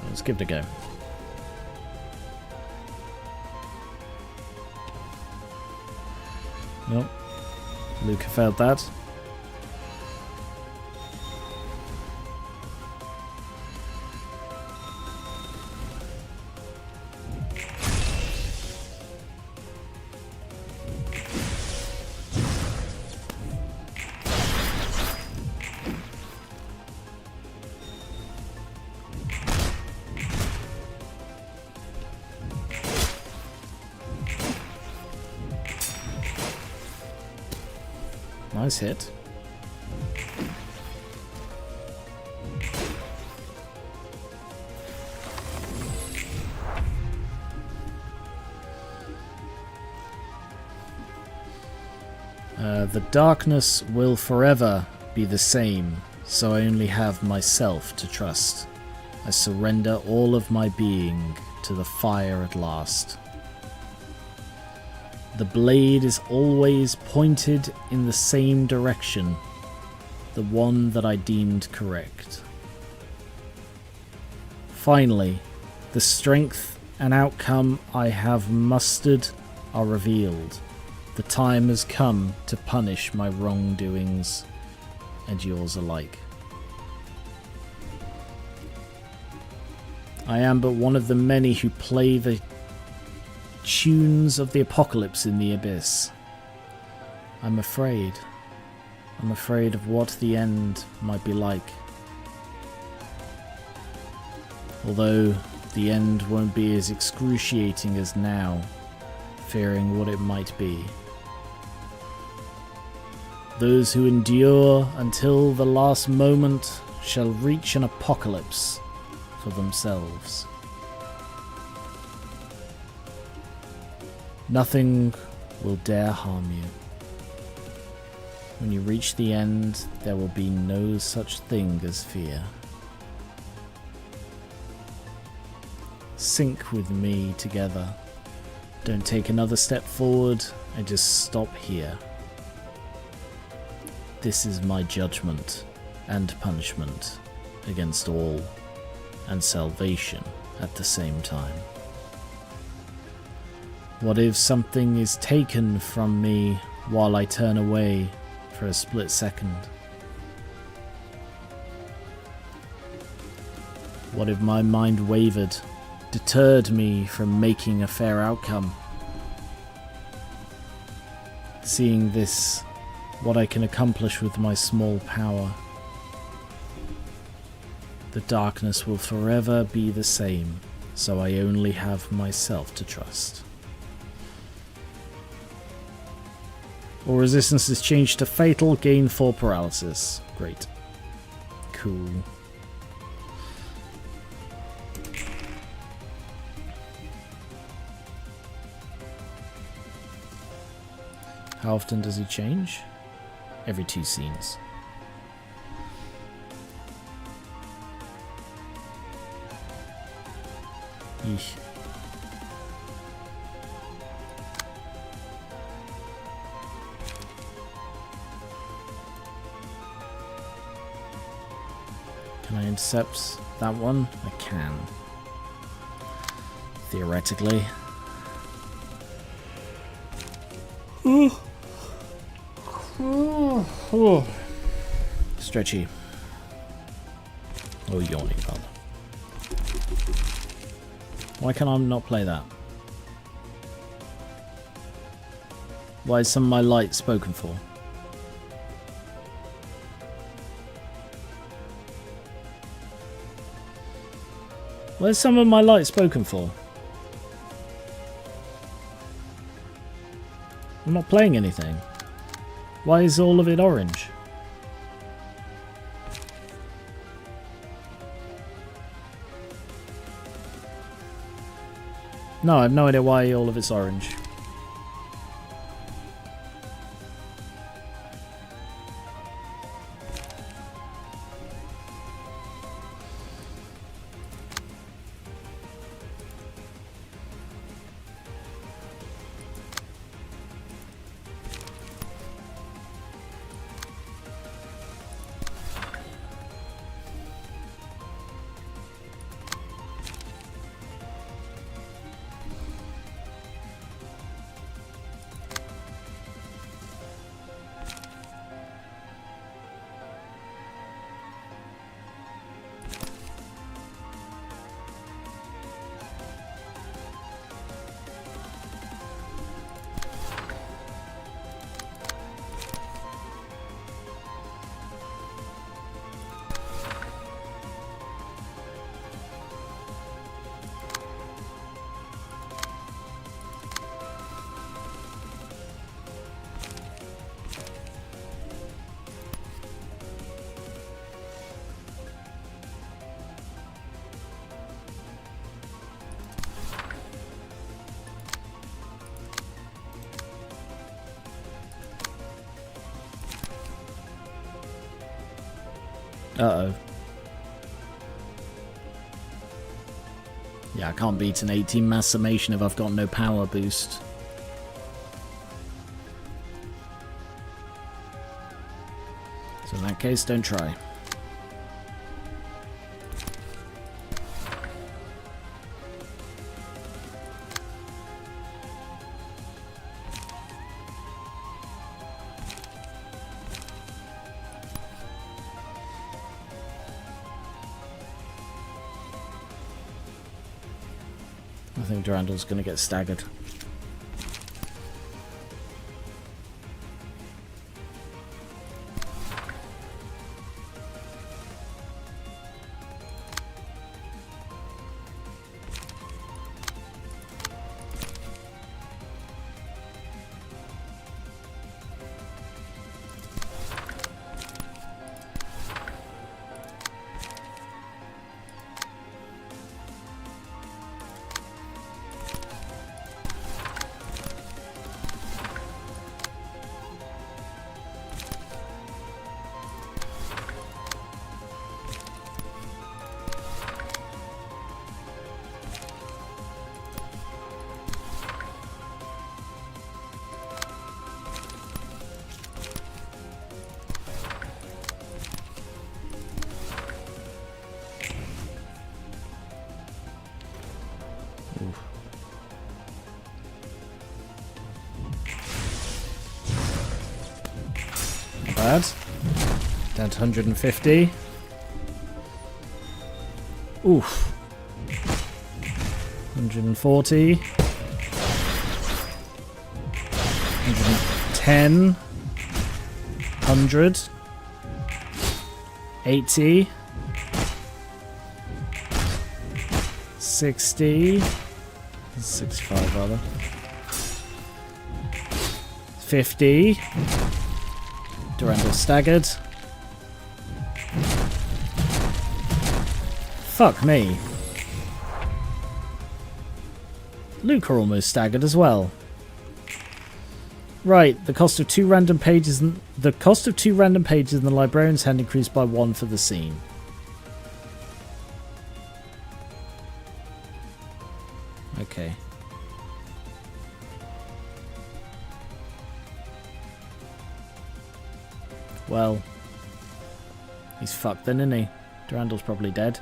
Let's give it a go. Nope. Luca failed that. Nice hit. The darkness will forever be the same, so I only have myself to trust. I surrender all of my being to the fire at last. The blade is always pointed in the same direction, the one that I deemed correct. Finally, the strength and outcome I have mustered are revealed. The time has come to punish my wrongdoings, and yours alike. I am but one of the many who play the tunes of the apocalypse in the abyss. I'm afraid. I'm afraid of what the end might be like. Although the end won't be as excruciating as now, fearing what it might be. Those who endure until the last moment shall reach an apocalypse for themselves. Nothing will dare harm you. When you reach the end, there will be no such thing as fear. Sink with me together, Don't take another step forward. I just stop here. This is my judgment and punishment against all, and salvation at the same time. What if something is taken from me while I turn away for a split second? What if my mind wavered, deterred me from making a fair outcome? Seeing this, what I can accomplish with my small power. The darkness will forever be the same, so I only have myself to trust. All resistance is changed to fatal, gain 4 paralysis. Great. Cool. How often does he change? Every 2 scenes. Yeesh. Can I intercept that one? I can. Theoretically. Stretchy. Oh, yawning rather. Why can I not play that? Why is some of my light spoken for? Where's some of my light spoken for? I'm not playing anything. Why is all of it orange? No, I have no idea why all of it's orange. Uh-oh. Yeah, I can't beat an 18 mass summation if I've got no power boost. So in that case, don't try. I think Durandal's going to get staggered. Not bad. Down to 150. Oof. 140. 110. 100. 80. 60. 65 rather. 50. Durandal staggered. Fuck me. Luca almost staggered as well. Right, the cost of 2 random pages in the librarian's hand increased by 1 for the scene. Okay. Well, he's fucked then, isn't he? Durandal's probably dead.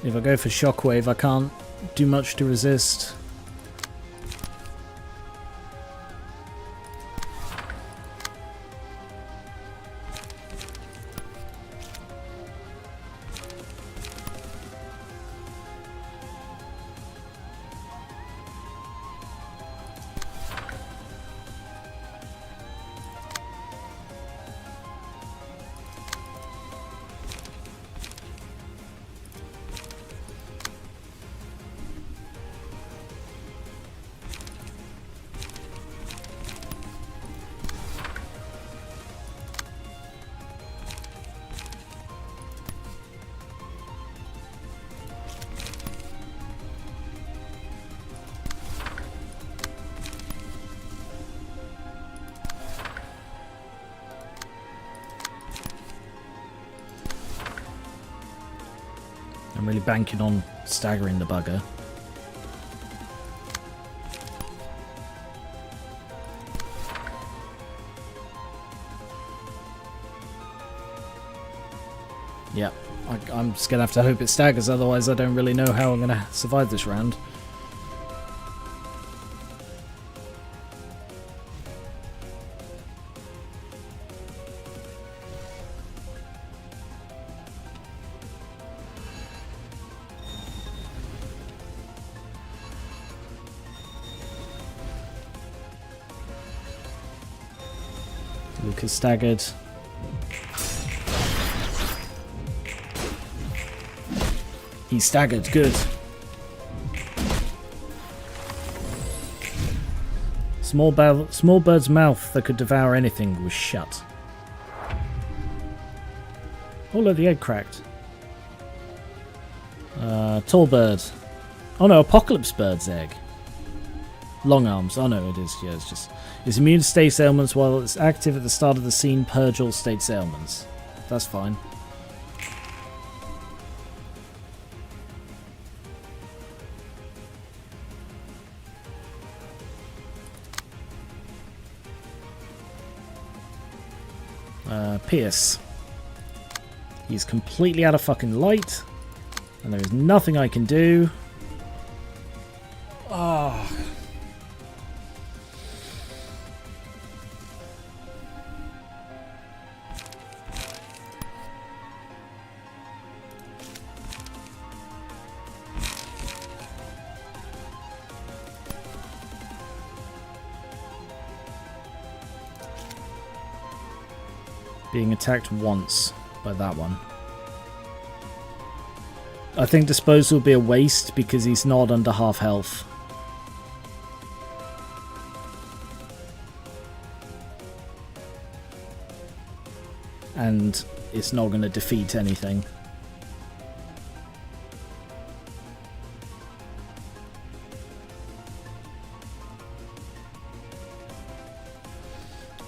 If I go for Shockwave, I can't do much to resist. I'm really banking on staggering the bugger. Yep, I'm just going to have to hope it staggers, otherwise I don't really know how I'm going to survive this round. Lucas staggered. He staggered, good. Small bird's mouth that could devour anything was shut. Oh look, the egg cracked. Tall bird. Oh no, Apocalypse bird's egg. Long arms. Oh no, it is. Yeah, it's just... It's immune to status ailments while it's active at the start of the scene. Purge all status ailments. That's fine. Pierce. He's completely out of fucking light. And there is nothing I can do. Oh. Being attacked once by that one. I think disposal will be a waste because he's not under half health. And it's not going to defeat anything.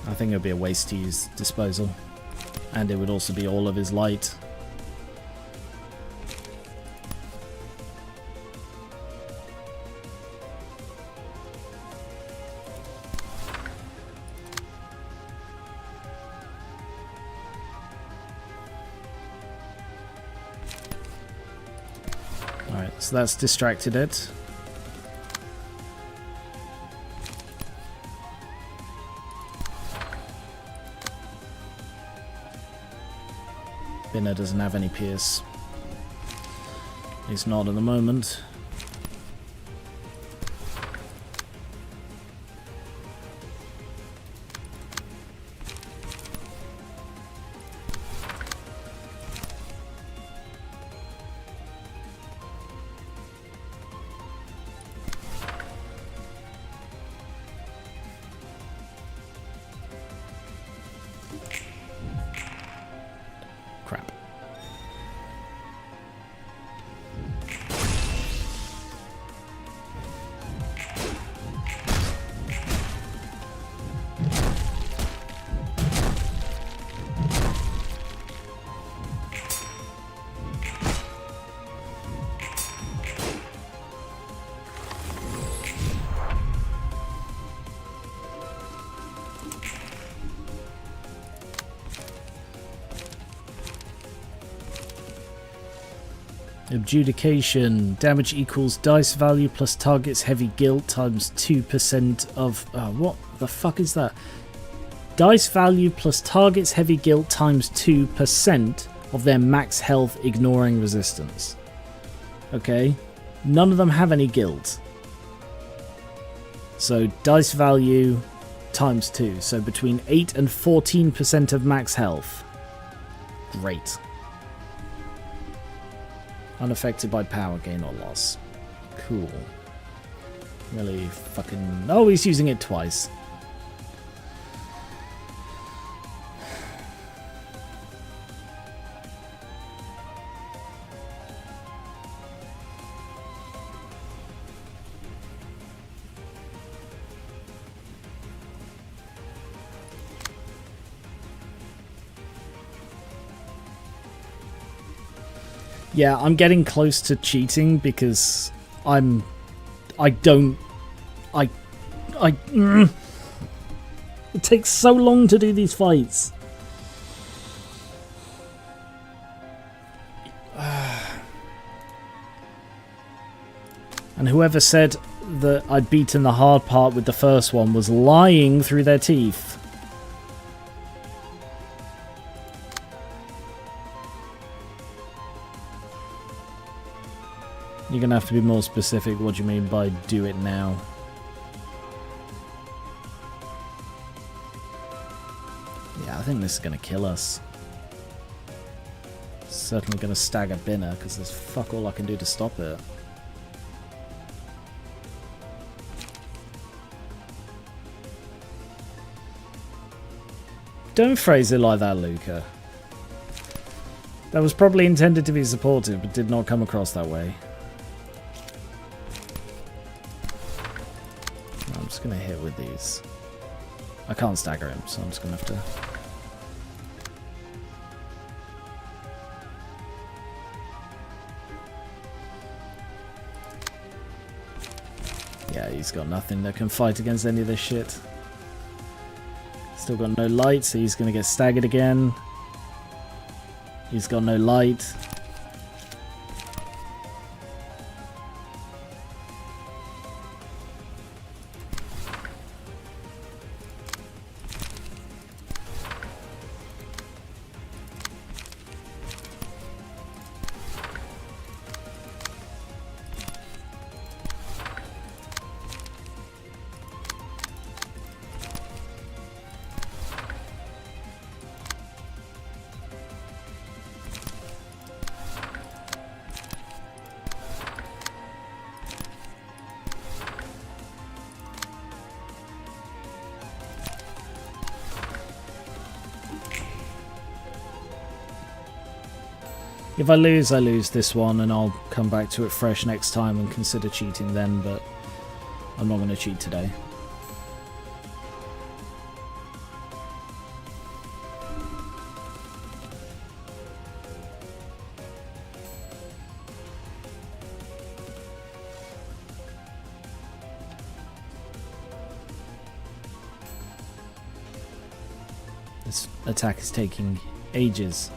I think it would be a waste to use disposal. And it would also be all of his light. Alright, so that's distracted it. Binner doesn't have any pierce. He's not at the moment. Crap. Adjudication. Damage equals dice value plus target's heavy guilt times 2% of... what the fuck is that? Dice value plus target's heavy guilt times 2% of their max health ignoring resistance. Okay. None of them have any guilt. So dice value times 2. So between 8 and 14% of max health. Great. Unaffected by power gain or loss. Cool. Really fucking... Oh, he's using it twice. Yeah, I'm getting close to cheating because it takes so long to do these fights. And whoever said that I'd beaten the hard part with the first one was lying through their teeth. You're going to have to be more specific. What do you mean by do it now? Yeah, I think this is going to kill us. Certainly going to stagger Binner because there's fuck all I can do to stop it. Don't phrase it like that, Luca. That was probably intended to be supportive, but did not come across that way. I'm just going to hit with these. I can't stagger him, so I'm just going to have to... Yeah, he's got nothing that can fight against any of this shit. Still got no light, so he's going to get staggered again. He's got no light. If I lose this one, and I'll come back to it fresh next time and consider cheating then, but I'm not going to cheat today. This attack is taking ages.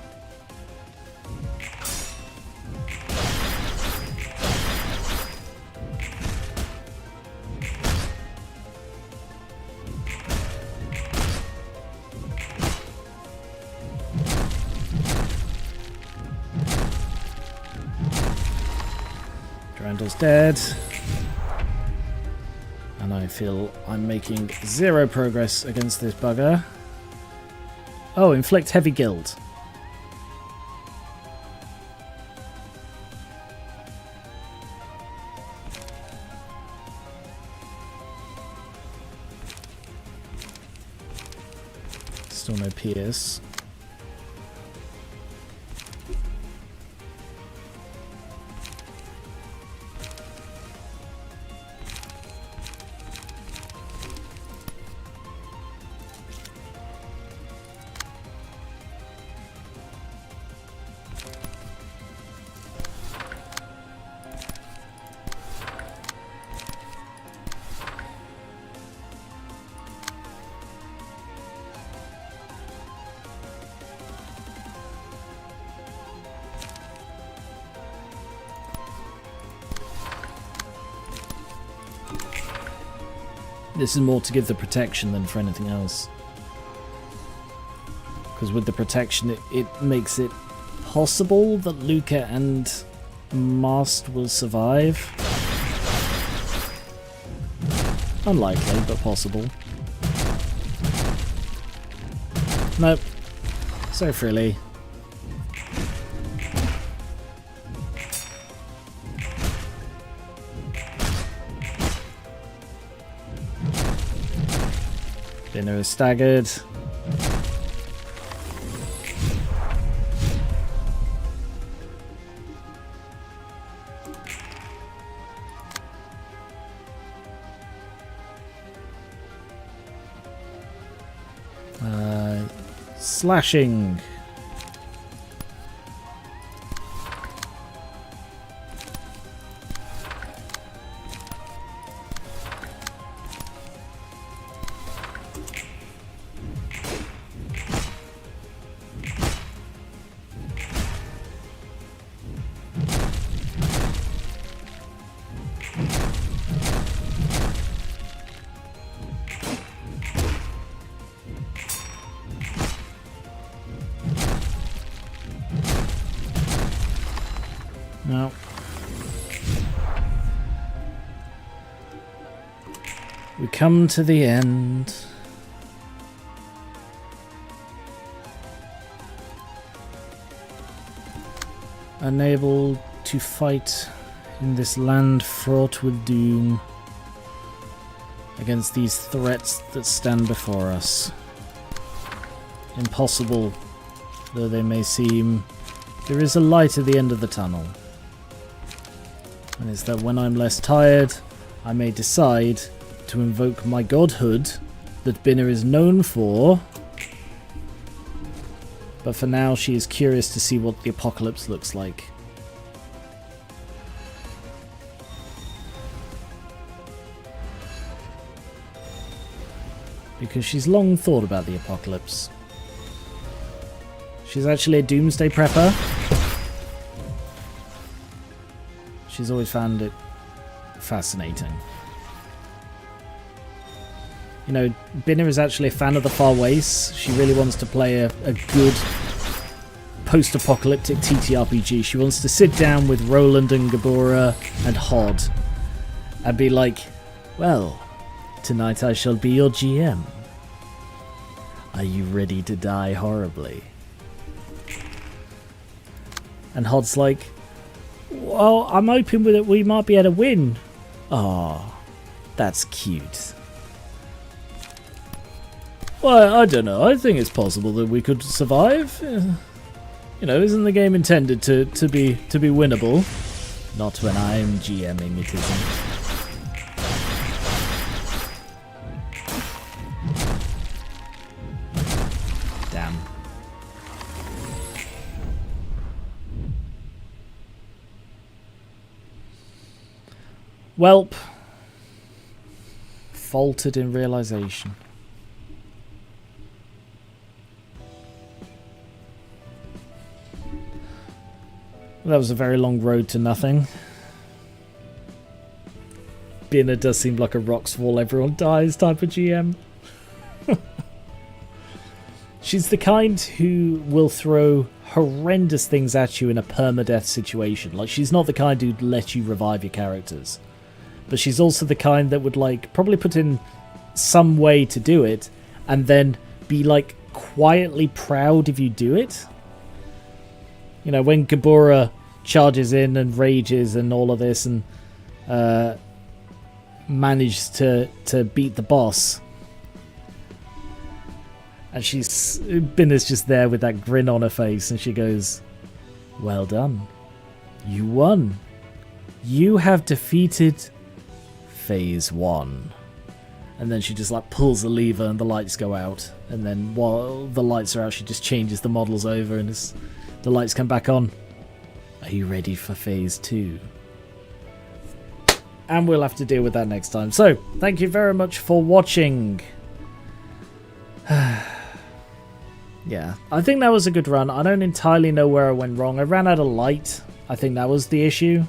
Durandal's dead. And I feel I'm making 0 progress against this bugger. Oh, inflict heavy guild. Still no pierce. This is more to give the protection than for anything else. Because with the protection, it makes it possible that Luca and Mast will survive. Unlikely, but possible. Nope. So frilly. Dinner is staggered. Slashing. No. We come to the end. Unable to fight in this land fraught with doom against these threats that stand before us. Impossible though they may seem, there is a light at the end of the tunnel. And it's that when I'm less tired, I may decide to invoke my godhood that Binner is known for. But for now, she is curious to see what the apocalypse looks like. Because she's long thought about the apocalypse. She's actually a doomsday prepper. She's always found it fascinating. You know, Binner is actually a fan of the Far Waste. She really wants to play a good post-apocalyptic TTRPG. She wants to sit down with Roland and Gabora and Hod and be like, well, tonight I shall be your GM. Are you ready to die horribly? And Hod's like, well, I'm hoping with it we might be able to win. Oh, that's cute. Well, I don't know. I think it's possible that we could survive. You know, isn't the game intended to be winnable? Not when I'm GMing, it isn't. Damn. Welp. Faltered in realization. That was a very long road to nothing. Binner does seem like a rocks fall, everyone dies type of GM. She's the kind who will throw horrendous things at you in a permadeath situation. Like, she's not the kind who'd let you revive your characters. But she's also the kind that would, like, probably put in some way to do it and then be, like, quietly proud if you do it. You know, when Gabora charges in and rages and all of this and managed to beat the boss. And Binner's just there with that grin on her face and she goes, "Well done. You won. You have defeated Phase 1. And then she just like pulls the lever and the lights go out. And then while the lights are out, she just changes the models over and the lights come back on. Are you ready for Phase 2? And we'll have to deal with that next time. So, thank you very much for watching. Yeah, I think that was a good run. I don't entirely know where I went wrong. I ran out of light. I think that was the issue.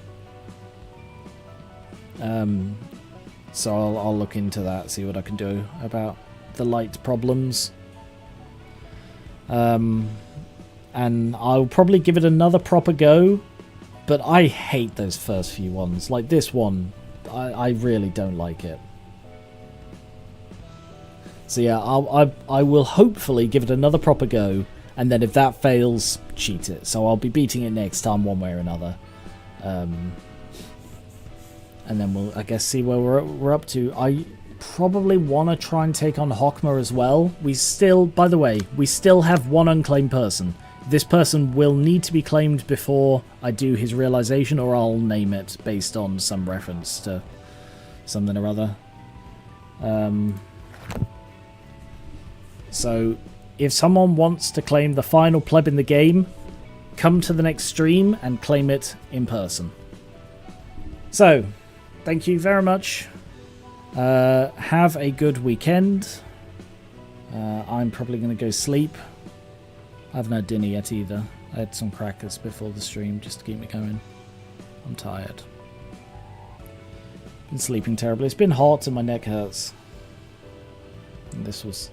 So I'll look into that, see what I can do about the light problems. And I'll probably give it another proper go. But I hate those first few ones. Like this one, I really don't like it. So yeah, I will hopefully give it another proper go, and then if that fails, cheat it. So I'll be beating it next time one way or another. And then we'll, I guess, see where we're up to. I probably want to try and take on Hokma as well. We still, by the way, we still have one unclaimed person. This person will need to be claimed before I do his realization, or I'll name it based on some reference to something or other. So, if someone wants to claim the final pleb in the game, come to the next stream and claim it in person. So, thank you very much. Have a good weekend. I'm probably going to go sleep. I haven't had dinner yet either. I had some crackers before the stream just to keep me going. I'm tired. Been sleeping terribly. It's been hot and my neck hurts. And this was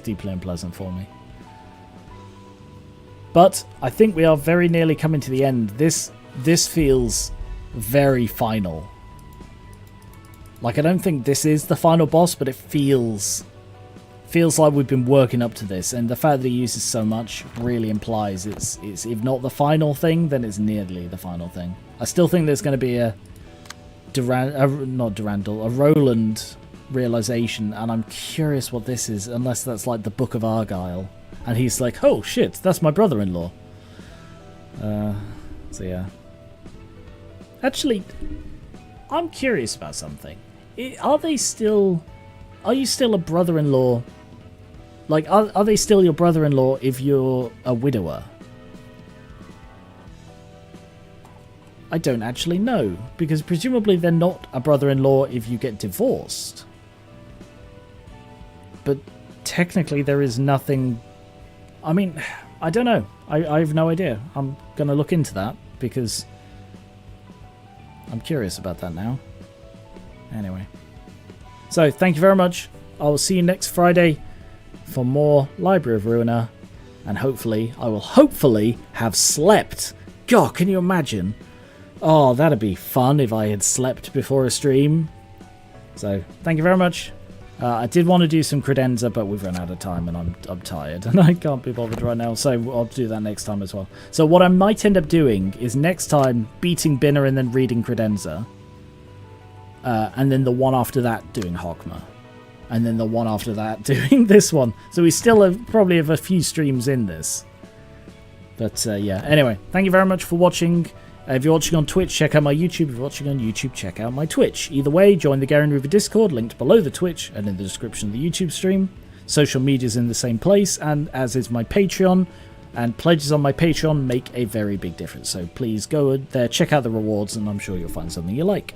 deeply unpleasant for me. But I think we are very nearly coming to the end. This feels very final. Like, I don't think this is the final boss, but it feels like we've been working up to this, and the fact that he uses so much really implies it's if not the final thing, then it's nearly the final thing. I still think there's going to be a Roland realization, and I'm curious what this is, unless that's like the Book of Argyle, and he's like, oh shit, that's my brother-in-law. So yeah. Actually, I'm curious about something. Are you still a brother-in-law? Like, are they still your brother-in-law if you're a widower? I don't actually know, because presumably they're not a brother-in-law if you get divorced. But technically there is nothing... I mean, I don't know. I have no idea. I'm going to look into that, because I'm curious about that now. Anyway. So, thank you very much. I will see you next Friday for more Library of Ruina. And hopefully, I will have slept. God, can you imagine? Oh, that'd be fun if I had slept before a stream. So, thank you very much. I did want to do some credenza, but we've run out of time and I'm tired and I can't be bothered right now, so I'll do that next time as well. So what I might end up doing is next time beating Binner and then reading credenza, and then the one after that doing Hokma, and then the one after that doing this one. So we still probably have a few streams in this. But yeah, anyway, thank you very much for watching. If you're watching on Twitch, check out my YouTube. If you're watching on YouTube, check out my Twitch. Either way, join the Garen River Discord, linked below the Twitch and in the description of the YouTube stream. Social media's in the same place, and as is my Patreon. And pledges on my Patreon make a very big difference. So please go there, check out the rewards, and I'm sure you'll find something you like.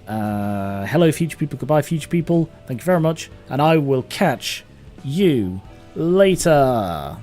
Hello, future people. Goodbye, future people. Thank you very much. And I will catch you later.